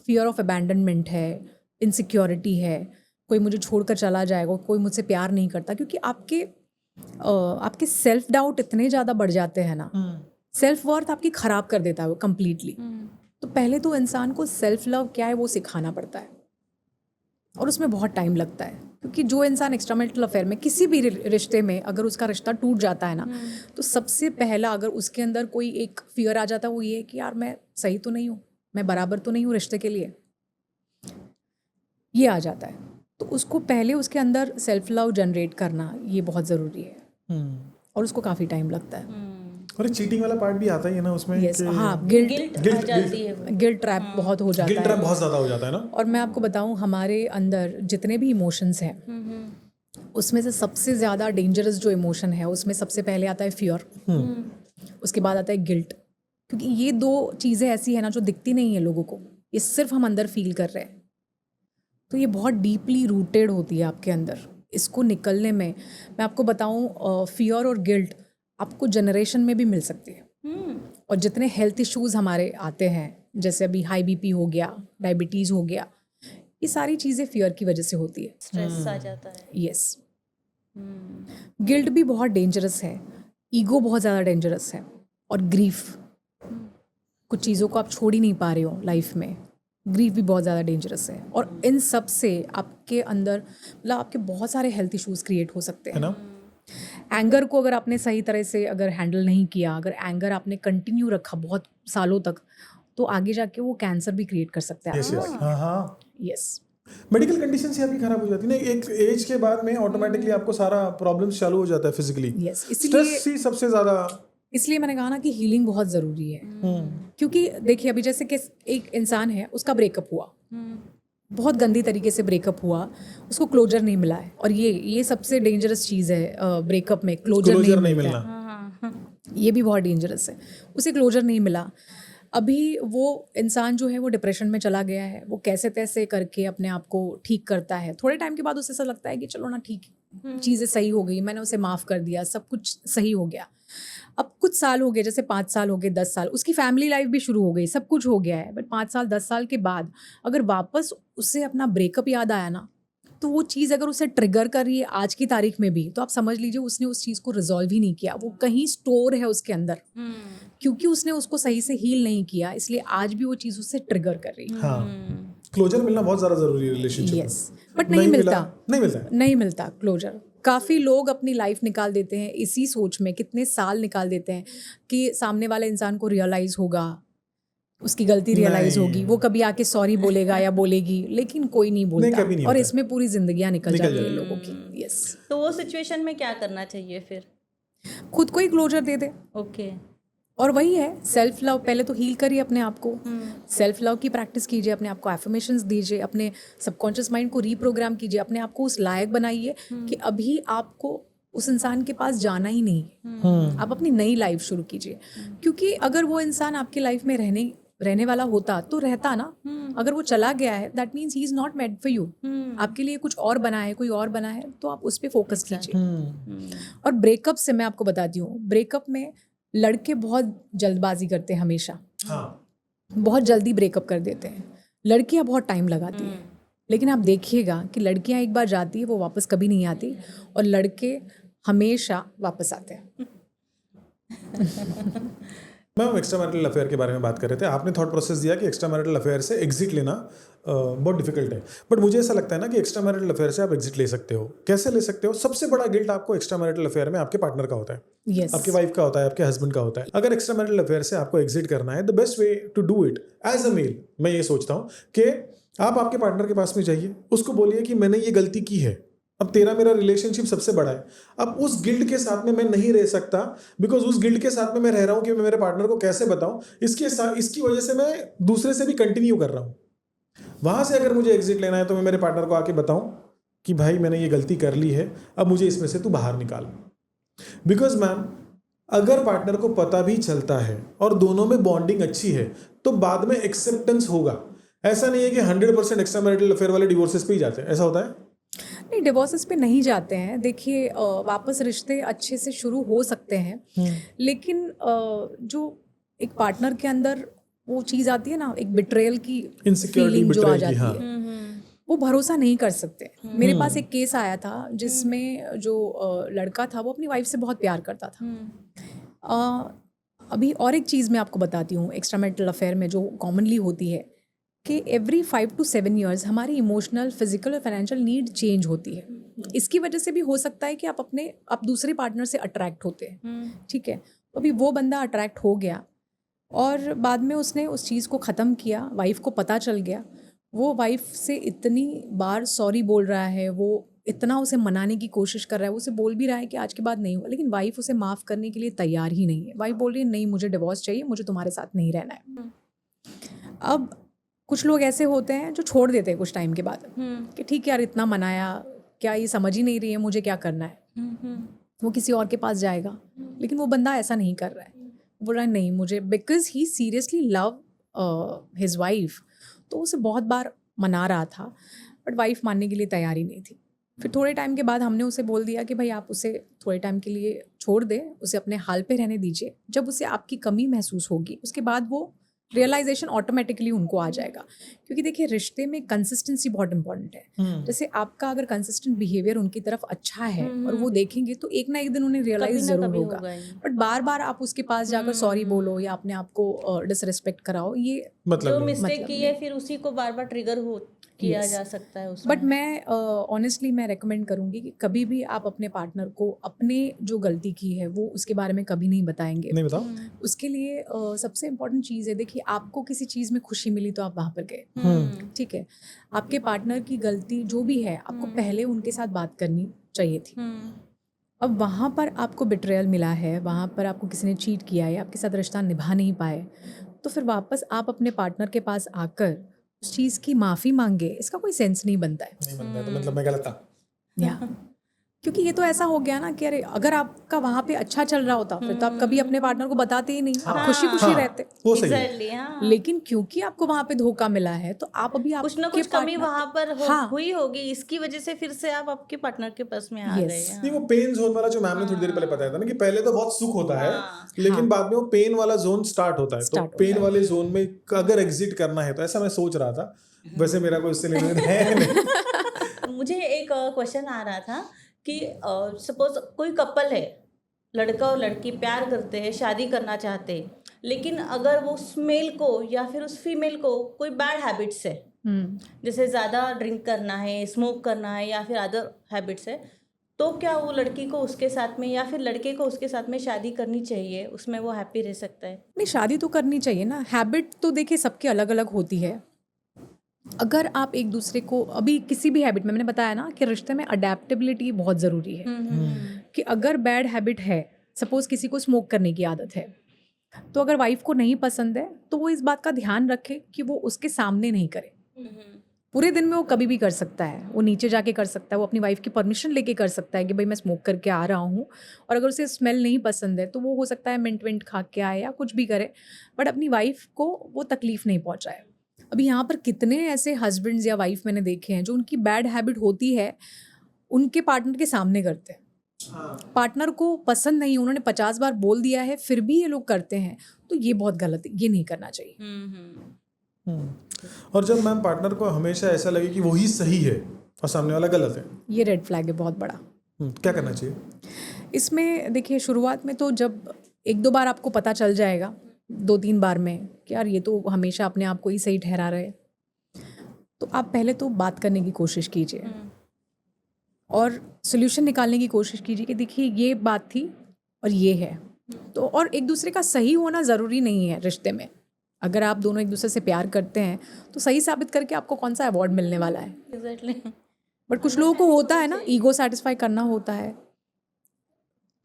फियर ऑफ अबैंडनमेंट है, इनसिक्योरिटी है, कोई मुझे छोड़कर चला जाएगा, कोई मुझसे प्यार नहीं करता, क्योंकि आपके सेल्फ डाउट इतने ज़्यादा बढ़ जाते हैं ना, सेल्फ वर्थ आपकी ख़राब कर देता है वो कम्प्लीटली। तो पहले तो इंसान को सेल्फ लव क्या है वो सिखाना पड़ता है, और उसमें बहुत टाइम लगता है। क्योंकि जो इंसान एक्स्ट्रा मैरिटल अफेयर में, किसी भी रिश्ते में अगर उसका रिश्ता टूट जाता है ना, तो सबसे पहला अगर उसके अंदर कोई एक फियर आ जाता है, वो ये है कि यार मैं सही तो नहीं हूँ, मैं बराबर तो नहीं हूँ रिश्ते के लिए, ये आ जाता है। तो उसको पहले उसके अंदर सेल्फ लव जनरेट करना ये बहुत ज़रूरी है, और उसको काफ़ी टाइम लगता है। और चीटिंग वाला पार्ट भी आता ही है ना उसमें। यस, हाँ, गिल्ट आ जाती है, गिल्ट ट्रैप बहुत हो जाता है। गिल्ट ट्रैप बहुत ज़्यादा हो जाता है ना। और मैं आपको बताऊं, हमारे अंदर जितने भी इमोशंस हैं, उसमें से सबसे ज़्यादा डेंजरस जो इमोशन है, उसमें सबसे पहले आता है फियर, उसके बाद आता है गिल्ट। क्योंकि ये 2 चीज़ें ऐसी हैं ना जो दिखती नहीं है लोगों को, ये सिर्फ हम अंदर फील कर रहे हैं। तो ये बहुत डीपली रूटेड होती है आपके अंदर। इसको निकलने में मैं आपको बताऊं, फियर और गिल्ट आपको जनरेशन में भी मिल सकती है। और जितने हेल्थ इश्यूज़ हमारे आते हैं, जैसे अभी हाई बीपी हो गया, डायबिटीज़ हो गया, ये सारी चीज़ें फियर की वजह से होती है। स्ट्रेस आ जाता है। यस। गिल्ट भी बहुत डेंजरस है, ईगो बहुत ज़्यादा डेंजरस है, और ग्रीफ, कुछ चीज़ों को आप छोड़ ही नहीं पा रहे हो लाइफ में, ग्रीफ भी बहुत ज़्यादा डेंजरस है। और इन सब से आपके अंदर मतलब आपके बहुत सारे हेल्थ इश्यूज़ क्रिएट हो सकते हैं ना। एंगर को अगर आपने सही तरह से अगर हैंडल नहीं किया, अगर एंगर आपने कंटिन्यू रखा बहुत सालों तक, तो आगे जाके वो कैंसर भी क्रिएट कर सकता है। यस। मेडिकल कंडीशन से आपकी खराब हो जाती है ना, एक एज के बाद में ऑटोमेटिकली आपको सारा प्रॉब्लम्स चालू हो जाता है फिजिकली। यस, स्ट्रेस ही सबसे ज़्यादा। इसलिए मैंने कहा ना कि हीलिंग बहुत ज़रूरी है। क्योंकि देखिए, अभी जैसे कि एक इंसान है, उसका ब्रेकअप हुआ, बहुत गंदी तरीके से ब्रेकअप हुआ, उसको क्लोजर नहीं मिला है। और ये सबसे डेंजरस चीज़ है ब्रेकअप में, क्लोजर नहीं मिलना। ये भी बहुत डेंजरस है, उसे क्लोजर नहीं मिला। अभी वो इंसान जो है वो डिप्रेशन में चला गया है, वो कैसे तैसे करके अपने आप को ठीक करता है। थोड़े टाइम के बाद उसे ऐसा लगता है कि चलो ना, ठीक, चीज़ें सही हो गई, मैंने उसे माफ़ कर दिया, सब कुछ सही हो गया। अब कुछ साल हो गए, जैसे 5 साल हो गए, 10 साल, उसकी फैमिली लाइफ भी शुरू हो गई, सब कुछ हो गया है। बट 5 साल 10 साल के बाद अगर वापस उसे अपना ब्रेकअप याद आया ना, तो वो चीज़ अगर उसे ट्रिगर कर रही है आज की तारीख में भी, तो आप समझ लीजिए उसने उस चीज़ को रिजॉल्व ही नहीं किया, वो कहीं स्टोर है उसके अंदर। क्योंकि उसने उसको सही से हील नहीं किया, इसलिए आज भी वो चीज़ उससे ट्रिगर कर रही है। क्लोजर मिलना बहुत ज़्यादा ज़रूरी है रिलेशनशिप में। यस, बट नहीं मिलता, नहीं मिलता है। नहीं मिलता क्लोजर। काफ़ी लोग अपनी लाइफ निकाल देते हैं इसी सोच में, कितने साल निकाल देते हैं कि सामने वाले इंसान को रियलाइज़ होगा, उसकी गलती रियलाइज़ नहीं। होगी, वो कभी आके सॉरी बोलेगा या बोलेगी, लेकिन कोई नहीं बोलता, कभी नहीं और होता। इसमें पूरी जिंदगियां निकल निकल जाती है जाती लोगों की। यस, तो वो सिचुएशन में क्या करना चाहिए फिर? खुद को ही क्लोजर दे दे। ओके। और वही है सेल्फ लव, पहले तो हील करिए अपने आप को, सेल्फ लव की प्रैक्टिस कीजिए, अपने आप को एफर्मेशंस दीजिए, अपने सबकॉन्शियस माइंड को रीप्रोग्राम कीजिए, अपने आप को उस लायक बनाइए कि अभी आपको उस इंसान के पास जाना ही नहीं है, आप अपनी नई लाइफ शुरू कीजिए। क्योंकि अगर वो इंसान आपकी लाइफ में रहने वाला होता तो रहता ना, अगर वो चला गया है that means he is not made for you, आपके लिए कुछ और बना है, कोई और बना है, तो आप उस पर फोकस कीजिए। और ब्रेकअप से मैं आपको बताती हूँ, ब्रेकअप में लड़के बहुत जल्दबाजी करते हैं हमेशा, हाँ, बहुत जल्दी ब्रेकअप कर देते हैं, लड़कियां बहुत टाइम लगाती हैं। लेकिन आप देखिएगा कि लड़कियां एक बार जाती है वो वापस कभी नहीं आती, और लड़के हमेशा वापस आते हैं। मैम एक्स्ट्रा मैरिटल अफेयर के बारे में बात कर रहे थे, आपने थॉट प्रोसेस दिया कि एक्स्ट्रा मैरिटल अफेयर से एग्जिट लेना बहुत डिफिकल्ट है, बट मुझे ऐसा लगता है ना कि एक्स्ट्रा मैरिटल अफेयर से आप एग्जिट ले सकते हो। कैसे ले सकते हो? सबसे बड़ा गिल्ट आपको एक्स्ट्रा मैरिटल अफेयर में आपके पार्टनर का होता है, यस, आपकी वाइफ का होता है, आपके हस्बैंड का होता है। अगर एक्स्ट्रा मैरिटल अफेयर से आपको एग्जिट करना है, the best way to do it as a male, मैं ये सोचता हूँ कि आप आपके पार्टनर के पास में जाइए, उसको बोलिए कि मैंने ये गलती की है, अब तेरा मेरा रिलेशनशिप सबसे बड़ा है, अब उस गिल्ट के साथ में मैं नहीं रह सकता, बिकॉज उस गिल्ट के साथ में मैं रह रहा हूँ कि मैं मेरे पार्टनर को कैसे बताऊं, इसकी वजह से मैं दूसरे से भी कंटिन्यू कर रहा हूँ। वहां से अगर मुझे एग्जिट लेना है तो मैं मेरे पार्टनर को आके बताऊं कि भाई मैंने ये गलती कर ली है, अब मुझे इसमें से तू बाहर निकाल। बिकॉज मैम अगर पार्टनर को पता भी चलता है और दोनों में बॉन्डिंग अच्छी है तो बाद में एक्सेप्टेंस होगा। ऐसा नहीं है कि 100% एक्स्ट्रा मैरिटल अफेयर वाले डिवोर्सेस पे ही जाते हैं, ऐसा होता है नहीं, डिवोर्सेस पे नहीं जाते हैं। देखिए वापस रिश्ते अच्छे से शुरू हो सकते हैं, लेकिन जो एक पार्टनर के अंदर वो चीज़ आती है ना, एक बिट्रेयल की फीलिंग जो आ जाती है, वो भरोसा नहीं कर सकते। मेरे पास एक केस आया था जिसमें जो लड़का था वो अपनी वाइफ से बहुत प्यार करता था। अभी और एक चीज़ मैं आपको बताती हूँ एक्स्ट्रा मैरिटल अफेयर में जो कॉमनली होती है कि एवरी 5 to 7 years हमारी इमोशनल, फिजिकल और फाइनेंशियल नीड चेंज होती है। इसकी वजह से भी हो सकता है कि आप दूसरे पार्टनर से अट्रैक्ट होते हैं, ठीक है। तो अभी वो बंदा अट्रैक्ट हो गया और बाद में उसने उस चीज़ को ख़त्म किया, वाइफ को पता चल गया, वो वाइफ से इतनी बार सॉरी बोल रहा है, वो इतना उसे मनाने की कोशिश कर रहा है, वो उसे बोल भी रहा है कि आज के बाद नहीं हुआ, लेकिन वाइफ उसे माफ़ करने के लिए तैयार ही नहीं है। वाइफ बोल रही है नहीं, मुझे डिवोर्स चाहिए, मुझे तुम्हारे साथ नहीं रहना है। अब कुछ लोग ऐसे होते हैं जो छोड़ देते हैं कुछ टाइम के बाद कि ठीक है यार, इतना मनाया, क्या ये समझ ही नहीं रही है मुझे क्या करना है, वो किसी और के पास जाएगा। लेकिन वो बंदा ऐसा नहीं कर रहा है, बोल रहा है नहीं मुझे, because he seriously love his wife, तो उसे बहुत बार मना रहा था बट वाइफ मानने के लिए तैयार ही नहीं थी। फिर थोड़े टाइम के बाद हमने उसे बोल दिया कि भाई आप उसे थोड़े टाइम के लिए छोड़ दें, उसे अपने हाल पे रहने दीजिए। जब उसे आपकी कमी महसूस होगी उसके बाद वो रियलाइजेशन ऑटोमेटिकली उनको आ जाएगा। क्योंकि देखिए रिश्ते में कंसिस्टेंसी बहुत इंपॉर्टेंट है। जैसे आपका अगर कंसिस्टेंट बिहेवियर उनकी तरफ अच्छा है और वो देखेंगे तो एक ना एक दिन उन्हें रियलाइज जरूर होगा। बट बार बार आप उसके पास जाकर सॉरी बोलो या अपने आप को डिसरिस्पेक्ट कराओ, ये मतलब जो मिस्टेक की है फिर उसी को बार बार ट्रिगर किया जा सकता है उसमें। बट मैं ऑनेस्टली मैं रेकमेंड करूँगी कि कभी भी आप अपने पार्टनर को अपने जो गलती की है वो उसके बारे में कभी नहीं बताएंगे। नहीं बताओ। उसके लिए सबसे इम्पोर्टेंट चीज़ है, देखिए आपको किसी चीज़ में खुशी मिली तो आप वहाँ पर गए, ठीक है। आपके पार्टनर की गलती जो भी है आपको पहले उनके साथ बात करनी चाहिए थी। अब वहाँ पर आपको बिट्रेयल मिला है, वहाँ पर आपको किसी ने चीट किया है, आपके साथ रिश्ता निभा नहीं पाए, तो फिर वापस आप अपने पार्टनर के पास आकर उस चीज़ की माफ़ी मांगे, इसका कोई सेंस नहीं बनता है। नहीं बनता है, तो मतलब मैं गलत था। या क्योंकि ये तो ऐसा हो गया ना कि अरे अगर आपका वहाँ पे अच्छा चल रहा होता फिर तो आप कभी अपने पार्टनर को बताते ही नहीं, आप खुशी खुशी रहते। वो सही है। लेकिन क्योंकि आपको वहाँ पे धोखा मिला है तो आप अभी कुछ ना कुछ कमी वहाँ पर हुई होगी, इसकी वजह से फिर से आप आपके पार्टनर के पास में आ गए। नहीं वो पेन जोन वाला जो मैम ने थोड़ी देर पहले बताया था ना कि पहले तो बहुत सुख होता है लेकिन बाद में वो पेन वाला जोन स्टार्ट होता है। तो पेन वाले जोन में अगर एग्जिट करना है तो ऐसा मैं सोच रहा था, वैसे मेरा कोई उससे लेना है नहीं। मुझे एक क्वेश्चन आ रहा था कि सपोज कोई कपल है, लड़का और लड़की प्यार करते हैं, शादी करना चाहते हैं, लेकिन अगर वो उस मेल को या फिर उस फीमेल को कोई बैड हैबिट्स है, जैसे ज़्यादा ड्रिंक करना है, स्मोक करना है या फिर अदर हैबिट्स है, तो क्या वो लड़की को उसके साथ में या फिर लड़के को उसके साथ में शादी करनी चाहिए, उसमें वो हैप्पी रह सकता है? नहीं, शादी तो करनी चाहिए ना। हैबिट तो देखिए सबकी अलग अलग होती है। अगर आप एक दूसरे को अभी किसी भी हैबिट में, मैंने बताया ना कि रिश्ते में अडेप्टेबिलिटी बहुत ज़रूरी है। कि अगर बैड हैबिट है, सपोज किसी को स्मोक करने की आदत है, तो अगर वाइफ को नहीं पसंद है तो वो इस बात का ध्यान रखे कि वो उसके सामने नहीं करे। पूरे दिन में वो कभी भी कर सकता है, वो नीचे जाके कर सकता है, वो अपनी वाइफ की परमिशन लेके कर सकता है कि भाई मैं स्मोक करके आ रहा हूँ। और अगर उसे स्मेल नहीं पसंद है तो वो हो सकता है मिंट विंट खा के आए या कुछ भी करे, बट अपनी वाइफ को वो तकलीफ नहीं पहुँचाए। अभी यहाँ पर कितने ऐसे हस्बैंड्स या वाइफ मैंने देखे हैं जो उनकी बैड हैबिट होती है उनके पार्टनर के सामने करते हैं। पार्टनर को पसंद नहीं, उन्होंने 50 बार बोल दिया है फिर भी ये लोग करते हैं, तो ये बहुत गलत है, ये नहीं करना चाहिए। और जब मैम पार्टनर को हमेशा ऐसा लगे कि वही सही है और सामने वाला गलत है, ये रेड फ्लैग है बहुत बड़ा। क्या करना चाहिए? इसमें देखिए शुरुआत में तो जब 1-2 बार आपको पता चल जाएगा, 2-3 बार में कि यार ये तो हमेशा अपने आप को ही सही ठहरा रहे, तो आप पहले तो बात करने की कोशिश कीजिए और सोल्यूशन निकालने की कोशिश कीजिए कि देखिए ये बात थी और ये है। तो और एक दूसरे का सही होना ज़रूरी नहीं है रिश्ते में। अगर आप दोनों एक दूसरे से प्यार करते हैं तो सही साबित करके आपको कौन सा अवार्ड मिलने वाला है? एग्जैक्टली। बट कुछ लोगों को होता है ना, ईगो सेटिस्फाई करना होता है।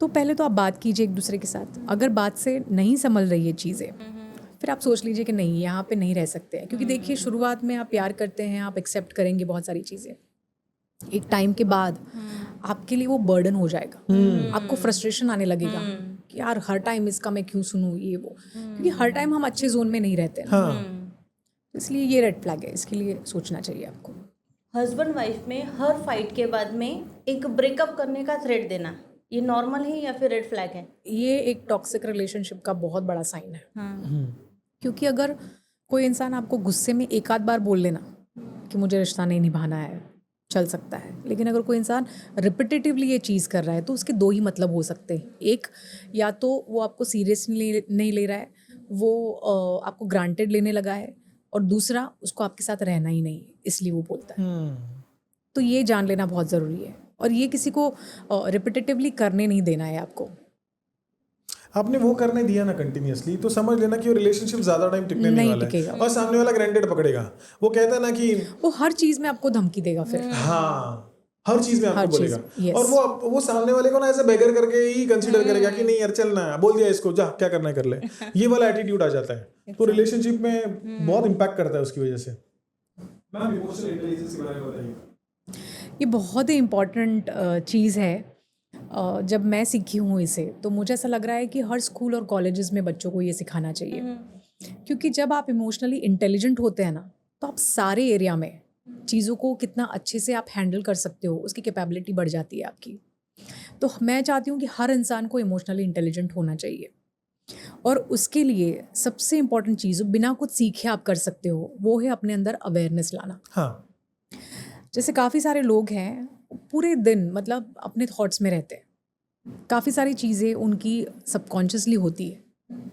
तो पहले तो आप बात कीजिए एक दूसरे के साथ। अगर बात से नहीं संभल रही है चीज़ें, फिर आप सोच लीजिए कि नहीं, यहाँ पे नहीं रह सकते हैं। क्योंकि देखिए शुरुआत में आप प्यार करते हैं, आप एक्सेप्ट करेंगे बहुत सारी चीज़ें। एक टाइम के बाद आपके लिए वो बर्डन हो जाएगा, आपको फ्रस्ट्रेशन आने लगेगा कि यार हर टाइम इसका मैं क्यों सुनूं, ये वो। क्योंकि हर टाइम हम अच्छे जोन में नहीं रहते हैं। इसलिए ये रेड फ्लैग है, इसके लिए सोचना चाहिए आपको। हस्बैंड वाइफ में हर फाइट के बाद में एक ब्रेकअप करने का थ्रेट देना, ये नॉर्मल है या फिर रेड फ्लैग है? ये एक टॉक्सिक रिलेशनशिप का बहुत बड़ा साइन है। क्योंकि अगर कोई इंसान आपको गुस्से में एक आध बार बोल लेना कि मुझे रिश्ता नहीं निभाना है, चल सकता है। लेकिन अगर कोई इंसान रिपीटेटिवली ये चीज़ कर रहा है तो उसके 2 ही मतलब हो सकते हैं। एक, या तो वो आपको सीरियसली नहीं ले रहा है, वो आपको ग्रांटेड लेने लगा है, और दूसरा उसको आपके साथ रहना ही नहीं इसलिए वो बोलता है। तो ये जान लेना बहुत ज़रूरी है और ये किसी को रिपीटेटिवली करने नहीं देना है आपको। आपने वो करने दिया ना कंटिन्यूअसली, तो समझ लेना कि वो रिलेशनशिप ज्यादा टाइम टिकने नहीं वाला टिकेगा। है और सामने वाला ग्रांटेड पकड़ेगा। वो कहता है ना कि वो हर चीज़ में आपको धमकी देगा फिर। हाँ, हर चीज में हर आपको चीज़, बोलेगा। yes। और वो सामने वाले को ना ऐसे बेगर करके ही कंसीडर करेगा कि नहीं यार चलना है, बोल दिया इसको, जा क्या करना है कर ले। ये वाला एटीट्यूड आ जाता है, तो रिलेशनशिप में बहुत इम्पैक्ट करता है उसकी वजह से। मैम इमोशनल इंटेलिजेंस के बारे में बताइए। ये बहुत ही इम्पॉर्टेंट चीज़ है। जब मैं सीखी हूँ इसे, तो मुझे ऐसा लग रहा है कि हर स्कूल और कॉलेजेस में बच्चों को ये सिखाना चाहिए। क्योंकि जब आप इमोशनली इंटेलिजेंट होते हैं ना, तो आप सारे एरिया में चीज़ों को कितना अच्छे से आप हैंडल कर सकते हो, उसकी कैपेबिलिटी बढ़ जाती है आपकी। तो मैं चाहती हूँ कि हर इंसान को इमोशनली इंटेलिजेंट होना चाहिए, और उसके लिए सबसे इम्पॉर्टेंट चीज़ बिना कुछ सीखे आप कर सकते हो, वो है अपने अंदर अवेयरनेस लाना। हाँ, जैसे काफ़ी सारे लोग हैं पूरे दिन मतलब अपने थॉट्स में रहते हैं, काफ़ी सारी चीज़ें उनकी सबकॉन्शियसली होती है,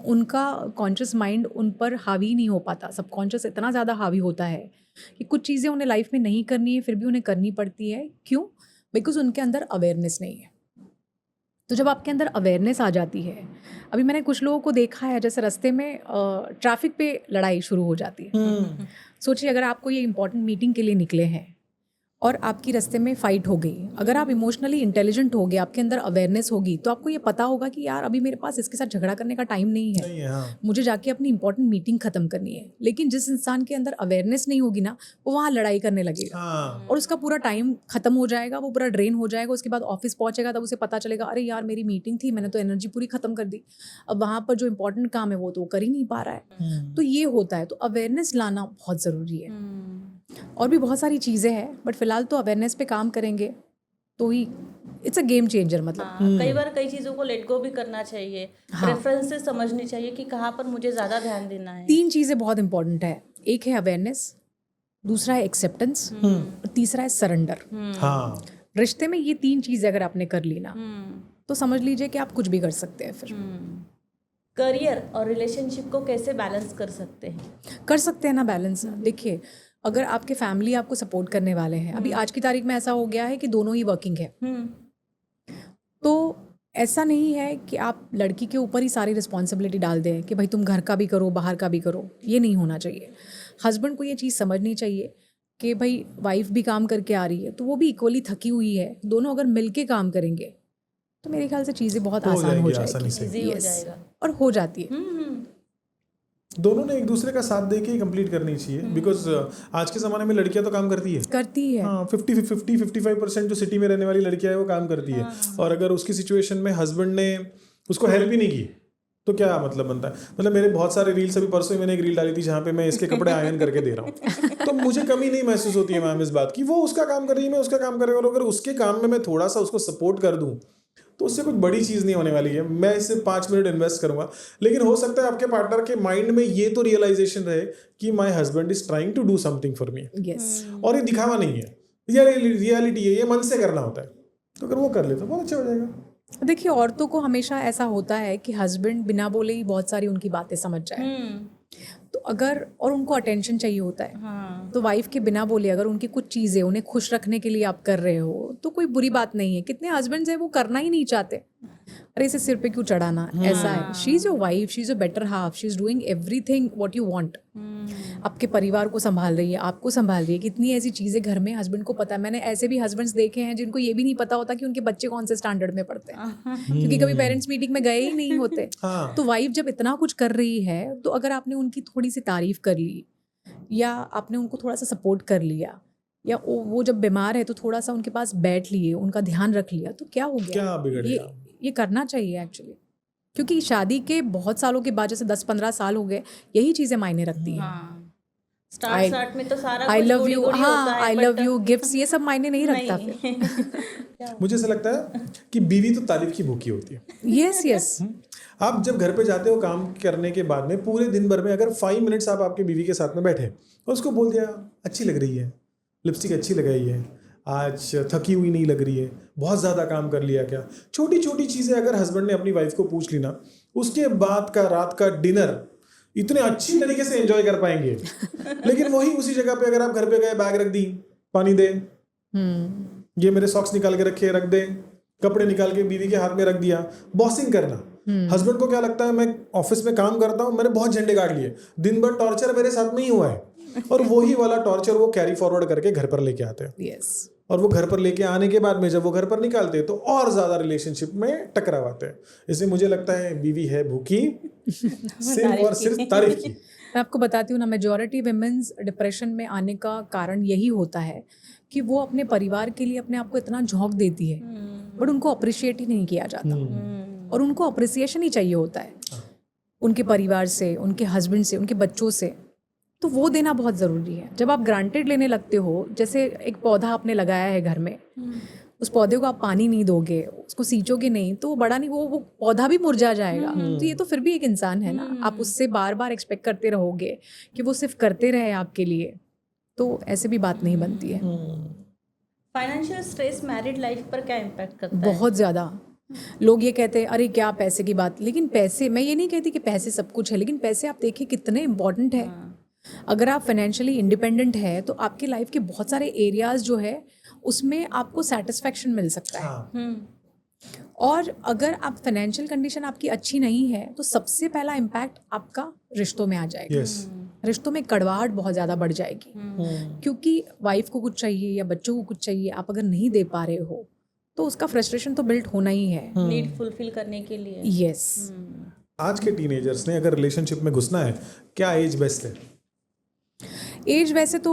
उनका कॉन्शियस माइंड उन पर हावी नहीं हो पाता। सबकॉन्शियस इतना ज़्यादा हावी होता है कि कुछ चीज़ें उन्हें लाइफ में नहीं करनी है फिर भी उन्हें करनी पड़ती है। क्यों? बिकॉज उनके अंदर अवेयरनेस नहीं है। तो जब आपके अंदर अवेयरनेस आ जाती है, अभी मैंने कुछ लोगों को देखा है जैसे रास्ते में ट्रैफिक पे लड़ाई शुरू हो जाती है। सोचिए अगर आपको ये इंपॉर्टेंट मीटिंग के लिए निकले हैं और आपकी रास्ते में फ़ाइट हो गई, अगर आप इमोशनली इंटेलिजेंट हो गए, आपके अंदर अवेयरनेस होगी, तो आपको ये पता होगा कि यार अभी मेरे पास इसके साथ झगड़ा करने का टाइम नहीं है, हाँ। मुझे जाके अपनी इंपॉर्टेंट मीटिंग ख़त्म करनी है। लेकिन जिस इंसान के अंदर अवेयरनेस नहीं होगी ना, वो वहाँ लड़ाई करने लगेगा हाँ। और उसका पूरा टाइम ख़त्म हो जाएगा, वो पूरा ड्रेन हो जाएगा। उसके बाद ऑफिस पहुँचेगा तब उसे पता चलेगा अरे यार मेरी मीटिंग थी, मैंने तो एनर्जी पूरी ख़त्म कर दी, अब वहाँ पर जो इंपॉर्टेंट काम है वो तो कर ही नहीं पा रहा है। तो ये होता है, तो अवेयरनेस लाना बहुत ज़रूरी है। और भी बहुत सारी चीज़ें हैं, बट फिलहाल तो अवेयरनेस पे काम करेंगे तो ही इट्स अ गेम चेंजर। मतलब कई बार कई चीज़ों को लेट गो भी करना चाहिए, प्रेफरेंसेस समझनी चाहिए कि कहाँ पर मुझे ज़्यादा ध्यान देना है। 3 चीज़ें बहुत इंपॉर्टेंट है, एक है अवेयरनेस, दूसरा है एक्सेप्टेंस और तीसरा है सरेंडर। हाँ। रिश्ते में ये 3 चीज़ें अगर आपने कर ली ना, तो समझ लीजिए कि आप कुछ भी कर सकते हैं। फिर करियर और रिलेशनशिप को कैसे बैलेंस कर सकते हैं? कर सकते हैं ना बैलेंस। देखिए अगर आपके फैमिली आपको सपोर्ट करने वाले हैं, अभी आज की तारीख में ऐसा हो गया है कि दोनों ही वर्किंग है, तो ऐसा नहीं है कि आप लड़की के ऊपर ही सारी रिस्पॉन्सिबिलिटी डाल दें कि भाई तुम घर का भी करो बाहर का भी करो। ये नहीं होना चाहिए। हस्बैंड को ये चीज़ समझनी चाहिए कि भाई वाइफ भी काम करके आ रही है तो वो भी इक्वली थकी हुई है, दोनों अगर मिल के काम करेंगे तो मेरे ख्याल से चीज़ें बहुत आसान हो आसानी से। जाएगी। हो Yes. जाएगा। और हो जाती है। दोनों ने एक दूसरे का साथ दे के ही कंप्लीट करनी चाहिए, बिकॉज आज के ज़माने में लड़कियां तो काम करती है। हाँ, 55% जो सिटी में रहने वाली लड़कियां है वो काम करती है, और अगर उसकी सिचुएशन में हस्बैंड ने उसको हेल्प ही नहीं की तो क्या मतलब बनता है। मतलब मेरे बहुत सारे रील्स, अभी परसों ही मैंने एक रील डाली थी जहाँ पे मैं इसके कपड़े आयरन करके दे रहा हूँ, तो मुझे कमी नहीं महसूस होती है मैम इस बात की। वो उसका काम कर रही है, मैं उसका काम कर रही हूँ, और अगर उसके काम में मैं थोड़ा सा उसको सपोर्ट कर दूँ तो उससे कुछ बड़ी चीज़ नहीं होने वाली है। मैं इससे 5 मिनट इन्वेस्ट करूंगा, लेकिन हो सकता है आपके पार्टनर के माइंड में ये तो रियलाइजेशन रहे कि my husband is trying to do something for me, और ये दिखावा नहीं है, ये रियलिटी है, ये मन से करना होता है। तो अगर वो कर ले तो बहुत अच्छा हो जाएगा। देखिए, औरतों को हमेशा ऐसा होता है कि हस्बैंड बिना बोले ही बहुत सारी उनकी बातें समझ जाए, तो अगर और उनको अटेंशन चाहिए होता है, तो वाइफ के बिना बोले अगर उनकी कुछ चीज़ें उन्हें खुश रखने के लिए आप कर रहे हो तो कोई बुरी बात नहीं है। कितने हस्बैंड्स हैं वो करना ही नहीं चाहते, अरे इसे सिर पे क्यों चढ़ाना, ऐसा है। She is your wife, she is your better half, she is doing everything what you want. आपके परिवार को संभाल रही है, आपको संभाल रही है। कितनी ऐसी चीज़ें घर में हस्बैंड को पता है। मैंने ऐसे भी हस्बैंड्स देखे हैं जिनको ये भी नहीं पता होता कि उनके बच्चे कौन से स्टैंडर्ड में पढ़ते हैं, क्योंकि कभी पेरेंट्स मीटिंग में गए ही नहीं होते। तो वाइफ जब इतना कुछ कर रही है तो अगर आपने उनकी थोड़ी सी तारीफ कर ली, या आपने उनको थोड़ा सा सपोर्ट कर लिया, या वो जब बीमार है तो थोड़ा सा उनके पास बैठ लिए, उनका ध्यान रख लिया, तो क्या हो गया? क्या बिगड़ गया? ये करना चाहिए एक्चुअली, क्योंकि शादी के बहुत सालों के बाद, जैसे 10-15 साल हो गए, यही चीज़ें मायने रखती हैं। स्टार्ट में तो सारा आई कुछ लव गोड़ी यू, गोड़ी होता हाँ, है, आई but लव यू, गिफ्ट्स, ये सब मायने नहीं रखता फिर। मुझे ऐसा लगता है कि बीवी तो तारीफ की भूखी होती है। Yes yes. आप जब घर पे जाते हो काम करने के बाद में, पूरे दिन भर में अगर 5 मिनट्स आप आपकी बीवी के साथ में बैठे और उसको बोल दिया अच्छी लग रही है, लिपस्टिक अच्छी लगाई है, आज थकी हुई नहीं लग रही है, बहुत ज़्यादा काम कर लिया क्या, छोटी छोटी चीज़ें अगर हस्बैंड ने अपनी वाइफ को पूछ ली ना, उसके बाद का रात का डिनर इतने अच्छी तरीके से एंजॉय कर पाएंगे। लेकिन वही उसी जगह पे अगर आप घर पे गए, बैग रख दी, पानी दे, ये मेरे सॉक्स निकाल के रखे, रख दे, कपड़े निकाल के बीवी के हाथ में रख दिया, बॉसिंग करना। हस्बैंड को क्या लगता है, मैं ऑफिस में काम करता हूँ, मैंने बहुत झंडे गाड़ लिए, दिन भर टॉर्चर मेरे साथ में ही हुआ है, और वही वाला टॉर्चर वो कैरी फॉरवर्ड करके घर पर लेके आते हैं। यस। और वो घर पर लेके आने के बाद में जब वो घर पर निकालते हैं तो और ज्यादा रिलेशनशिप में टकराव आते हैं। इसलिए मुझे लगता है बीवी है भूखी सिर्फ और सिर्फ तारीफ की। मैं आपको बताती हूँ ना, मेजॉरिटी विमेंस डिप्रेशन में आने का कारण यही होता है कि वो अपने परिवार के लिए अपने आप को इतना झोंक देती है, बट उनको अप्रिशिएट ही नहीं किया जाता, और उनको अप्रिसिएशन ही चाहिए होता है उनके परिवार से, उनके हस्बैंड से, उनके बच्चों से, तो वो देना बहुत ज़रूरी है। जब आप ग्रांटेड लेने लगते हो, जैसे एक पौधा आपने लगाया है घर में, उस पौधे को आप पानी नहीं दोगे, उसको सींचोगे नहीं, तो वो बड़ा नहीं, वो पौधा भी मुरझा जाएगा। तो ये तो फिर भी एक इंसान है ना, आप उससे बार बार एक्सपेक्ट करते रहोगे कि वो सिर्फ करते रहे आपके लिए, तो ऐसे भी बात नहीं बनती है। फाइनेंशियल स्ट्रेस मैरिड लाइफ पर क्या इम्पैक्ट करता है? बहुत ज़्यादा। लोग ये कहते हैं अरे क्या पैसे की बात, लेकिन पैसे, मैं ये नहीं कहती कि पैसे सब कुछ है, लेकिन पैसे आप देखिए कितने इम्पोर्टेंट है। अगर आप फाइनेंशियली इंडिपेंडेंट है तो आपके लाइफ के बहुत सारे एरियाज जो है उसमें आपको सेटिस्फैक्शन मिल सकता है। और अगर आप फाइनेंशियल कंडीशन आपकी अच्छी नहीं है तो सबसे पहला इम्पैक्ट आपका रिश्तों में आ जाएगा। रिश्तों में कड़वाहट बहुत ज़्यादा बढ़ जाएगी, क्योंकि वाइफ को कुछ चाहिए या बच्चों को कुछ चाहिए, आप अगर नहीं दे पा रहे हो तो उसका फ्रस्ट्रेशन तो बिल्ड होना ही है, नीड फुलफिल करने के लिए। यस। आज के टीनेजर्स ने अगर रिलेशनशिप में घुसना है, क्या एज बेस्ट है? एज वैसे तो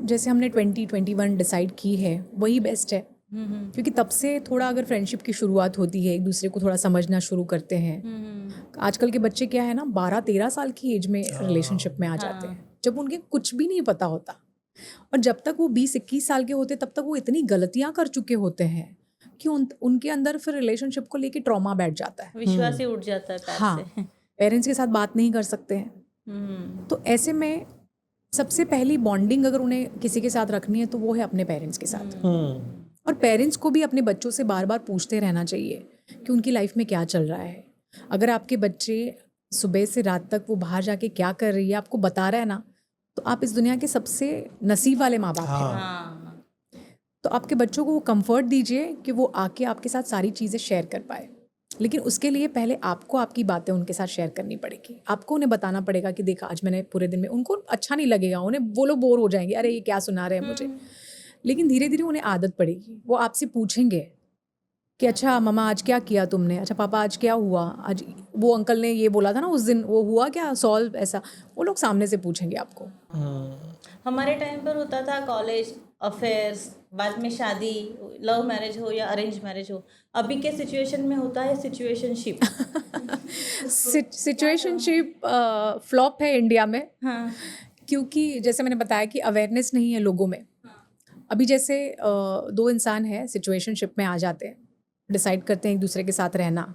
जैसे हमने 20-21 डिसाइड की है वही बेस्ट है, क्योंकि तब से थोड़ा अगर फ्रेंडशिप की शुरुआत होती है, एक दूसरे को थोड़ा समझना शुरू करते हैं। आजकल के बच्चे क्या है ना, 12-13 साल की एज में रिलेशनशिप में आ जाते हैं, जब उनके कुछ भी नहीं पता होता, और जब तक वो 20-21 साल के होते तब तक वो इतनी गलतियां कर चुके होते हैं कि उनके अंदर फिर रिलेशनशिप को लेके ट्रॉमा बैठ जाता है, विश्वास ही उठ जाता है पैर से। पेरेंट्स के साथ बात नहीं कर सकते हैं। तो ऐसे में सबसे पहली बॉन्डिंग अगर उन्हें किसी के साथ रखनी है तो वो है अपने पेरेंट्स के साथ। और पेरेंट्स को भी अपने बच्चों से बार बार पूछते रहना चाहिए कि उनकी लाइफ में क्या चल रहा है। अगर आपके बच्चे सुबह से रात तक वो बाहर जाके क्या कर रही है आपको बता रहा है ना, तो आप इस दुनिया के सबसे नसीब वाले माँ बाप हैं। हाँ हाँ तो आपके बच्चों को वो कंफर्ट दीजिए कि वो आके आपके साथ सारी चीज़ें शेयर कर पाए, लेकिन उसके लिए पहले आपको आपकी बातें उनके साथ शेयर करनी पड़ेगी। आपको उन्हें बताना पड़ेगा कि देखा आज मैंने पूरे दिन में, उनको अच्छा नहीं लगेगा, उन्हें वो लोग बोर हो जाएंगे, अरे ये क्या सुना रहे हैं मुझे। लेकिन धीरे धीरे उन्हें आदत पड़ेगी, वो आपसे पूछेंगे कि अच्छा मम्मा आज क्या किया तुमने, अच्छा पापा आज क्या हुआ, आज वो अंकल ने ये बोला था ना उस दिन, वो हुआ क्या सॉल्व, ऐसा वो लोग सामने से पूछेंगे आपको। हमारे टाइम पर होता था कॉलेज अफेयर्स, बाद में शादी, लव मैरिज हो या अरेंज मैरिज हो। अभी के सिचुएशन में होता है सिचुएशनशिप। सिचुएशनशिप फ्लॉप है इंडिया में, हाँ क्योंकि जैसे मैंने बताया कि अवेयरनेस नहीं है लोगों में। अभी जैसे दो इंसान हैं सिचुएशनशिप में आ जाते हैं, डिसाइड करते हैं एक दूसरे के साथ रहना,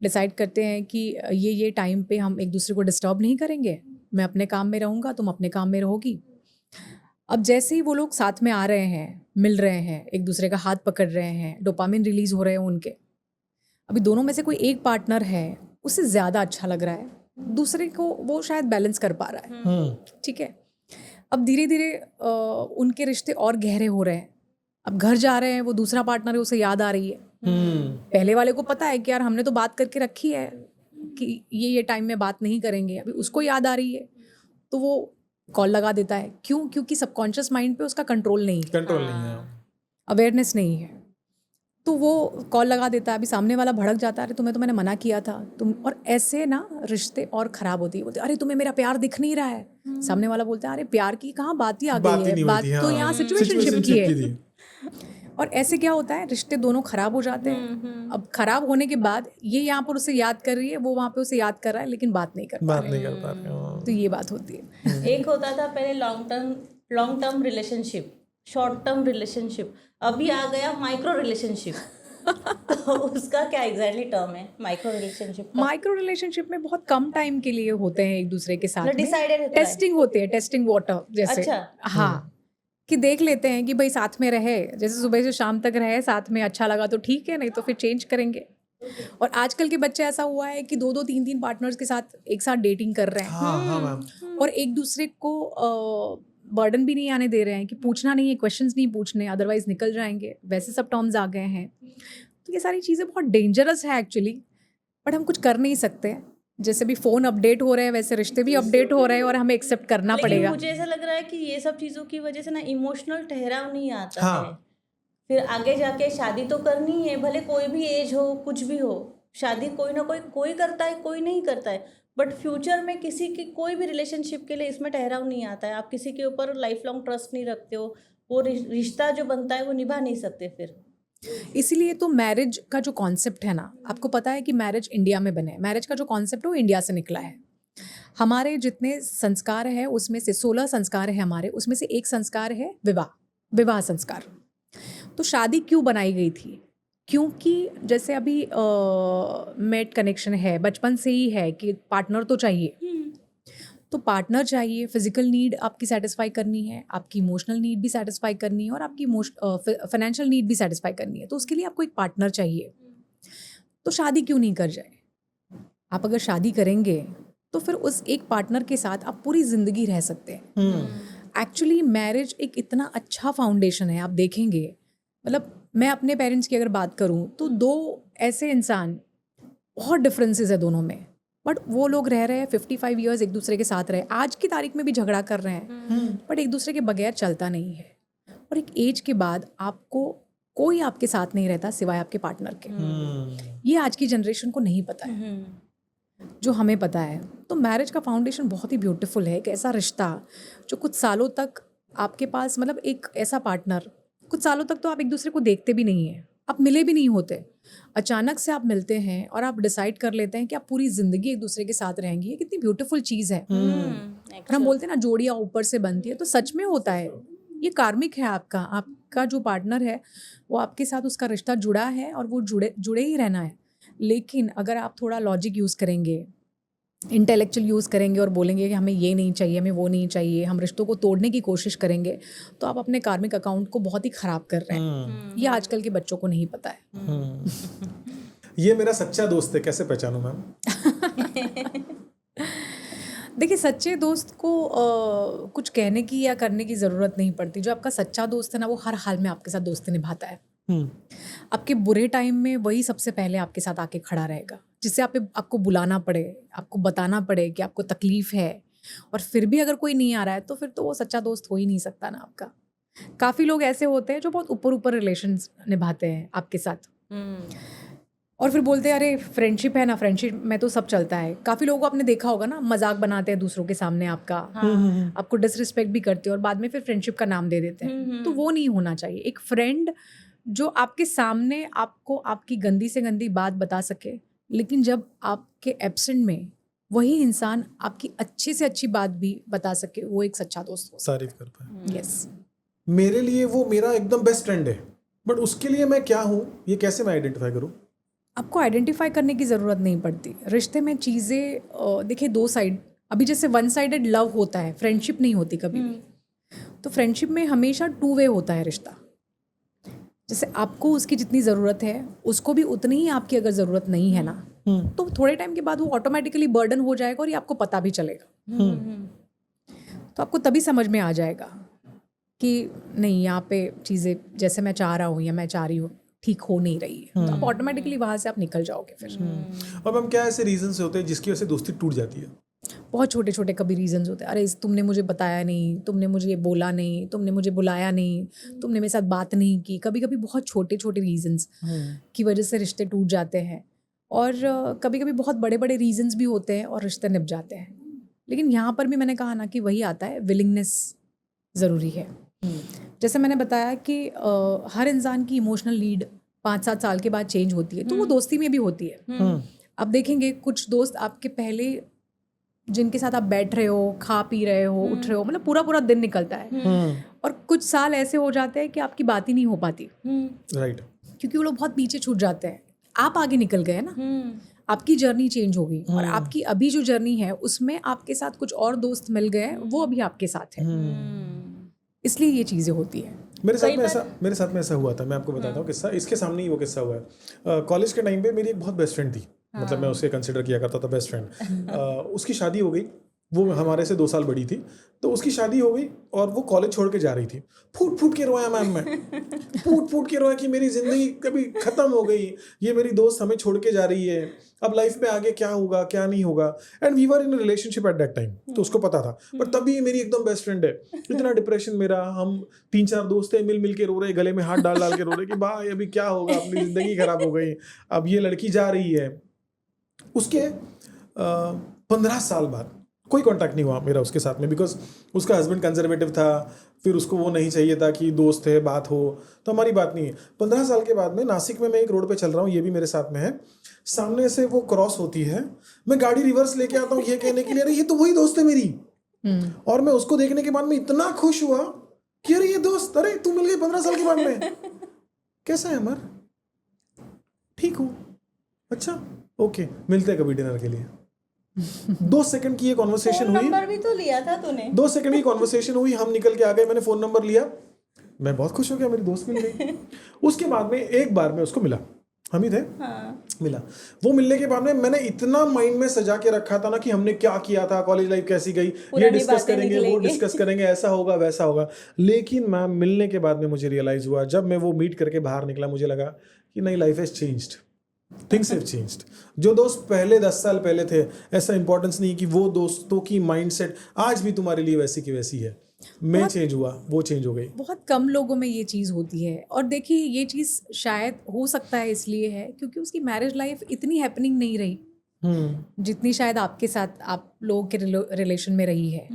डिसाइड करते हैं कि ये टाइम पे हम एक दूसरे को डिस्टर्ब नहीं करेंगे, मैं अपने काम में रहूँगा, तुम अपने काम में रहोगी। अब जैसे ही वो लोग साथ में आ रहे हैं, मिल रहे हैं, एक दूसरे का हाथ पकड़ रहे हैं, डोपामिन रिलीज हो रहे हैं उनके। अभी दोनों में से कोई एक पार्टनर है, उससे ज़्यादा अच्छा लग रहा है, दूसरे को वो शायद बैलेंस कर पा रहा है, ठीक है। अब धीरे धीरे उनके रिश्ते और गहरे हो रहे हैं। अब घर जा रहे हैं, वो दूसरा पार्टनर है, उसे याद आ रही है। पहले वाले को पता है कि यार हमने तो बात करके रखी है कि ये टाइम में बात नहीं करेंगे, अभी उसको याद आ रही है, तो वो कॉल लगा देता है। क्यों? क्योंकि सबकॉन्शियस माइंड पे उसका कंट्रोल नहीं है, कंट्रोल नहीं है। अवेयरनेस नहीं है, तो वो कॉल लगा देता है। अभी सामने वाला भड़क जाता है, अरे तुम्हें तो मैंने मना किया था तुम, और ऐसे ना रिश्ते और ख़राब होती है। बोलते अरे तुम्हें मेरा प्यार दिख नहीं रहा है, सामने वाला बोलता है अरे प्यार की कहाँ बात ही आ बात गई ही है, नहीं बात होती, तो हाँ। यहाँ सिचुएशनशिप की सिचुएशनशिप है। की थी। और ऐसे क्या होता है, रिश्ते दोनों खराब हो जाते हैं। अब खराब होने के बाद ये यहाँ पर उसे याद कर रही है, वो वहाँ पे उसे याद कर रहा है, लेकिन बात नहीं कर पा बात रहे। नहीं कर पा रहे हो। तो ये बात होती है। एक होता था पहले long term relationship, short term relationship, अभी आ गया माइक्रो रिलेशनशिप। तो उसका क्या एग्जैक्टली टर्म है माइक्रो रिलेशनशिप का? माइक्रो रिलेशनशिप में बहुत कम टाइम के लिए होते हैं एक दूसरे के साथ में, डिसाइडेड होता है। टेस्टिंग होती है, टेस्टिंग वाटर जैसे। अच्छा। हाँ, कि देख लेते हैं कि भाई साथ में रहे, जैसे सुबह से शाम तक रहे साथ में, अच्छा लगा तो ठीक है, नहीं तो फिर चेंज करेंगे। और आजकल के बच्चे ऐसा हुआ है कि 2-2 3-3 पार्टनर्स के साथ एक साथ डेटिंग कर रहे हैं, हाँ हाँ मैम। और एक दूसरे को बर्डन भी नहीं आने दे रहे हैं कि पूछना नहीं है, क्वेश्चंस नहीं पूछने, अदरवाइज निकल जाएंगे, वैसे सब टर्म्स आ गए हैं। तो ये सारी चीज़ें बहुत डेंजरस है एक्चुअली, बट हम कुछ कर नहीं सकते। जैसे भी फ़ोन अपडेट हो रहे हैं, वैसे रिश्ते भी अपडेट हो रहे हैं, और हमें एक्सेप्ट करना लेकिन पड़ेगा। मुझे ऐसा लग रहा है कि ये सब चीज़ों की वजह से ना इमोशनल ठहराव नहीं आता हाँ। है। फिर आगे जाके शादी तो करनी है, भले कोई भी एज हो, कुछ भी हो, शादी कोई ना कोई करता है, कोई नहीं करता है, बट फ्यूचर में किसी की कोई भी रिलेशनशिप के लिए इसमें ठहराव नहीं आता है। आप किसी के ऊपर लाइफ लॉन्ग ट्रस्ट नहीं रखते हो, वो रिश्ता जो बनता है वो निभा नहीं सकते फिर। इसीलिए तो मैरिज का जो कॉन्सेप्ट है ना, आपको पता है कि मैरिज इंडिया में बने, मैरिज का जो कॉन्सेप्ट है वो इंडिया से निकला है। हमारे जितने संस्कार है उसमें से 16 संस्कार है हमारे, उसमें से एक संस्कार है विवाह संस्कार। तो शादी क्यों बनाई गई थी? क्योंकि जैसे अभी मेट कनेक्शन है, बचपन से ही है कि पार्टनर तो चाहिए, तो पार्टनर चाहिए, फिजिकल नीड आपकी सेटिस्फाई करनी है, आपकी इमोशनल नीड भी सेटिस्फाई करनी है, और आपकी फाइनेंशियल नीड भी सेटिस्फाई करनी है, तो उसके लिए आपको एक पार्टनर चाहिए। तो शादी क्यों नहीं कर जाए? आप अगर शादी करेंगे तो फिर उस एक पार्टनर के साथ आप पूरी ज़िंदगी रह सकते हैं। एक्चुअली मैरिज एक इतना अच्छा फाउंडेशन है, आप देखेंगे, मतलब मैं अपने पेरेंट्स की अगर बात करूं तो दो ऐसे इंसान, बहुत डिफरेंसेस है दोनों में, बट वो लोग रह रहे हैं 55 ईयर्स एक दूसरे के साथ रहे, आज की तारीख में भी झगड़ा कर रहे हैं, बट एक दूसरे के बगैर चलता नहीं है। और एक एज के बाद आपको कोई आपके साथ नहीं रहता सिवाय आपके पार्टनर के। ये आज की जनरेशन को नहीं पता है, जो हमें पता है। तो मैरिज का फाउंडेशन बहुत ही ब्यूटीफुल है, एक ऐसा रिश्ता जो कुछ सालों तक आपके पास, मतलब एक ऐसा पार्टनर, कुछ सालों तक तो आप एक दूसरे को देखते भी नहीं हैं, आप मिले भी नहीं होते, अचानक से आप मिलते हैं और आप डिसाइड कर लेते हैं कि आप पूरी ज़िंदगी एक दूसरे के साथ रहेंगी। ये कितनी ब्यूटीफुल चीज़ है। और हम बोलते हैं ना जोड़ियाँ ऊपर से बनती है, तो सच में होता है, ये कार्मिक है। आपका जो पार्टनर है वो आपके साथ, उसका रिश्ता जुड़ा है और वो जुड़े ही रहना है। लेकिन अगर आप थोड़ा लॉजिक यूज़ करेंगे, इंटेलेक्चुअल यूज़ करेंगे और बोलेंगे कि हमें ये नहीं चाहिए, हमें वो नहीं चाहिए, हम रिश्तों को तोड़ने की कोशिश करेंगे, तो आप अपने कार्मिक अकाउंट को बहुत ही ख़राब कर रहे हैं। ये आजकल के बच्चों को नहीं पता है। ये मेरा सच्चा दोस्त है, कैसे पहचानूं मैम? देखिए, सच्चे दोस्त को कुछ कहने की या करने की ज़रूरत नहीं पड़ती। जो आपका सच्चा दोस्त है ना, वो हर हाल में आपके साथ दोस्ती निभाता है। आपके बुरे टाइम में वही सबसे पहले आपके साथ आके खड़ा रहेगा, जिससे आपको बुलाना पड़े, आपको बताना पड़े कि आपको तकलीफ़ है, और फिर भी अगर कोई नहीं आ रहा है तो फिर तो वो सच्चा दोस्त हो ही नहीं सकता ना आपका। काफ़ी लोग ऐसे होते हैं जो बहुत ऊपर रिलेशंस निभाते हैं आपके साथ, और फिर बोलते हैं अरे फ्रेंडशिप है ना, फ्रेंडशिप में तो सब चलता है। काफ़ी लोगों को आपने देखा होगा ना, मजाक बनाते हैं दूसरों के सामने आपका, आपको डिसरिस्पेक्ट भी करते हैं और बाद में फिर फ्रेंडशिप का नाम दे देते हैं। तो वो नहीं होना चाहिए। एक फ्रेंड जो आपके सामने आपको आपकी गंदी से गंदी बात बता सके, लेकिन जब आपके एब्सेंट में वही इंसान आपकी अच्छी से अच्छी बात भी बता सके, वो एक सच्चा दोस्त हो। तारीफ कर पाए। यस। मेरे लिए वो मेरा एकदम बेस्ट फ्रेंड है, बट उसके लिए मैं क्या हूँ ये कैसे मैं आइडेंटिफाई करूँ? आपको आइडेंटिफाई करने की ज़रूरत नहीं पड़ती। रिश्ते में चीज़ें देखिए, दो साइड, अभी जैसे वन साइडेड लव होता है, फ्रेंडशिप नहीं होती कभी भी। तो फ्रेंडशिप में हमेशा टू वे होता है रिश्ता। जैसे आपको उसकी जितनी ज़रूरत है, उसको भी उतनी ही आपकी अगर ज़रूरत नहीं है ना, तो थोड़े टाइम के बाद वो ऑटोमेटिकली बर्डन हो जाएगा और ये आपको पता भी चलेगा। तो आपको तभी समझ में आ जाएगा कि नहीं, यहाँ पे चीज़ें जैसे मैं चाह रहा हूँ या मैं चाह रही हूँ ठीक हो नहीं रही है, तो आप ऑटोमेटिकली वहाँ से आप निकल जाओगे फिर। अब हम क्या ऐसे रीजन से होते हैं जिसकी वजह से दोस्ती टूट जाती है? बहुत छोटे छोटे कभी रीजंस होते हैं। अरे तुमने मुझे बताया नहीं, तुमने मुझे ये बोला नहीं, तुमने मुझे बुलाया नहीं, तुमने मेरे साथ बात नहीं की। कभी कभी बहुत छोटे छोटे रीजंस की वजह से रिश्ते टूट जाते हैं, और कभी कभी बहुत बड़े बड़े रीजंस भी होते हैं और रिश्ते निभ जाते हैं। लेकिन यहाँ पर भी मैंने कहा ना कि वही आता है, विलिंगनेस ज़रूरी है। जैसे मैंने बताया कि हर इंसान की इमोशनल नीड 5-7 साल के बाद चेंज होती है, तो वो दोस्ती में भी होती है। अब देखेंगे कुछ दोस्त आपके पहले जिनके साथ आप बैठ रहे हो, खा पी रहे हो, उठ रहे हो, मतलब पूरा पूरा दिन निकलता है, और कुछ साल ऐसे हो जाते हैं कि आपकी बात ही नहीं हो पाती, राइट, क्योंकि वो लोग बहुत पीछे छूट जाते हैं। आप आगे निकल गए ना, आपकी जर्नी चेंज हो गई, और आपकी अभी जो जर्नी है उसमें आपके साथ कुछ और दोस्त मिल गए, वो अभी आपके साथ है। इसलिए ये चीज़ें होती है। मेरे साथ में ऐसा हुआ था। मैं आपको बताता हूँ किस्सा, इसके सामने ही वो किस्सा हुआ है। कॉलेज के टाइम पे मेरी एक बहुत बेस्ट फ्रेंड थी, मतलब मैं उसे कंसिडर किया करता था बेस्ट फ्रेंड। उसकी शादी हो गई, वो हमारे से 2 साल बड़ी थी, तो उसकी शादी हो गई और वो कॉलेज छोड़ के जा रही थी। फूट फूट के रोया मैम, मैं फूट फूट के रोया कि मेरी ज़िंदगी कभी ख़त्म हो गई, ये मेरी दोस्त हमें छोड़ के जा रही है, अब लाइफ में आगे क्या होगा क्या नहीं होगा। And we were in a relationship at that time, तो उसको पता था, पर तभी ये मेरी एकदम बेस्ट फ्रेंड है। इतना डिप्रेशन मेरा, हम 3-4 दोस्त हैं, मिल के रो रहे, गले में हाथ डाल के रो रहे कि भाई अभी क्या होगा, अपनी ज़िंदगी ख़राब हो गई, अब ये लड़की जा रही है। उसके 15 साल बाद कोई कांटेक्ट नहीं हुआ मेरा उसके साथ में, बिकॉज उसका हस्बैंड कंजर्वेटिव था, फिर उसको वो नहीं चाहिए था कि दोस्त है बात हो, तो हमारी बात नहीं है। 15 साल के बाद में नासिक में मैं एक रोड पे चल रहा हूँ, ये भी मेरे साथ में है, सामने से वो क्रॉस होती है, मैं गाड़ी रिवर्स लेके आता हूँ ये कहने के लिए अरे ये तो वही दोस्त है मेरी। और मैं उसको देखने के बाद में इतना खुश हुआ कि अरे ये दोस्त, अरे तू मिल गई 15 साल के बाद में, कैसा है अमर, ठीक हूँ, अच्छा ओके, मिलते हैं कभी डिनर के लिए। 2 सेकंड की ये कॉन्वर्सेशन हुई, नंबर भी तो लिया था तूने। 2 सेकंड की कॉन्वर्सेशन हुई, हम निकल के आ गए, मैंने फ़ोन नंबर लिया, मैं बहुत खुश हो गया, मेरी दोस्त मिल गई। उसके बाद में एक बार मैं उसको मिला, हम ही थे, मिला। वो मिलने के बाद में मैंने इतना माइंड में सजा के रखा था ना कि हमने क्या किया था, कॉलेज लाइफ कैसी गई, ये डिस्कस करेंगे, वो डिस्कस करेंगे, ऐसा होगा वैसा होगा। लेकिन मैम मिलने के बाद में मुझे रियलाइज हुआ, जब मैं वो मीट करके बाहर निकला, मुझे लगा कि नहीं, life has changed, things have changed. जो दोस्त पहले 10 साल पहले थे, ऐसा इंपॉर्टेंस नहीं कि वो दोस्तों की माइंडसेट आज भी तुम्हारे लिए वैसी की वैसी है। मैं चेंज हुआ, वो चेंज हो गई। बहुत कम लोगों में ये चीज़ होती है, और देखिए ये चीज़ शायद हो सकता है इसलिए है क्योंकि उसकी मैरिज लाइफ इतनी हैपनिंग नहीं रही जितनी शायद आपके साथ आप लोगों के रिलेशन में रही है,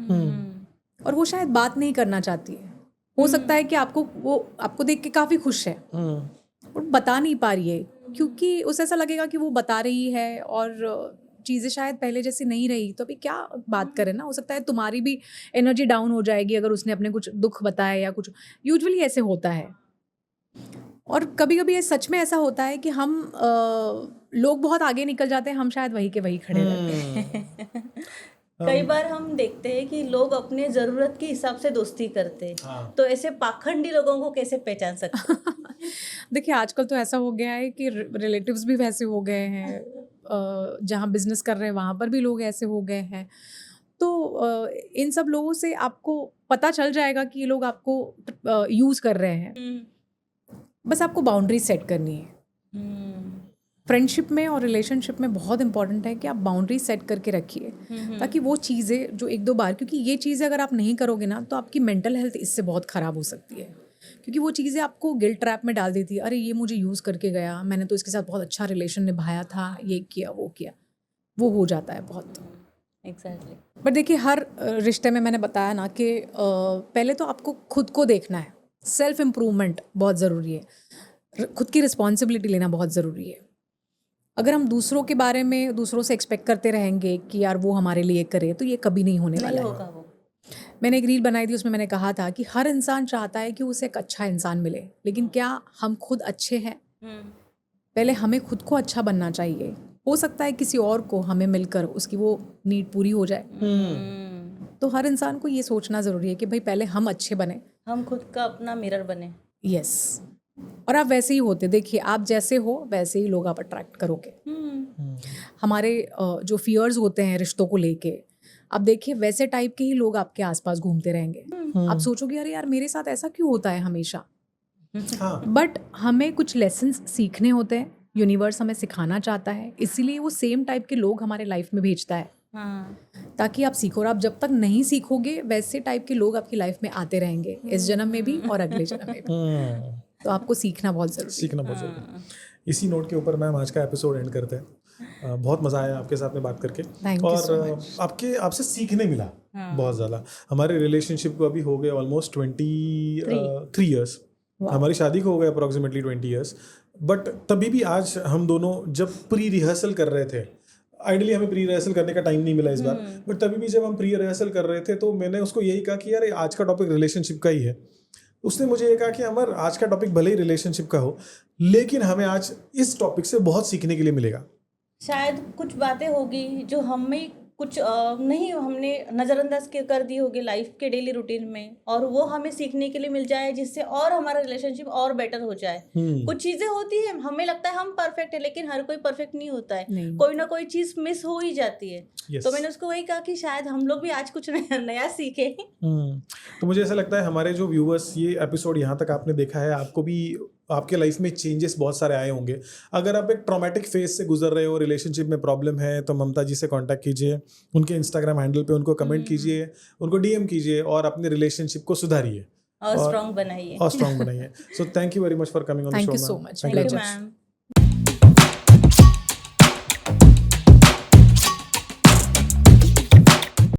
और वो शायद बात नहीं करना चाहती है। हो सकता है कि आपको देख के काफ़ी खुश है और बता नहीं पा रही है, क्योंकि उसे ऐसा लगेगा कि वो बता रही है और चीज़ें शायद पहले जैसी नहीं रही, तो अभी क्या बात करें ना। हो सकता है तुम्हारी भी एनर्जी डाउन हो जाएगी अगर उसने अपने कुछ दुख बताया या कुछ, यूजुअली ऐसे होता है। और कभी कभी ये सच में ऐसा होता है कि हम लोग बहुत आगे निकल जाते हैं, हम शायद वहीं के वहीं खड़े रहते हैं। कई बार हम देखते हैं कि लोग अपने जरूरत के हिसाब से दोस्ती करते हैं। हाँ। तो ऐसे पाखंडी लोगों को कैसे पहचान सकते हैं? देखिए आजकल तो ऐसा हो गया है कि रिलेटिव्स भी वैसे हो गए हैं, जहाँ बिजनेस कर रहे हैं वहाँ पर भी लोग ऐसे हो गए हैं। इन सब लोगों से आपको पता चल जाएगा कि ये लोग आपको यूज़ कर रहे हैं। बस आपको बाउंड्री सेट करनी है। फ्रेंडशिप में और रिलेशनशिप में बहुत इंपॉर्टेंट है कि आप बाउंड्री सेट करके रखिए, ताकि वो चीज़ें जो एक दो बार, क्योंकि ये चीज़ें अगर आप नहीं करोगे ना तो आपकी मेंटल हेल्थ इससे बहुत ख़राब हो सकती है, क्योंकि वो चीज़ें आपको गिल्ट ट्रैप में डाल देती है। अरे ये मुझे यूज़ करके गया, मैंने तो इसके साथ बहुत अच्छा रिलेशन निभाया था, ये किया वो किया, वो हो जाता है बहुत। एग्जैक्टली। बट देखिए हर रिश्ते में मैंने बताया ना कि पहले तो आपको खुद को देखना है, सेल्फ इम्प्रूवमेंट बहुत ज़रूरी है, खुद की रिस्पॉन्सिबिलिटी लेना बहुत ज़रूरी है। अगर हम दूसरों के बारे में दूसरों से एक्सपेक्ट करते रहेंगे कि यार वो हमारे लिए करे, तो ये कभी नहीं होने वाला है। होगा वो। मैंने एक रील बनाई थी, उसमें मैंने कहा था कि हर इंसान चाहता है कि उसे एक अच्छा इंसान मिले, लेकिन क्या हम खुद अच्छे हैं? पहले हमें खुद को अच्छा बनना चाहिए। हो सकता है किसी और को हमें मिलकर उसकी वो नीड पूरी हो जाए। तो हर इंसान को ये सोचना ज़रूरी है कि भाई पहले हम अच्छे बने, हम खुद का अपना मिरर बने। यस। और आप वैसे ही होते, देखिए आप जैसे हो वैसे ही लोग आप अट्रैक्ट करोगे। हमारे जो फियर्स होते हैं रिश्तों को लेके, आप देखिए वैसे टाइप के ही लोग आपके आसपास घूमते रहेंगे। आप सोचोगे अरे यार मेरे साथ ऐसा क्यों होता है हमेशा, बट हमें कुछ लेसन्स सीखने होते हैं, यूनिवर्स हमें सिखाना चाहता है, इसीलिए वो सेम टाइप के लोग हमारे लाइफ में भेजता है, ताकि आप सीखो। और आप जब तक नहीं सीखोगे वैसे टाइप के लोग आपकी लाइफ में आते रहेंगे, इस जन्म में भी और अगले जन्म में भी। तो आपको सीखना बहुत ज़रूरी है। सीखना बहुत ज़रूरी है। इसी नोट के ऊपर मैम आज का एपिसोड एंड करते हैं। बहुत मज़ा आया आपके साथ में बात करके, और आपसे सीखने मिला बहुत ज़्यादा। हमारे रिलेशनशिप को अभी हो गए ऑलमोस्ट 23 ईयर्स, हमारी शादी को हो गए अप्रॉक्सीमेटली 20 ईयर्स। बट तभी भी आज हम दोनों जब प्री रिहर्सल कर रहे थे, आइडियली हमें प्री रिहर्सल करने का टाइम नहीं मिला इस बार, बट तभी भी जब हम प्री रिहर्सल कर रहे थे तो मैंने उसको यही कहा कि यार आज का टॉपिक रिलेशनशिप का ही है। उसने मुझे ये कहा कि अमर आज का टॉपिक भले ही रिलेशनशिप का हो, लेकिन हमें आज इस टॉपिक से बहुत सीखने के लिए मिलेगा। शायद कुछ बातें होगी जो हमें कुछ नहीं हमने नज़रअंदाज कर दी होगी लाइफ के डेली रूटीन में, और वो हमें सीखने के लिए मिल जाए, जिससे और हमारा रिलेशनशिप और बेटर हो जाए। कुछ चीज़ें होती है हमें लगता है हम परफेक्ट है, लेकिन हर कोई परफेक्ट नहीं होता है, कोई ना कोई चीज़ मिस हो ही जाती है। तो मैंने उसको वही कहा कि शायद हम लोग भी आज कुछ नया सीखे। तो मुझे ऐसा लगता है हमारे जो व्यूअर्स ये एपिसोड यहाँ तक आपने देखा है, आपको भी आपके लाइफ में चेंजेस बहुत सारे आए होंगे। अगर आप एक ट्रॉमेटिक फेज से गुजर रहे हो, रिलेशनशिप में प्रॉब्लम है, तो ममता जी से कांटेक्ट कीजिए, उनके इंस्टाग्राम हैंडल पे उनको कमेंट कीजिए, उनको डीएम कीजिए और अपने रिलेशनशिप को सुधारिए और स्ट्रॉन्ग बनाइए। So thank you very much for coming on the show. Thank you so much. Thank you ma'am.